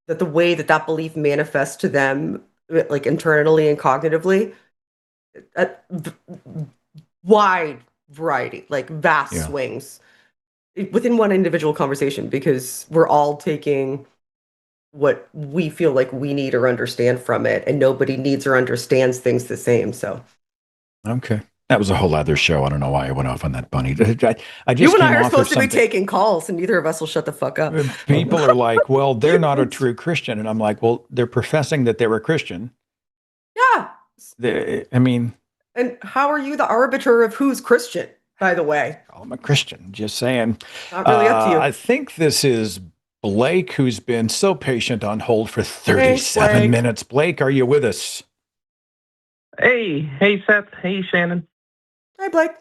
that the way that belief manifests to them, like internally and cognitively, wide variety, like vast swings within one individual conversation, because we're all taking what we feel like we need or understand from it, and nobody needs or understands things the same. So, okay. That was a whole other show. I don't know why I went off on that bunny. I just you and I are supposed to be taking calls, and neither of us will shut the fuck up. People are like, well, they're not a true Christian. And I'm like, well, they're professing that they're a Christian. Yeah. I mean. And how are you the arbiter of who's Christian, by the way? I'm a Christian, just saying. Not really up to you. I think this is Blake, who's been so patient on hold for 37 minutes. Blake, are you with us? Hey, Seth. Hey, Shannon. Hi, Blake.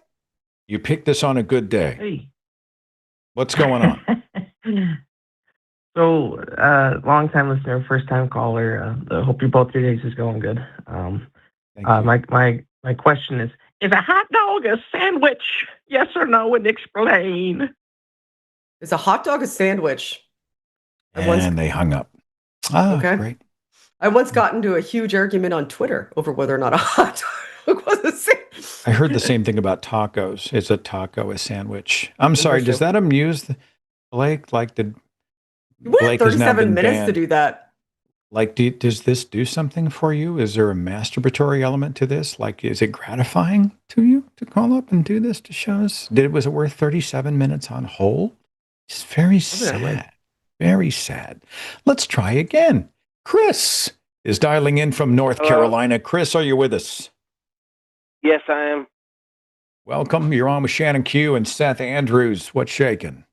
You picked this on a good day. Hey. What's going on? So, long time listener, first time caller. Hope your both your days is going good. My question is a hot dog a sandwich? Yes or no, and explain. Is a hot dog a sandwich? And they hung up. Oh, okay. Great. I once got into a huge argument on Twitter over whether or not a hot dog was a sandwich. I heard the same thing about tacos. Is a taco a sandwich? I'm sorry, does that amuse Blake? Like, did Blake 37 minutes banned to do that? Like, does this do something for you? Is there a masturbatory element to this? Like, is it gratifying to you to call up and do this to show us? Was it worth 37 minutes on hold? It's very sad. Very sad. Let's try again. Chris is dialing in from North Carolina. Chris, are you with us? Yes, I am. Welcome. You're on with Shannon Q and Seth Andrews. What's shaking?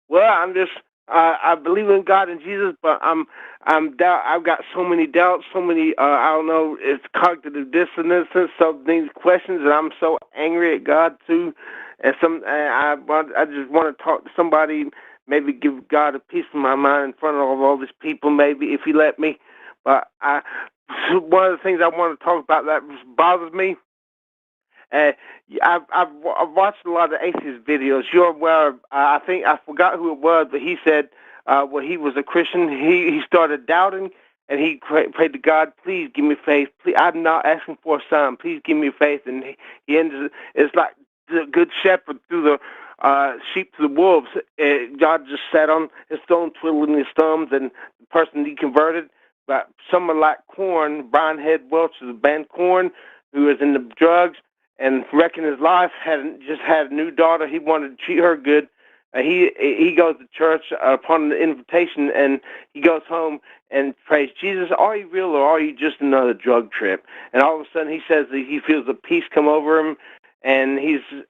Well, I'm just I believe in God and Jesus, but I've got so many doubts, so many I don't know, it's cognitive dissonance, some things, questions, and I'm so angry at God too. And I just want to talk to somebody, maybe give God a piece of my mind in front of all these people, maybe if you let me. But one of the things I want to talk about that bothers me. I've watched a lot of atheist videos. You're aware. I think I forgot who it was, but he said when he was a Christian, he started doubting, and he prayed to God, please give me faith. Please, I'm not asking for a sign. Please give me faith. And he ended. It's like the good shepherd through the sheep to the wolves. God just sat on his throne, twiddling his thumbs, and the person he converted. But someone like Korn, Brian Head Welch, the band Korn, who was in the drugs and wrecking his life, just had a new daughter. He wanted to treat her good. He goes to church upon the invitation, and he goes home and prays, Jesus, are you real or are you just another drug trip? And all of a sudden he says that he feels a peace come over him, and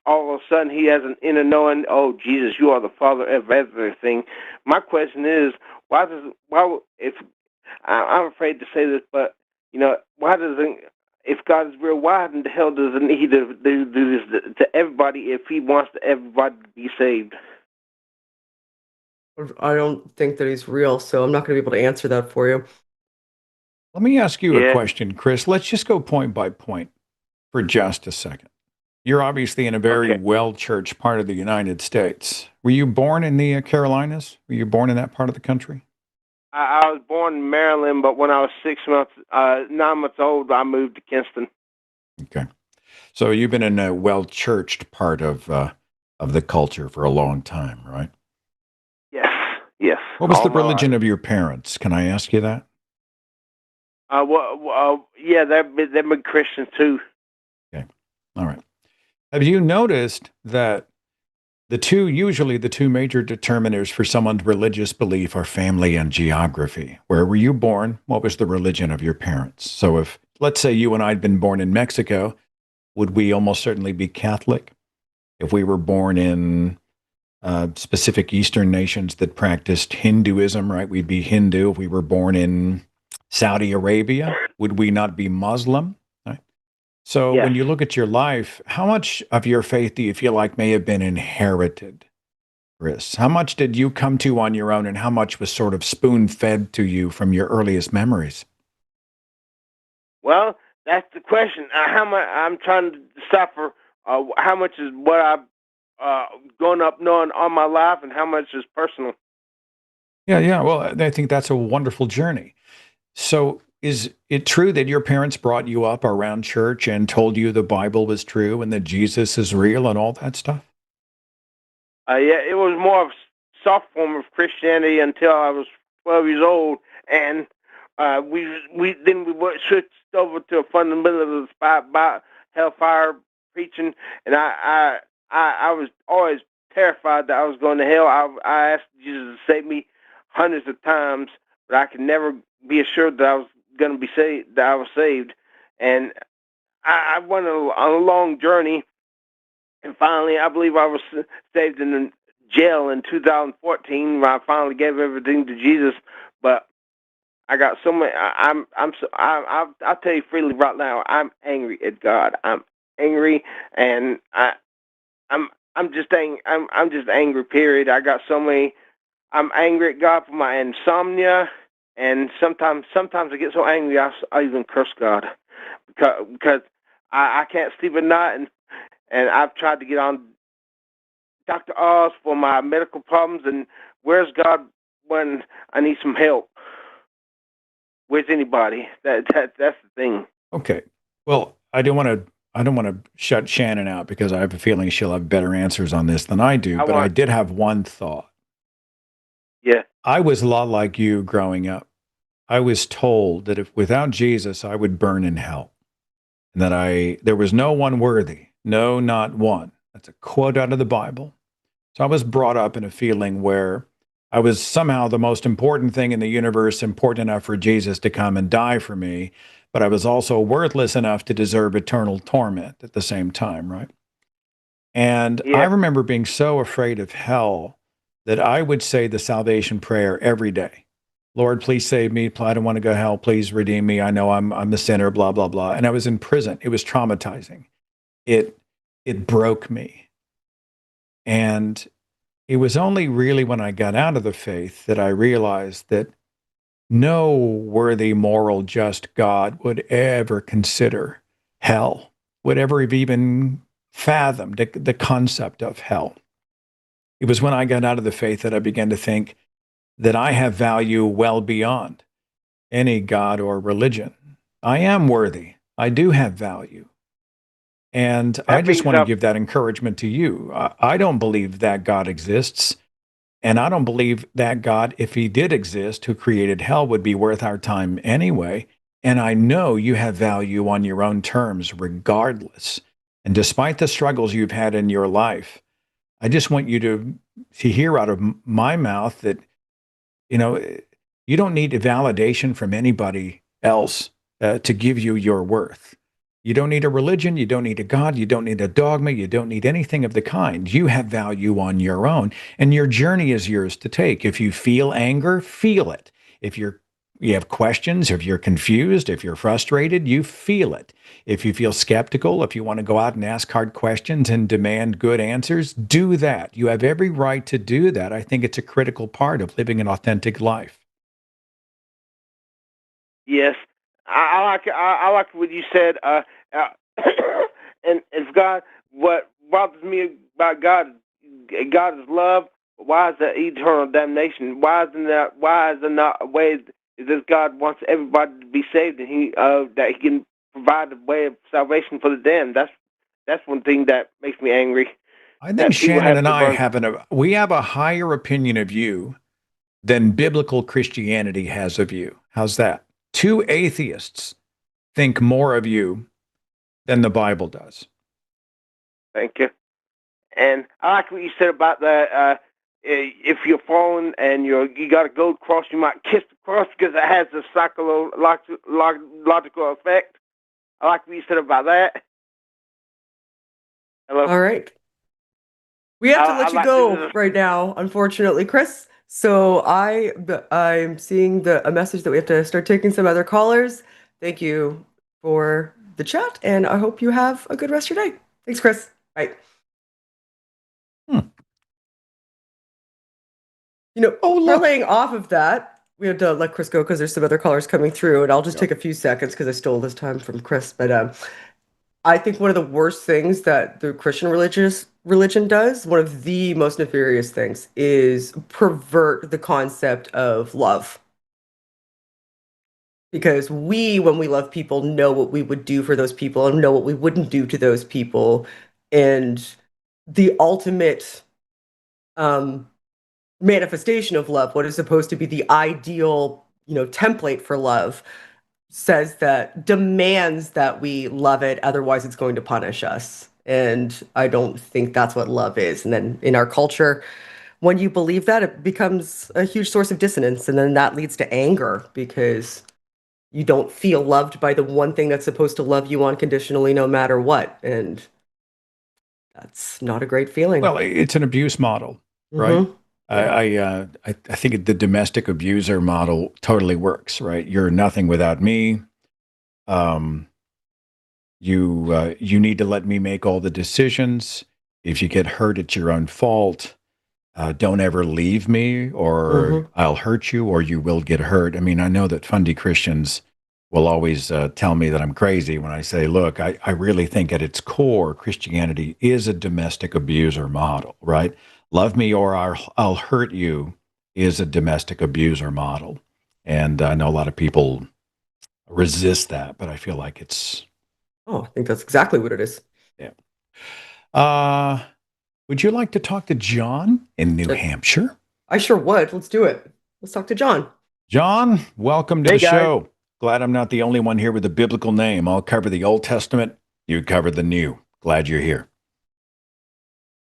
all of a sudden he has an inner knowing, oh, Jesus, you are the Father of everything. My question is, if I'm afraid to say this, but, if God is real, why in the hell doesn't he do this to everybody if he wants everybody to be saved? I don't think that he's real, so I'm not going to be able to answer that for you. Let me ask you a question, Chris. Let's just go point by point for just a second. You're obviously in a very well-churched part of the United States. Were you born in the Carolinas? Were you born in that part of the country? I was born in Maryland, but when I was 9 months old, I moved to Kinston. Okay. So you've been in a well-churched part of the culture for a long time, right? Yes. What was the religion of your parents? Can I ask you that? Yeah, they've been Christians too. Okay. All right. Have you noticed that usually the two major determiners for someone's religious belief are family and geography? Where were you born? What was the religion of your parents? So if, let's say you and I had been born in Mexico, would we almost certainly be Catholic? If we were born in specific Eastern nations that practiced Hinduism, right, we'd be Hindu. If we were born in Saudi Arabia, would we not be Muslim? Right? So Yes. when you look at your life, how much of your faith do you feel like may have been inherited, Chris? How much did you come to on your own, and how much was sort of spoon-fed to you from your earliest memories? Well, that's the question. How much I'm trying to decipher? How much is what I've grown up knowing all my life, and how much is personal? Yeah, yeah. Well, I think that's a wonderful journey. So is it true that your parents brought you up around church and told you the Bible was true and that Jesus is real and all that stuff? Yeah, it was more of a soft form of Christianity until I was 12 years old, and we switched over to a fundamentalist by hellfire preaching, and I was always terrified that I was going to hell. I asked Jesus to save me hundreds of times, but I could never be assured that I was going to be saved. That I was saved, and I went on a long journey. And finally, I believe I was saved in jail in 2014 when I finally gave everything to Jesus. But I got so many. I'll tell you freely right now. I'm angry at God. I'm angry, and I'm just I'm just angry. Period. I got so many. I'm angry at God for my insomnia, and sometimes I get so angry I even curse God because I can't sleep at night, and I've tried to get on Dr. Oz for my medical problems, and where's God when I need some help? Where's anybody? That's the thing. Okay. Well, I don't want to shut Shannon out because I have a feeling she'll have better answers on this than I do, but I did have one thought. Yeah. I was a lot like you growing up. I was told that if without Jesus I would burn in hell. And that there was no one worthy. No, not one. That's a quote out of the Bible. So I was brought up in a feeling where I was somehow the most important thing in the universe, important enough for Jesus to come and die for me, but I was also worthless enough to deserve eternal torment at the same time, right? And I remember being so afraid of hell that I would say the salvation prayer every day. Lord, please save me. I don't want to go to hell. Please redeem me. I know I'm the sinner, blah, blah, blah. And I was in prison. It was traumatizing. It broke me. And it was only really when I got out of the faith that I realized that no worthy, moral, just God would ever consider hell, would ever have even fathomed the concept of hell. It was when I got out of the faith that I began to think that I have value well beyond any God or religion. I am worthy. I do have value. And I just want to give that encouragement to you. I don't believe that God exists. And I don't believe that God, if he did exist, who created hell, would be worth our time anyway. And I know you have value on your own terms, regardless. And despite the struggles you've had in your life, I just want you to hear out of my mouth that, you know, you don't need a validation from anybody else to give you your worth. You don't need a religion. You don't need a God. You don't need a dogma. You don't need anything of the kind. You have value on your own, and your journey is yours to take. If you feel anger, feel it. If you have questions, if you're confused, if you're frustrated, you feel it. If you feel skeptical, if you want to go out and ask hard questions and demand good answers, do that. You have every right to do that. I think it's a critical part of living an authentic life. Yes, I like what you said. And if God, what bothers me about God, God is love. Why is there eternal damnation? Why is there not a way? Is this God wants everybody to be saved, and that he can provide a way of salvation for the damned? That's one thing that makes me angry. I think Shannon and I have we have a higher opinion of you than biblical Christianity has of you. How's that? two atheists think more of you than the Bible does. Thank you. And I like what you said about the if you're falling and you got a gold cross, you might kiss the cross because it has a psychological effect. I like what you said about that. Hello. All right. We have to let you go right now, unfortunately, Chris. So I'm seeing a message that we have to start taking some other callers. Thank you for the chat, and I hope you have a good rest of your day. Thanks, Chris. Bye. Parlaying off of that, we had to let Chris go because there's some other callers coming through, and I'll just take a few seconds because I stole this time from Chris. But I think one of the worst things that the Christian religion does, one of the most nefarious things, is pervert the concept of love. Because when we love people, know what we would do for those people and know what we wouldn't do to those people. And the ultimate manifestation of love, what is supposed to be the ideal, template for love, demands that we love it, otherwise it's going to punish us. And I don't think that's what love is. And then in our culture, when you believe that, it becomes a huge source of dissonance, and then that leads to anger because you don't feel loved by the one thing that's supposed to love you unconditionally no matter what. And that's not a great feeling. Well, it's an abuse model, right? I think the domestic abuser model totally works, right? You're nothing without me. You need to let me make all the decisions. If you get hurt, it's your own fault. Don't ever leave me, or I'll hurt you, or you will get hurt. I mean, I know that fundy Christians will always tell me that I'm crazy when I say, look, I really think at its core, Christianity is a domestic abuser model, right? Love me or I'll hurt you is a domestic abuser model. And I know a lot of people resist that, but I feel like it's... Oh, I think that's exactly what it is. Yeah. Would you like to talk to John in New Hampshire? I sure would. Let's do it. Let's talk to John. John, welcome to the show. Glad I'm not the only one here with a biblical name. I'll cover the Old Testament. You cover the New. Glad you're here.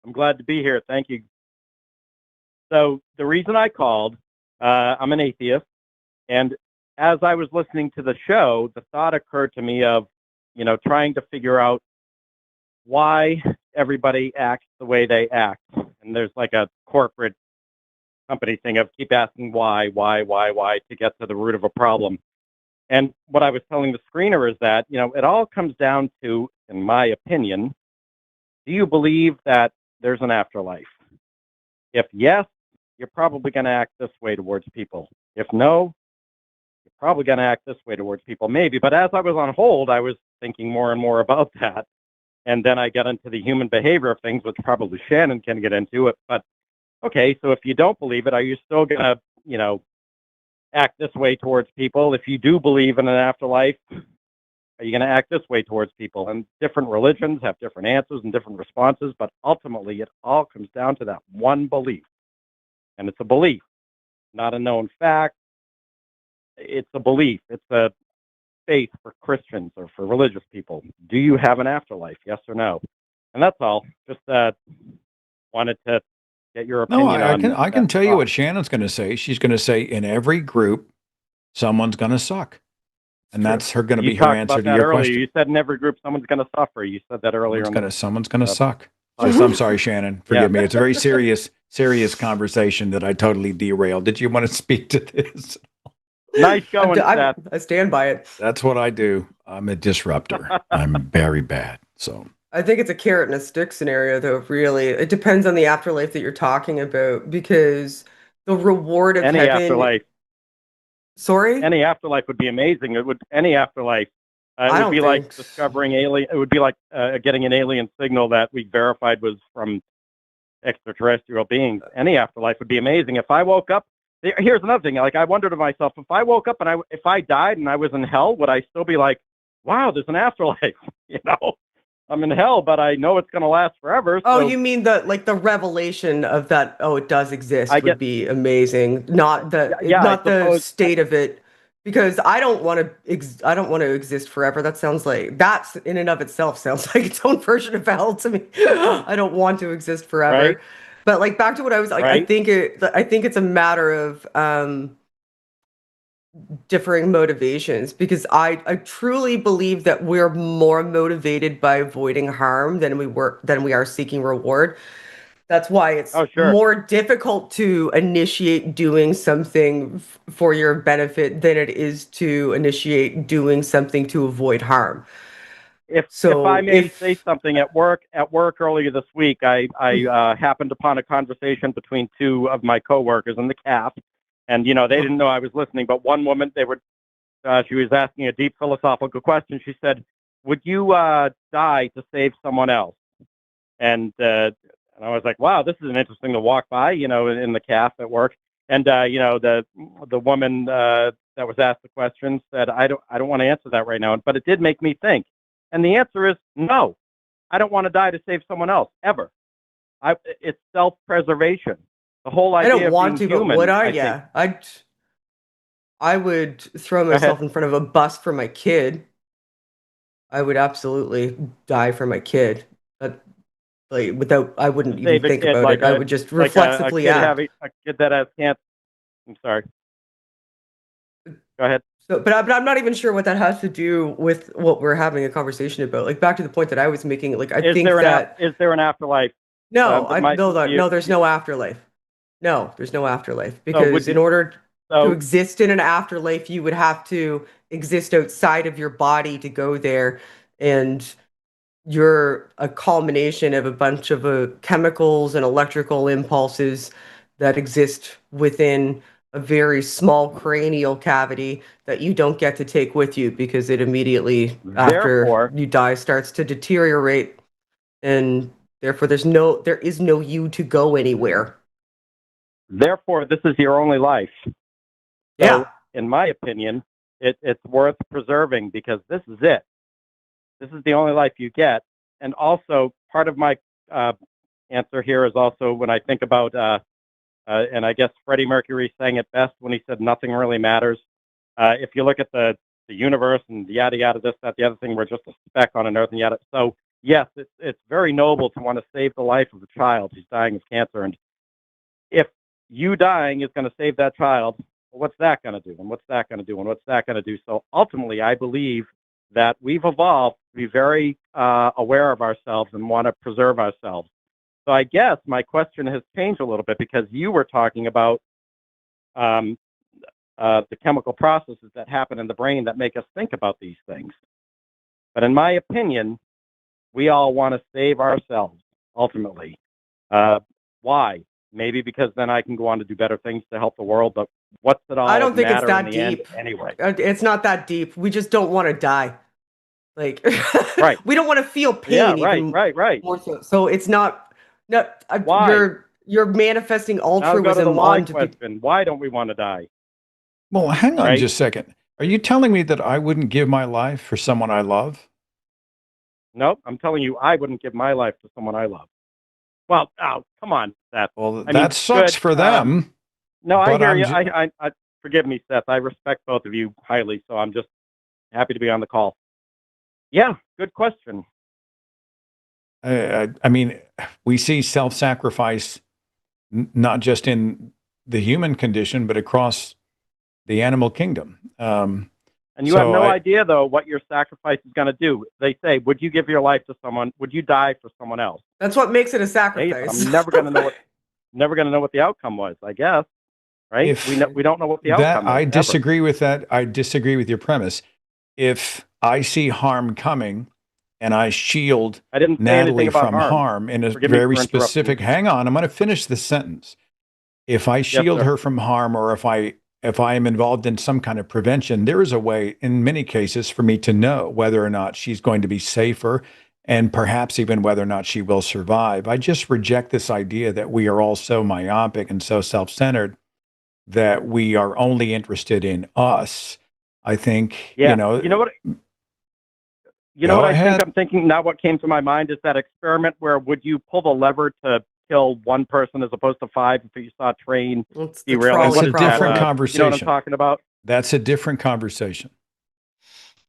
I'm glad to be here. Thank you. So the reason I called, I'm an atheist, and as I was listening to the show, the thought occurred to me of, trying to figure out why everybody acts the way they act. And there's like a corporate company thing of keep asking why to get to the root of a problem. And what I was telling the screener is that, it all comes down to, in my opinion, do you believe that there's an afterlife? If yes, you're probably going to act this way towards people. If no, you're probably going to act this way towards people, maybe. But as I was on hold, I was thinking more and more about that. And then I got into the human behavior of things, which probably Shannon can get into it. But, okay, so if you don't believe it, are you still going to, act this way towards people? If you do believe in an afterlife, are you going to act this way towards people? And different religions have different answers and different responses, but ultimately it all comes down to that one belief. And it's a belief, not a known fact. It's a belief. It's a faith for Christians or for religious people. Do you have an afterlife? Yes or no? And that's all. Just wanted to get your opinion on. No, I can tell you what Shannon's going to say. She's going to say in every group, someone's going to suck. And that's going to be her answer to your question. You said in every group, someone's going to suffer. You said that earlier. Someone's going to suck. I'm sorry, Shannon. Forgive me. It's a very serious conversation that I totally derailed. Did you want to speak to this? Nice going, Seth. I stand by it. That's what I do. I'm a disruptor. I'm very bad. So I think it's a carrot and a stick scenario, though, really. It depends on the afterlife that you're talking about, because the reward of any heaven... afterlife. Sorry? Any afterlife would be amazing. Any afterlife. It would be like discovering alien. It would be like getting an alien signal that we verified was from extraterrestrial beings. Any afterlife would be amazing. If I woke up, here's another thing. Like, I wondered to myself, if I woke up and if I died and I was in hell, would I still be like, wow, there's an afterlife? I'm in hell, but I know it's going to last forever. Oh, you mean the revelation of that? Oh, it does exist would be amazing. Not the state of it, because I don't want to I don't want to exist forever. That sounds like that's in and of itself sounds like its own version of hell to me. I don't want to exist forever. Right. But like back to what I was like, Right. I think it's a matter of differing motivations, because I truly believe that we're more motivated by avoiding harm than we are seeking reward. That's why it's Oh, sure. more difficult to initiate doing something for your benefit than it is to initiate doing something to avoid harm. If So I may say something, at work earlier this week, I happened upon a conversation between two of my coworkers in the caf, and they didn't know I was listening. But one woman, she was asking a deep philosophical question. She said, "Would you die to save someone else?" And I was like, "Wow, this is an interesting to walk by," in the caf at work. And the woman that was asked the question said, "I don't want to answer that right now," but it did make me think. And the answer is no. I don't want to die to save someone else ever. It's self-preservation. The whole idea I don't want of to, being human, but would I? think. Yeah, I would throw Go ahead. myself in front of a bus for my kid. I would absolutely die for my kid. But like I wouldn't To even save a think kid, about like it. I would just like reflexively kid act. a kid that has cancer. I'm sorry. Go ahead. So, but I'm not even sure what that has to do with what we're having a conversation about. Like back to the point that I was making. Like I think that Is there an afterlife? no, You- there's no afterlife. No, there's no afterlife, So because in order to so exist in an afterlife, you would have to exist outside of your body to go there, and you're a culmination of a bunch of chemicals and electrical impulses that exist within a very small cranial cavity that you don't get to take with you, because it immediately after therefore, you die starts to deteriorate, and therefore there is no you to go anywhere. this is your only life. Yeah. So, in my opinion, it's worth preserving, because this is it. This is the only life you get. And also, part of my answer here is also when I think about, and I guess Freddie Mercury sang it best when he said nothing really matters. If you look at the universe and yada yada, this, that, the other thing, we're just a speck on an earth and yada. So yes, it's very noble to want to save the life of a child who's dying of cancer. And if you dying is going to save that child, well, what's that going to do? And what's that going to do? And what's that going to do? So ultimately, I believe that we've evolved to be very aware of ourselves and want to preserve ourselves. So I guess my question has changed a little bit, because you were talking about the chemical processes that happen in the brain that make us think about these things. But in my opinion, we all want to save ourselves, ultimately. Why? Maybe because then I can go on to do better things to help the world, but what's it all I don't think it's matter in that the end deep. anyway? It's not that deep. We just don't want to die. Like, Right. we don't want to feel pain. Yeah, even right. more so. So it's not. Why? You're manifesting Now go to the altruism why onto people. question. Why don't we want to die? Well, hang on Right. just a second. Are you telling me that I wouldn't give my life for someone I love? Nope. I'm telling you, I wouldn't give my life to someone I love. Well, oh, come on, Seth. Well, I that mean, sucks good, for them. No, I but hear I'm you. ju- I forgive me, Seth. I respect both of you highly, so I'm just happy to be on the call. Yeah, good question. I mean, we see self-sacrifice not just in the human condition, but across the animal kingdom. And you have no idea, though, what your sacrifice is going to do. They say, would you give your life to someone? Would you die for someone else? That's what makes it a Hey, sacrifice. I'm never going to know what the outcome was, I guess. Right? We don't know what the outcome is. I ever. disagree with that. I disagree with your premise. If I see harm coming and I shield I didn't say Natalie anything about from harm in a Forgive me very for interrupting specific, you. hang on, I'm going to finish this sentence. If I shield sir. her from harm, or if I am involved in some kind of prevention, there is a way in many cases for me to know whether or not she's going to be safer, and perhaps even whether or not she will survive. I just reject this idea that we are all so myopic and so self-centered that we are only interested in us. I think, Yeah. You know what? Go I ahead. think I'm thinking now. What came to my mind is that experiment where would you pull the lever to kill one person as opposed to 5 if you saw a train It's the derail? trolley That's a problem. different You know what I'm conversation. talking about? That's a different conversation.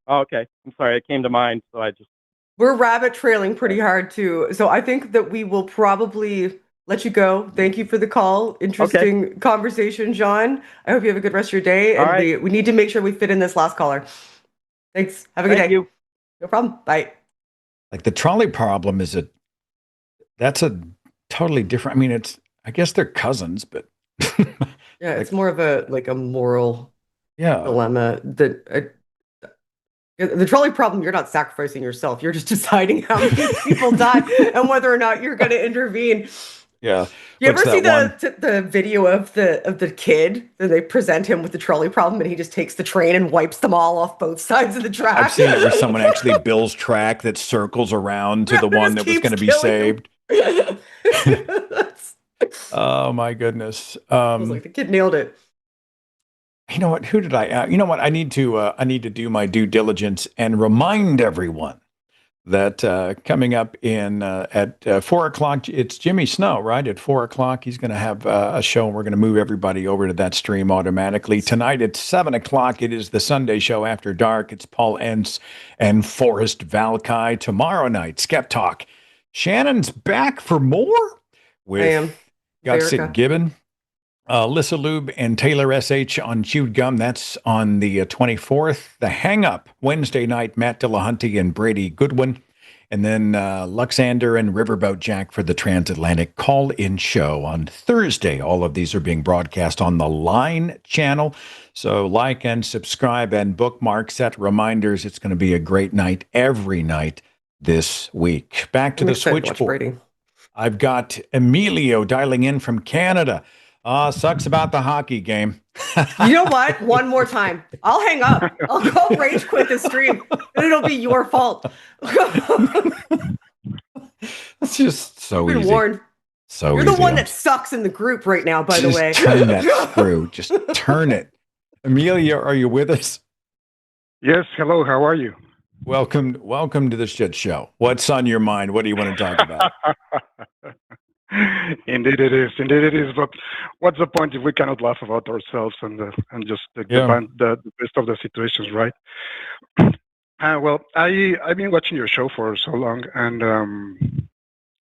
Oh, okay. I'm sorry. It came to mind, so I just. We're rabbit trailing pretty hard too. So I think that we will probably let you go. Thank you for the call. Interesting conversation, John. I hope you have a good rest of your day. All And right. we need to make sure we fit in this last caller. Thanks. Have a good day. Thank you. No problem. Bye. Like the trolley problem that's a totally different. I mean, I guess they're cousins, but Yeah, it's more of a moral yeah. dilemma that the trolley problem. You're not sacrificing yourself. You're just deciding how many people die and whether or not you're going to intervene. Yeah. You ever What's see that the video of the kid and they present him with the trolley problem and he just takes the train and wipes them all off both sides of the track? I've seen it where someone actually builds track that circles around to the one that was going to be saved. Oh my goodness. I was like, the kid nailed it. You know what? Who did I? You know what? I need to do my due diligence and remind everyone that coming up at 4:00, it's Jimmy Snow, right? At 4:00, he's going to have a show, and we're going to move everybody over to that stream automatically. Tonight at 7:00, it is the Sunday show after dark. It's Paul Entz and Forrest Valkai. Tomorrow night, Skeptalk. Shannon's back for more with Gutsick Gibbon. Lissa Lube and Taylor S.H. on Chewed Gum. That's on the 24th. The Hang Up, Wednesday night, Matt Dillahunty and Brady Goodwin. And then Luxander and Riverboat Jack for the Transatlantic Call-In Show on Thursday. All of these are being broadcast on the Line channel. So like and subscribe and bookmark, set reminders. It's going to be a great night every night this week. Back to the switchboard. I've got Emilio dialing in from Canada. Sucks about the hockey game. You know what? One more time. I'll hang up. I'll go rage quit the stream. And it'll be your fault. It's just so easy. Warned. So You're easy. the one that sucks in the group right now, by the way. Just turn that screw. Just turn it. Amelia, are you with us? Yes. Hello. How are you? Welcome to the shit show. What's on your mind? What do you want to talk about? Indeed it is. But what's the point if we cannot laugh about ourselves and just the best of the situations, right? Well, I've been watching your show for so long, and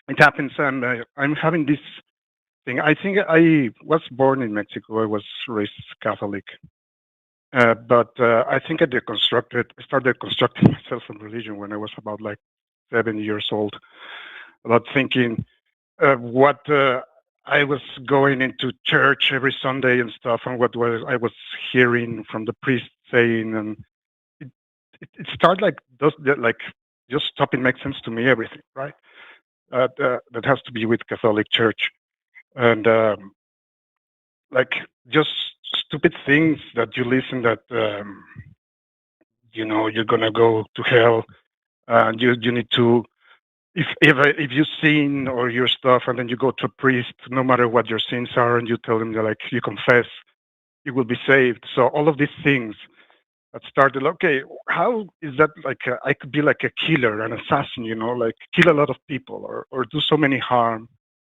it happens, and I'm having this thing. I think I was born in Mexico. I was raised Catholic, but I think I started constructing myself from religion when I was about like 7 years old, about thinking. What I was going into church every Sunday and stuff, and what I was hearing from the priest saying, and it started like just stopping makes sense to me. Everything, right? That has to be with Catholic Church, and like just stupid things that you listen that you're gonna go to hell, and you need to. If you sin or your stuff, and then you go to a priest, no matter what your sins are, and you tell them you confess, you will be saved. So all of these things that started. Okay, how is that? I could be like a killer, an assassin, like kill a lot of people or do so many harm,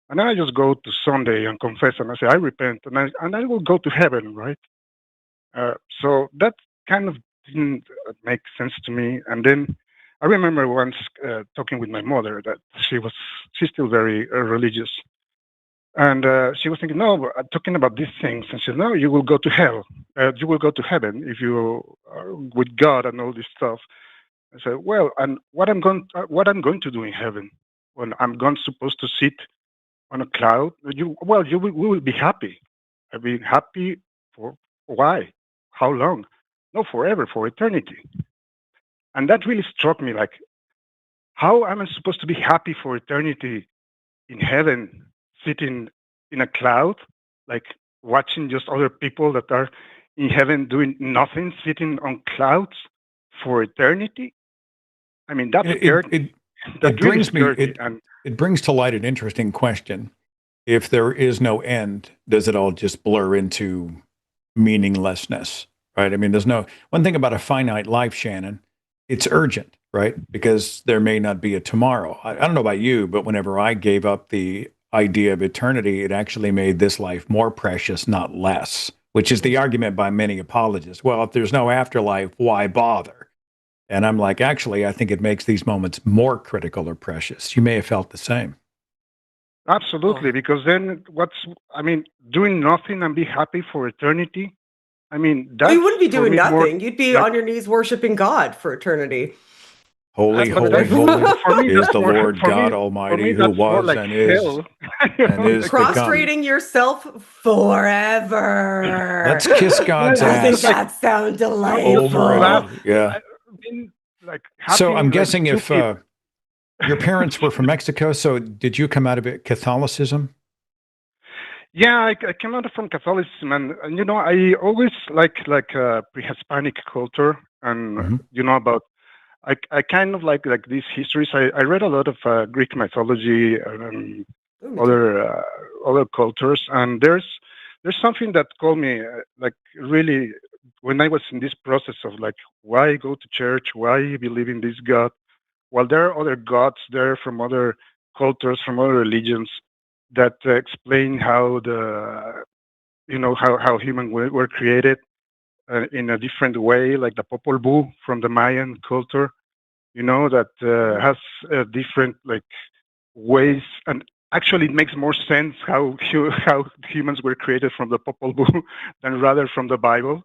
and then I just go to Sunday and confess, and I say I repent, and I will go to heaven, right? So that kind of didn't make sense to me, and then. I remember once talking with my mother that she's still very religious, and she was thinking, no, talking about these things, and she said, no, you will go to hell, you will go to heaven if you are with God and all this stuff. I said, well, and what I'm going to do in heaven? Well, I'm supposed to sit on a cloud. We will be happy. I'll be happy for why? How long? No, forever, for eternity. And that really struck me, like, how am I supposed to be happy for eternity in heaven, sitting in a cloud, like watching just other people that are in heaven doing nothing, sitting on clouds for eternity? I mean, that it brings to light an interesting question. If there is no end, does it all just blur into meaninglessness, right? I mean, there's one thing about a finite life, Shannon. It's urgent, right? Because there may not be a tomorrow. I don't know about you, but whenever I gave up the idea of eternity, it actually made this life more precious, not less, which is the argument by many apologists. Well, if there's no afterlife, why bother? And I'm like, actually, I think it makes these moments more critical or precious. You may have felt the same. Absolutely, because then doing nothing and be happy for eternity. I mean, that's, well, you wouldn't be doing more nothing. You'd be like, on your knees worshiping God for eternity. Holy, but holy, that's, holy for me, is that's the more, Lord for God me, Almighty, who that's more was like and is hell. and is to come. Prostrating yourself forever. Let's kiss God's Doesn't ass that sound delightful? over and laugh. over. Yeah. Like So happy, I'm like guessing if stupid. your parents were from Mexico, so did you come out of it Catholicism? Yeah, I came out from Catholicism, and I always like pre-Hispanic culture, and about. I kind of like these histories. I read a lot of Greek mythology and other cultures, and there's something that called me like really when I was in this process of like why go to church, why believe in this God, while there are other gods there from other cultures, from other religions that explain how how humans were created in a different way, like the Popol Vuh from the Mayan culture, that has different like ways, and actually it makes more sense how humans were created from the Popol Vuh than rather from the Bible.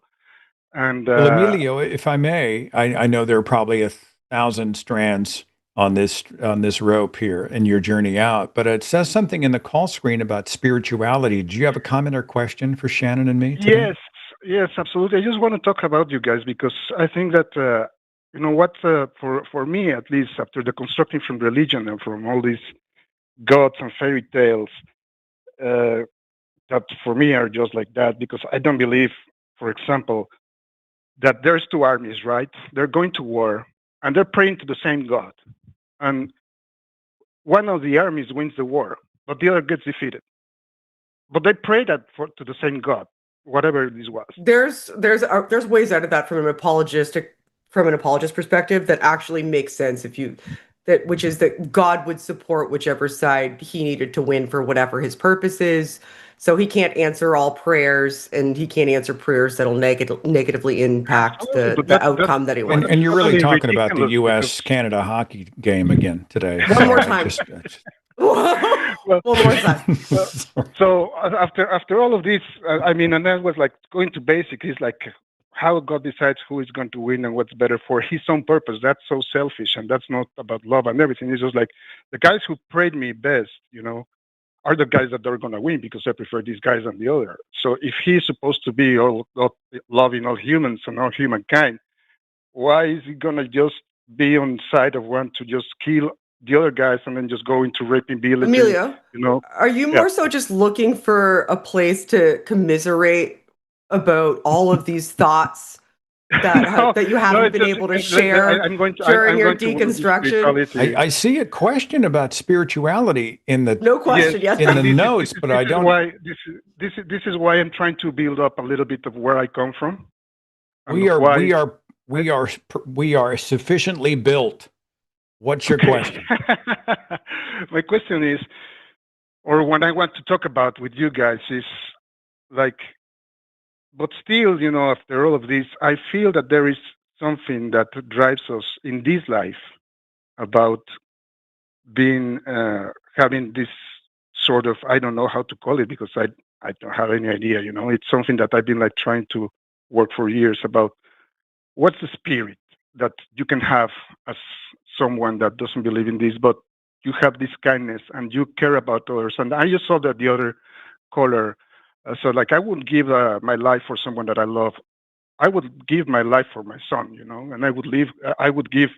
And Well, Emilio, if I may, I know there are probably 1,000 strands on this rope here in your journey out, but it says something in the call screen about spirituality. Do you have a comment or question for Shannon and me today? Yes, absolutely. I just want to talk about you guys because I think that for me at least, after the constructing from religion and from all these gods and fairy tales, that for me are just like that, because I don't believe, for example, that there's two armies, right? They're going to war and they're praying to the same God, and one of the armies wins the war, but the other gets defeated. But they pray to the same God, whatever this was. There's ways out of that from an apologist perspective that actually makes sense which is that God would support whichever side he needed to win for whatever his purpose is. So he can't answer all prayers, and he can't answer prayers that'll negatively impact the outcome that he wants. And you're really talking about the ridiculous U.S.-Canada hockey game again today. One more time. One more time. So after all of this, and that was like going to basic. Is like how God decides who is going to win and what's better for his own purpose. That's so selfish, and that's not about love and everything. It's just like the guys who prayed me best, are the guys that are going to win because I prefer these guys than the other. So if he's supposed to be all loving all humans and all humankind, why is he going to just be on side of one to just kill the other guys and then just go into raping village? Emilio, are you more so just looking for a place to commiserate about all of these thoughts that you haven't been able to share during your deconstruction? I see a question about spirituality in the in the notes, but I don't. This is why I'm trying to build up a little bit of where I come from. We are sufficiently built. What's your question? My question is, or what I want to talk about with you guys is like, but still, after all of this, I feel that there is something that drives us in this life about being, having this sort of, I don't know how to call it because I don't have any idea, it's something that I've been like trying to work for years about. What's the spirit that you can have as someone that doesn't believe in this, but you have this kindness and you care about others? And I just saw that the other caller. So like I would give my life for someone that I love. I would give my life for my son, and I would give,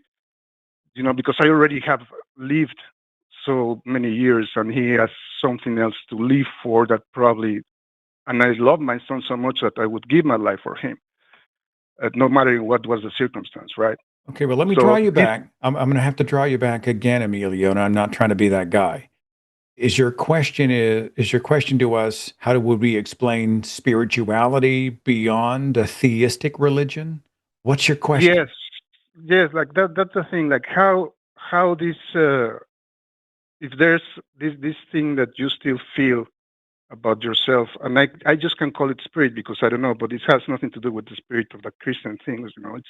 because I already have lived so many years and he has something else to live for that probably, and I love my son so much that I would give my life for him, no matter what was the circumstance, right? Okay, well, let me draw you back. I'm going to have to draw you back again, Emilio, and I'm not trying to be that guy. Is your question to us, how would we explain spirituality beyond a theistic religion? What's your question? Yes, like that's the thing, like how this if there's this thing that you still feel about yourself. And I just can call it spirit because I don't know, but it has nothing to do with the spirit of the Christian things, it's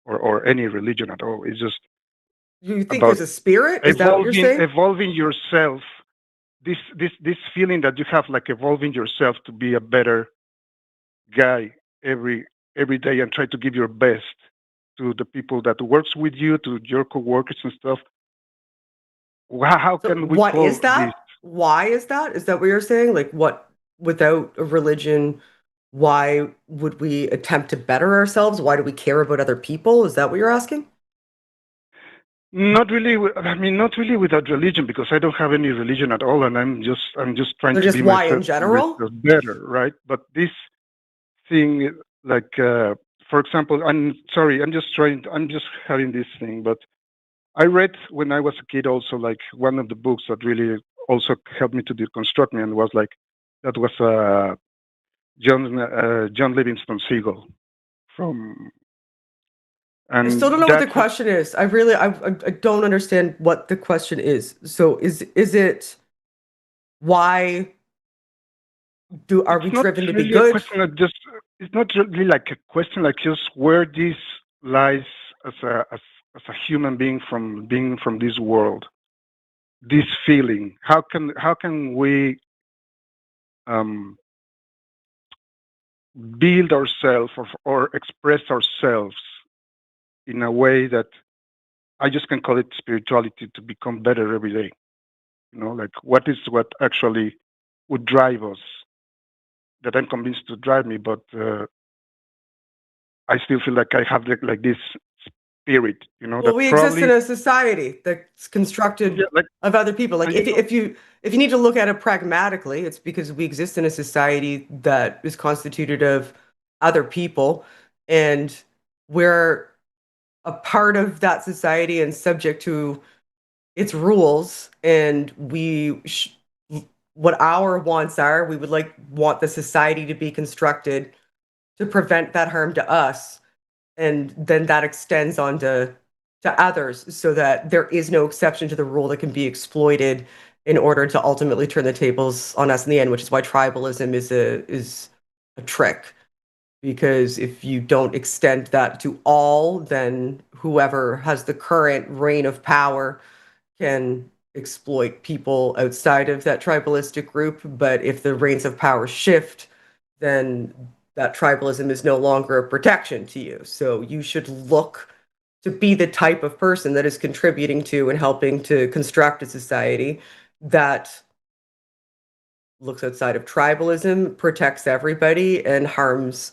or any religion at all. It's just You think about there's a spirit? Is that what you're saying? evolving yourself. This feeling that you have, like evolving yourself to be a better guy every day and try to give your best to the people that works with you, to your coworkers and stuff. How So can we what call is that? this? Why is that? Is that what you're saying? Like, what, without a religion, why would we attempt to better ourselves? Why do we care about other people? Is that what you're asking? Not really. I mean, not really without religion, because I don't have any religion at all, and I'm just trying So to just be why in myself general? better, right? But this thing, like, for example, I'm sorry, I'm just having this thing, but I read when I was a kid also, like, one of the books that really also helped me to deconstruct me, and was like, that was John Livingston Seagull from, I still don't know and what the that's question is. I don't understand what the question is. So is it why are we it's not driven to be really a good? question of just, it's not really like a question like just where this lies as a human being from being from this world, this feeling. How can we um, build ourselves or express ourselves in a way that I just can call it spirituality, to become better every day. Like, what actually would drive us, that I'm convinced to drive me, but I still feel like I have like this spirit, Well, that we exist in probably, a society that's yeah, constructed like, of other people. Like and you know, if you need to look at it pragmatically, it's because we exist in a society that is constituted of other people, and we're a part of that society and subject to its rules. And what our wants are, we would want the society to be constructed to prevent that harm to us, and then that extends on to others, so that there is no exception to the rule that can be exploited in order to ultimately turn the tables on us in the end, which is why tribalism is a trick. Because if you don't extend that to all, then whoever has the current reign of power can exploit people outside of that tribalistic group. But if the reins of power shift, then that tribalism is no longer a protection to you. So you should look to be the type of person that is contributing to and helping to construct a society that looks outside of tribalism, protects everybody, and harms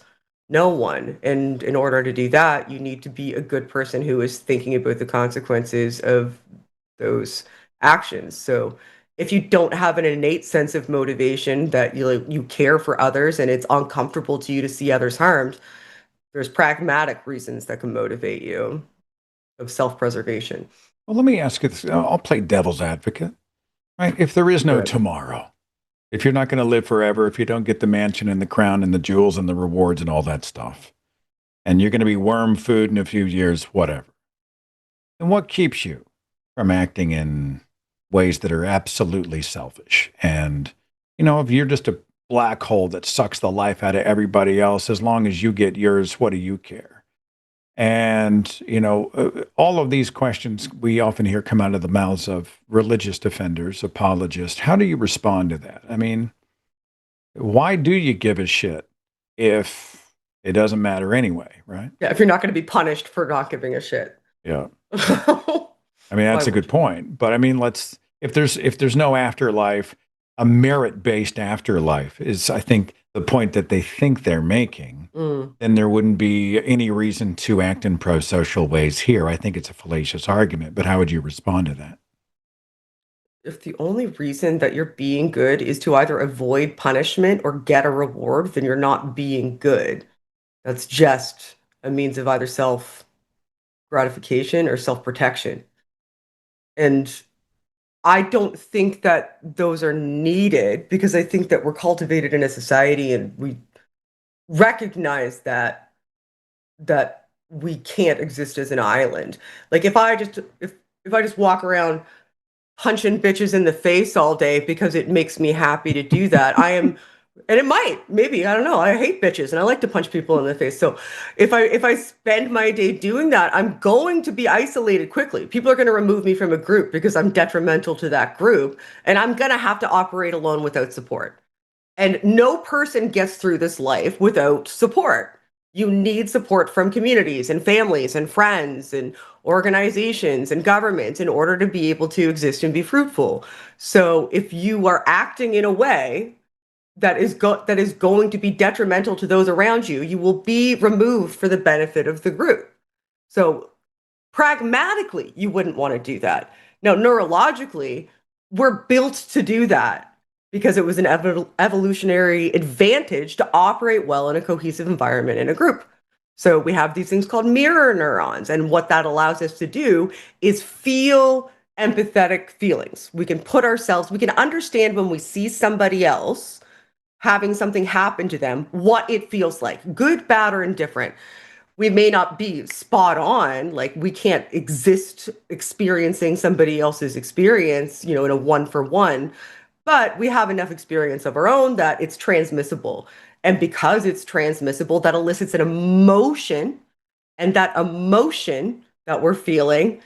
no one. And in order to do that, you need to be a good person who is thinking about the consequences of those actions. So if you don't have an innate sense of motivation, that you care for others and it's uncomfortable to you to see others harmed, there's pragmatic reasons that can motivate you of self-preservation. Well, let me ask you this. I'll play devil's advocate, right? If there is no Good. tomorrow, if you're not going to live forever, if you don't get the mansion and the crown and the jewels and the rewards and all that stuff, and you're going to be worm food in a few years, whatever, then what keeps you from acting in ways that are absolutely selfish? And, if you're just a black hole that sucks the life out of everybody else, as long as you get yours, what do you care? And, all of these questions we often hear come out of the mouths of religious defenders, apologists. How do you respond to that? I mean, why do you give a shit if it doesn't matter anyway, right? Yeah, if you're not going to be punished for not giving a shit. Yeah. Why I mean, that's a would good you? point. But I mean, if there's no afterlife, a merit-based afterlife is, I think, the point that they think they're making, Mm. then there wouldn't be any reason to act in pro-social ways here. I think it's a fallacious argument, but how would you respond to that? If the only reason that you're being good is to either avoid punishment or get a reward, then you're not being good. That's just a means of either self gratification or self protection. And I don't think that those are needed, because I think that we're cultivated in a society and we recognize that we can't exist as an island. Like if I just walk around punching bitches in the face all day because it makes me happy to do that. I am, and it might, maybe, I don't know. I hate bitches and I like to punch people in the face. So if I spend my day doing that, I'm going to be isolated quickly. People are going to remove me from a group because I'm detrimental to that group, and I'm going to have to operate alone without support. And no person gets through this life without support. You need support from communities and families and friends and organizations and governments in order to be able to exist and be fruitful. So if you are acting in a way that is going to be detrimental to those around you, you will be removed for the benefit of the group. So pragmatically, you wouldn't want to do that. Now, neurologically, we're built to do that because it was an evolutionary advantage to operate well in a cohesive environment in a group. So we have these things called mirror neurons, and what that allows us to do is feel empathetic feelings. We can understand when we see somebody else having something happen to them, what it feels like, good, bad, or indifferent. We may not be spot on, like we can't exist experiencing somebody else's experience, in a one for one, but we have enough experience of our own that it's transmissible. And because it's transmissible, that elicits an emotion, and that emotion that we're feeling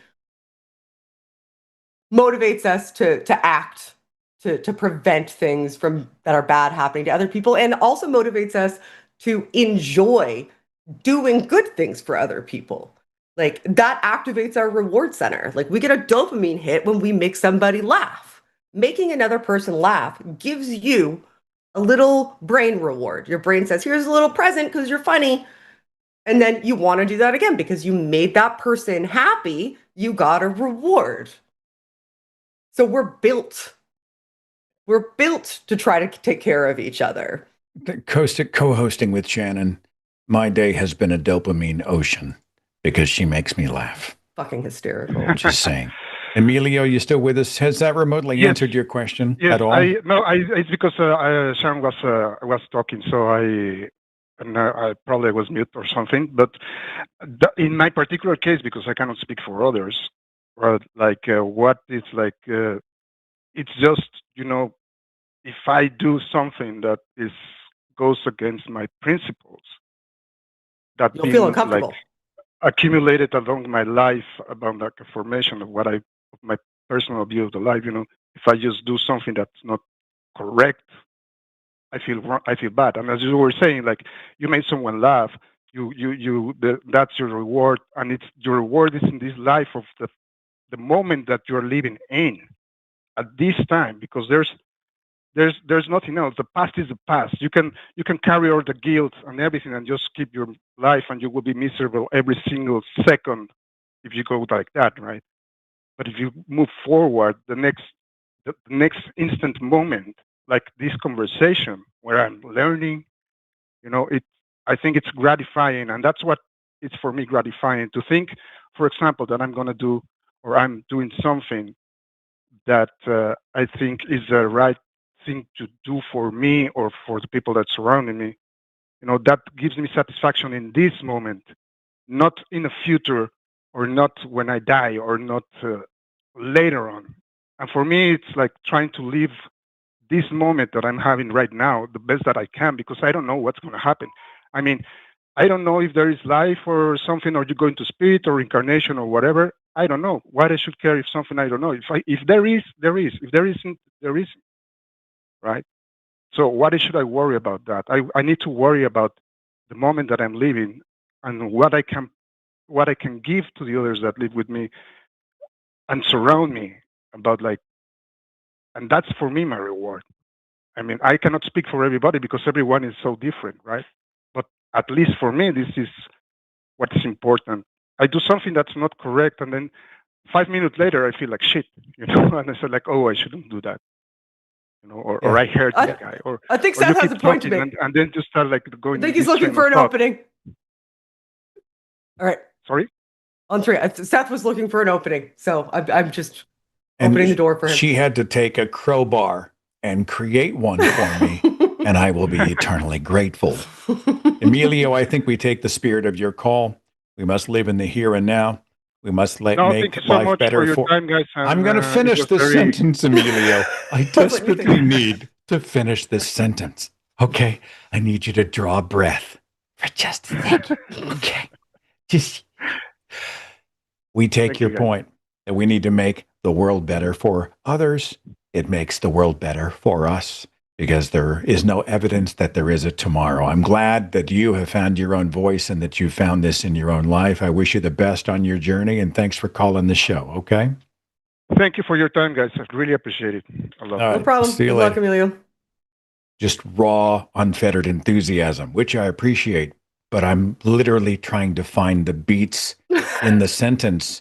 motivates us to act, to prevent things from that are bad happening to other people, and also motivates us to enjoy doing good things for other people. Like that activates our reward center. Like we get a dopamine hit when we make somebody laugh. Making another person laugh gives you a little brain reward. Your brain says, here's a little present because you're funny. And then you want to do that again because you made that person happy. You got a reward. So we're built to try to take care of each other. Co-hosting with Shannon, my day has been a dopamine ocean because she makes me laugh. Fucking hysterical. Just saying. Emilio, you still with us? Has that remotely answered your question at all? It's because Sharon was talking, so I probably was mute or something. But in my particular case, because I cannot speak for others, what is it's just if I do something that goes against my principles, that you'll feel uncomfortable. Accumulated along my life about a formation of my personal view of the life. If I just do something that's not correct, I feel wrong, I feel bad. And as you were saying, you made someone laugh, that's your reward, and your reward is in this life of the moment that you're living in at this time, because there's nothing else. The past is the past. You can carry all the guilt and everything and just keep your life, and you will be miserable every single second if you go like that, right? But if you move forward, the next instant moment, like this conversation where I'm learning, I think it's gratifying, and that's what it's for me gratifying to think, for example, that I'm going to do, or I'm doing something that I think is the right thing to do for me or for the people that surrounding me. That gives me satisfaction in this moment, not in the future, or not when I die, or not later on. And for me, it's like trying to live this moment that I'm having right now the best that I can, because I don't know what's going to happen. I mean, I don't know if there is life or something, or you go into spirit or incarnation or whatever. I don't know. Why I should care if something I don't know? If there is, there is. If there isn't, there isn't. Right? So why should I worry about that? I need to worry about the moment that I'm living and what I can give to the others that live with me and surround me about, and that's for me my reward. I mean, I cannot speak for everybody because everyone is so different, right? But at least for me, this is what is important. I do something that's not correct, and then 5 minutes later, I feel like shit, and I said oh, I shouldn't do that, or I heard this guy, or I think or Seth you has keep a point to talking, make. and then just start going. I think he's looking for an opening. All right. Sorry? On three. Seth was looking for an opening, so I'm just opening the door for him. She had to take a crowbar and create one for me, and I will be eternally grateful. Emilio, I think we take the spirit of your call. We must live in the here and now. We must No, thank make you so life much better for your time, guys. I'm And going to it finish was this very. sentence, Emilio. I That's what you desperately think. need to finish this sentence. Okay? I need you to draw a breath for just a second. Okay? Just we take Thank your you, guys. point that we need to make the world better for others. It makes the world better for us because there is no evidence that there is a tomorrow. I'm glad that you have found your own voice and that you found this in your own life. I wish you the best on your journey, and thanks for calling the show. Okay? Thank you for your time, guys. I really appreciate it. I love All it. No right. problem. See you Good later. luck, Emilio. Just raw, unfettered enthusiasm, which I appreciate, but I'm literally trying to find the beats in the sentence,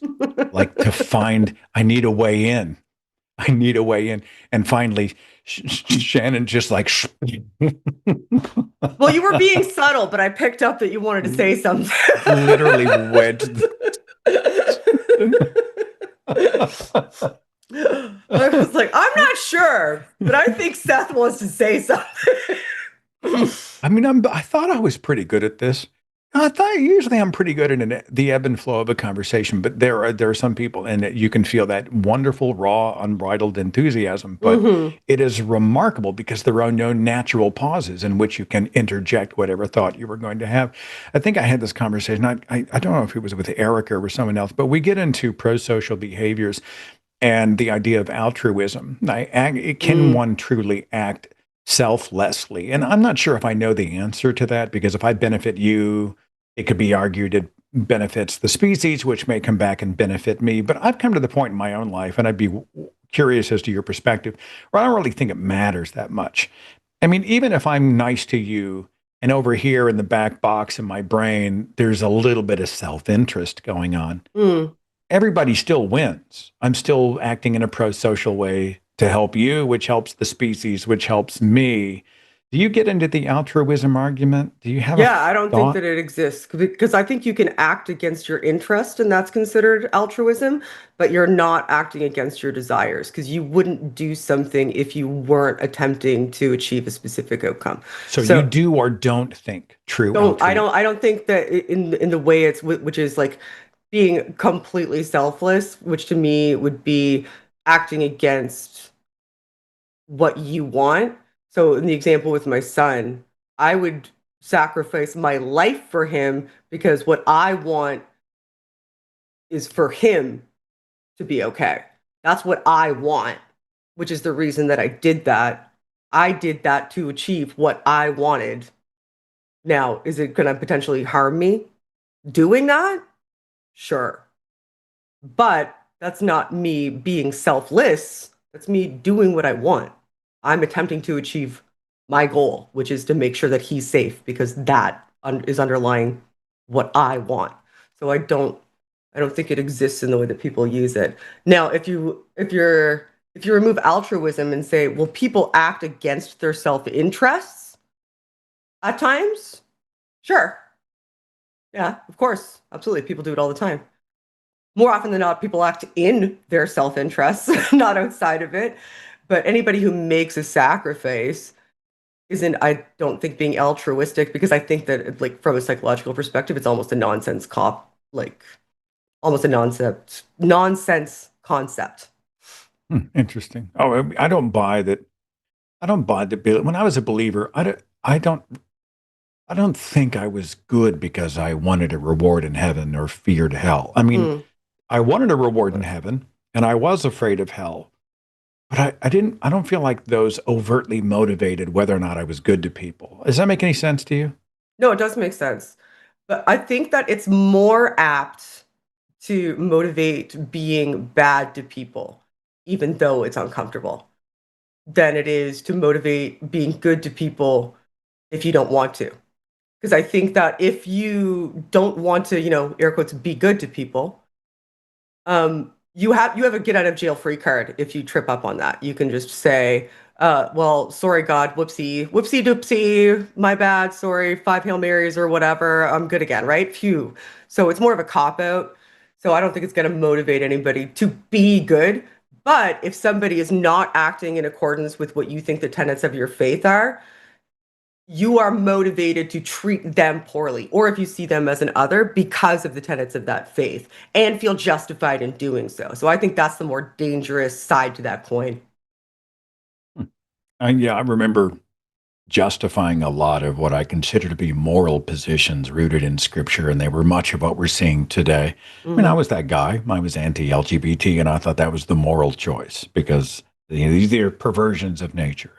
like to find, I need a way in. I need a way in. And finally, Shannon just like, Well, you were being subtle, but I picked up that you wanted to say something. literally wedged. I was like, I'm not sure, but I think Seth wants to say something. I mean, I thought I was pretty good at this. I thought usually I'm pretty good at the ebb and flow of a conversation, but there are some people, and you can feel that wonderful, raw, unbridled enthusiasm. But Mhm. it is remarkable because there are no natural pauses in which you can interject whatever thought you were going to have. I think I had this conversation. I don't know if it was with Erica or someone else, but we get into pro-social behaviors and the idea of altruism. Can one truly act selflessly? And I'm not sure if I know the answer to that, because if I benefit you, it could be argued it benefits the species, which may come back and benefit me. But I've come to the point in my own life, and I'd be curious as to your perspective, where I don't really think it matters that much. I mean, even if I'm nice to you, and over here in the back box in my brain, there's a little bit of self-interest going on. Mm. Everybody still wins. I'm still acting in a pro-social way to help you, which helps the species, which helps me. Do you get into the altruism argument? Do you have Yeah, I don't think thought? that it exists because I think you can act against your interest and that's considered altruism, but you're not acting against your desires because you wouldn't do something if you weren't attempting to achieve a specific outcome. So you do or don't think true altruism? I don't think that in the way it's which is like being completely selfless, which to me would be acting against what you want. So in the example with my son, I would sacrifice my life for him because what I want is for him to be okay. That's what I want, which is the reason that I did that. I did that to achieve what I wanted. Now, is it going to potentially harm me doing that? Sure. But that's not me being selfless. That's me doing what I want. I'm attempting to achieve my goal, which is to make sure that he's safe because that is underlying what I want. So I don't think it exists in the way that people use it. Now, if you remove altruism and say, well, people act against their self-interests at times, sure. Yeah, of course. Absolutely. People do it all the time. More often than not, people act in their self-interest, not outside of it. But anybody who makes a sacrifice isn't, I don't think, being altruistic because I think that, like, from a psychological perspective, it's almost a nonsense almost a nonsense concept. Interesting. Oh, I don't buy that. I don't buy that. When I was a believer, I don't think I was good because I wanted a reward in heaven or feared hell. I mean, Mm. I wanted a reward in heaven and I was afraid of hell, but I don't feel like those overtly motivated whether or not I was good to people. Does that make any sense to you? No, it does make sense. But I think that it's more apt to motivate being bad to people, even though it's uncomfortable, than it is to motivate being good to people if you don't want to. Because I think that if you don't want to, air quotes, be good to people, you have a get out of jail free card if you trip up on that. You can just say, well, sorry, God, whoopsie, whoopsie doopsie, my bad, sorry, 5 Hail Marys or whatever, I'm good again, right? Phew. So it's more of a cop out. So I don't think it's going to motivate anybody to be good. But if somebody is not acting in accordance with what you think the tenets of your faith are, you are motivated to treat them poorly, or if you see them as an other, because of the tenets of that faith and feel justified in doing so. So I think that's the more dangerous side to that coin. Yeah, I remember justifying a lot of what I consider to be moral positions rooted in scripture, and they were much of what we're seeing today. I mean, I was that guy. I was anti-LGBT, and I thought that was the moral choice because these are perversions of nature.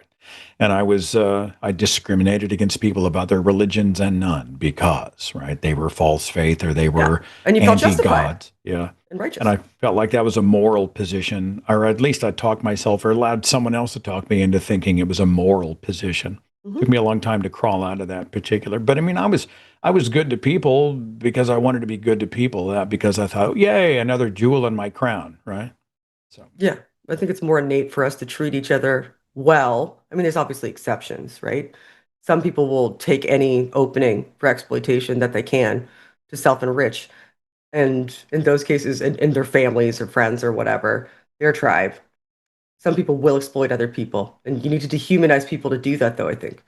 And I discriminated against people of other religions and none because, right, they were false faith or they were And you felt anti-God. justified Yeah. and righteous. And I felt like that was a moral position, or at least I talked myself or allowed someone else to talk me into thinking it was a moral position. Took me a long time to crawl out of that particular. But I mean, I was good to people because I wanted to be good to people, not because I thought, yay, another jewel in my crown, right? So Yeah, I think it's more innate for us to treat each other well. I mean, there's obviously exceptions, right? Some people will take any opening for exploitation that they can to self-enrich. And in those cases, in their families or friends or whatever, their tribe, some people will exploit other people. And you need to dehumanize people to do that, though, I think.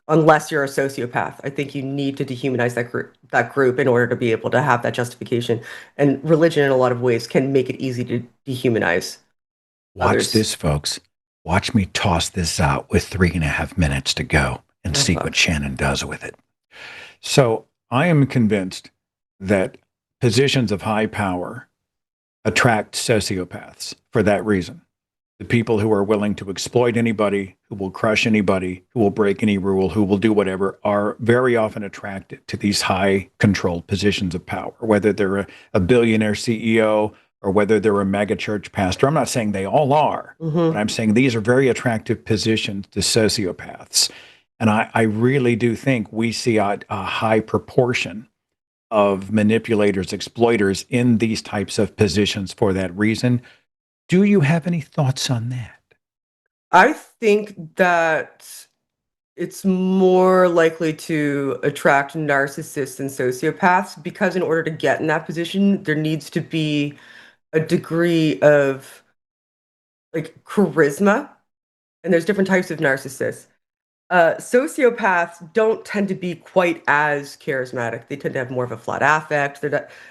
Unless you're a sociopath, I think you need to dehumanize that group in order to be able to have that justification. And religion, in a lot of ways, can make it easy to dehumanize watch others. this, folks. Watch me toss this out with 3.5 minutes to go and see Uh-huh. what Shannon does with it. So I am convinced that positions of high power attract sociopaths for that reason. The people who are willing to exploit anybody, who will crush anybody, who will break any rule, who will do whatever, are very often attracted to these high controlled positions of power, whether they're a billionaire CEO or whether they're a mega church pastor. I'm not saying they all are, but I'm saying these are very attractive positions to sociopaths. And I really do think we see a high proportion of manipulators, exploiters in these types of positions for that reason. Do you have any thoughts on that? I think that it's more likely to attract narcissists and sociopaths because in order to get in that position, there needs to be a degree of like charisma. And there's different types of narcissists. Sociopaths don't tend to be quite as charismatic. They tend to have more of a flat affect.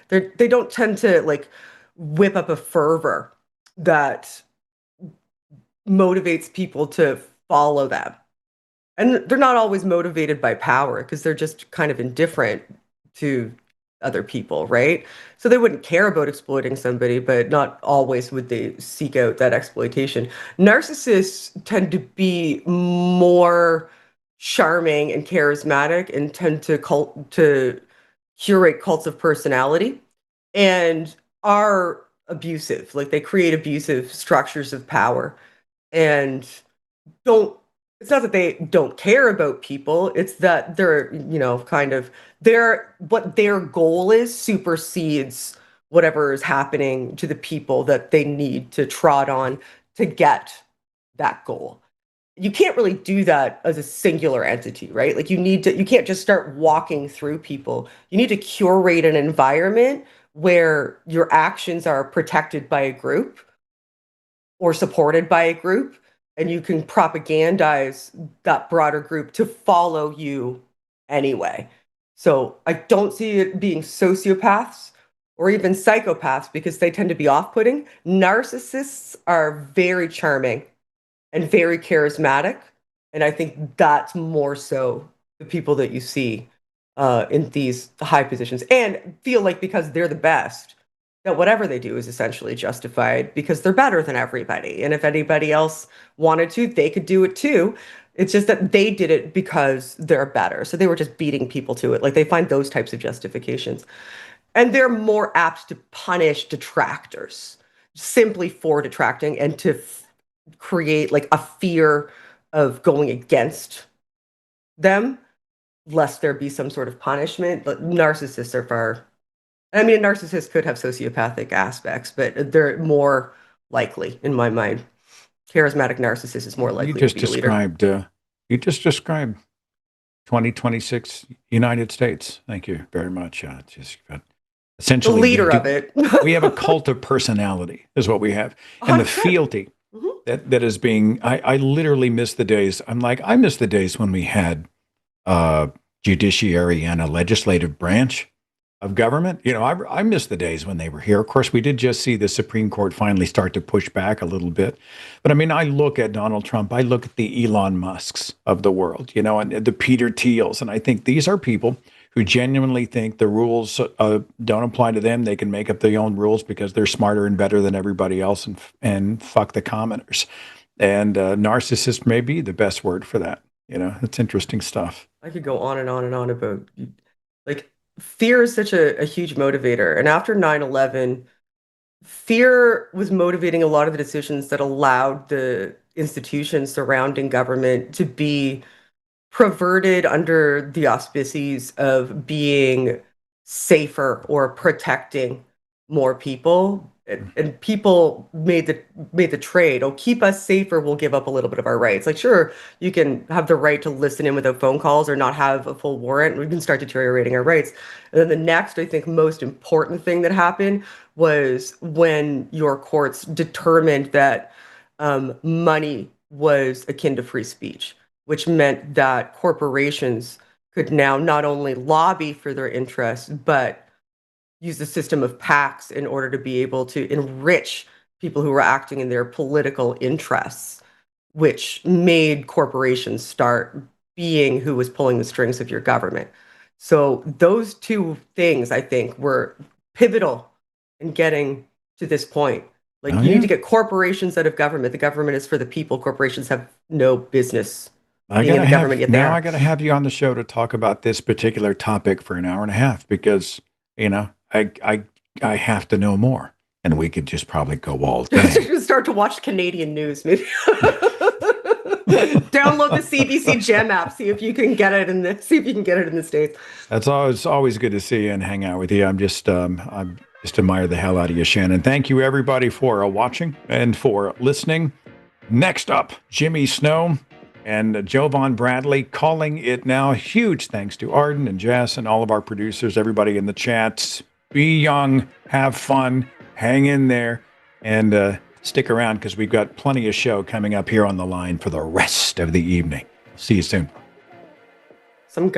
They don't tend to like whip up a fervor that motivates people to follow them. And they're not always motivated by power because they're just kind of indifferent to other people, right? So they wouldn't care about exploiting somebody, but not always would they seek out that exploitation. Narcissists tend to be more charming and charismatic and tend to curate cults of personality and are abusive. Like they create abusive structures of power and don't it's not that they don't care about people, it's that they're, kind of what their goal is supersedes whatever is happening to the people that they need to trot on to get that goal. You can't really do that as a singular entity, right? Like you can't just start walking through people. You need to curate an environment where your actions are protected by a group or supported by a group, and you can propagandize that broader group to follow you anyway. So I don't see it being sociopaths or even psychopaths because they tend to be off-putting. Narcissists are very charming and very charismatic, and I think that's more so the people that you see in these high positions and feel like because they're the best that whatever they do is essentially justified because they're better than everybody. And if anybody else wanted to, they could do it too. It's just that they did it because they're better. So they were just beating people to it. Like they find those types of justifications. And they're more apt to punish detractors simply for detracting and to create like a fear of going against them, lest there be some sort of punishment. But narcissists are far I mean, a narcissist could have sociopathic aspects, but they're more likely, in my mind. Charismatic narcissist is more likely to be a leader. You just described 2026 United States. Thank you very much. The Essentially, leader of it. we have a cult of personality, is what we have, and the 100%. fealty that is being. I literally miss the days. I miss the days when we had judiciary and a legislative branch of government. I miss the days when they were here. Of course, we did just see the Supreme Court finally start to push back a little bit. But I mean, I look at Donald Trump, I look at the Elon Musks of the world, and the Peter Thiels, and I think these are people who genuinely think the rules don't apply to them. They can make up their own rules because they're smarter and better than everybody else, and fuck the commoners. And narcissist may be the best word for that. It's interesting stuff. I could go on and on and on about, like, fear is such a huge motivator. And after 9/11, fear was motivating a lot of the decisions that allowed the institutions surrounding government to be perverted under the auspices of being safer or protecting more people. And people made the trade. Oh, keep us safer, we'll give up a little bit of our rights. Like, sure, you can have the right to listen in without phone calls or not have a full warrant. We can start deteriorating our rights. And then the next, I think, most important thing that happened was when your courts determined that money was akin to free speech, which meant that corporations could now not only lobby for their interests, but use the system of PACs in order to be able to enrich people who were acting in their political interests, which made corporations start being who was pulling the strings of your government. So those two things, I think, were pivotal in getting to this point. Like, you need to get corporations out of government. The government is for the people. Corporations have no business being in the government yet. Now I got to have you on the show to talk about this particular topic for an hour and a half because, I have to know more, and we could just probably go all day. Start to watch Canadian news, maybe. Download the CBC Gem app. See if you can get it in the States. That's always good to see you and hang out with you. I just admire the hell out of you, Shannon. Thank you everybody for watching and for listening. Next up, Jimmy Snow and Jovan Bradley calling it now. Huge thanks to Arden and Jess and all of our producers, everybody in the chats. Be young, have fun, hang in there, and stick around because we've got plenty of show coming up here on the line for the rest of the evening. See you soon.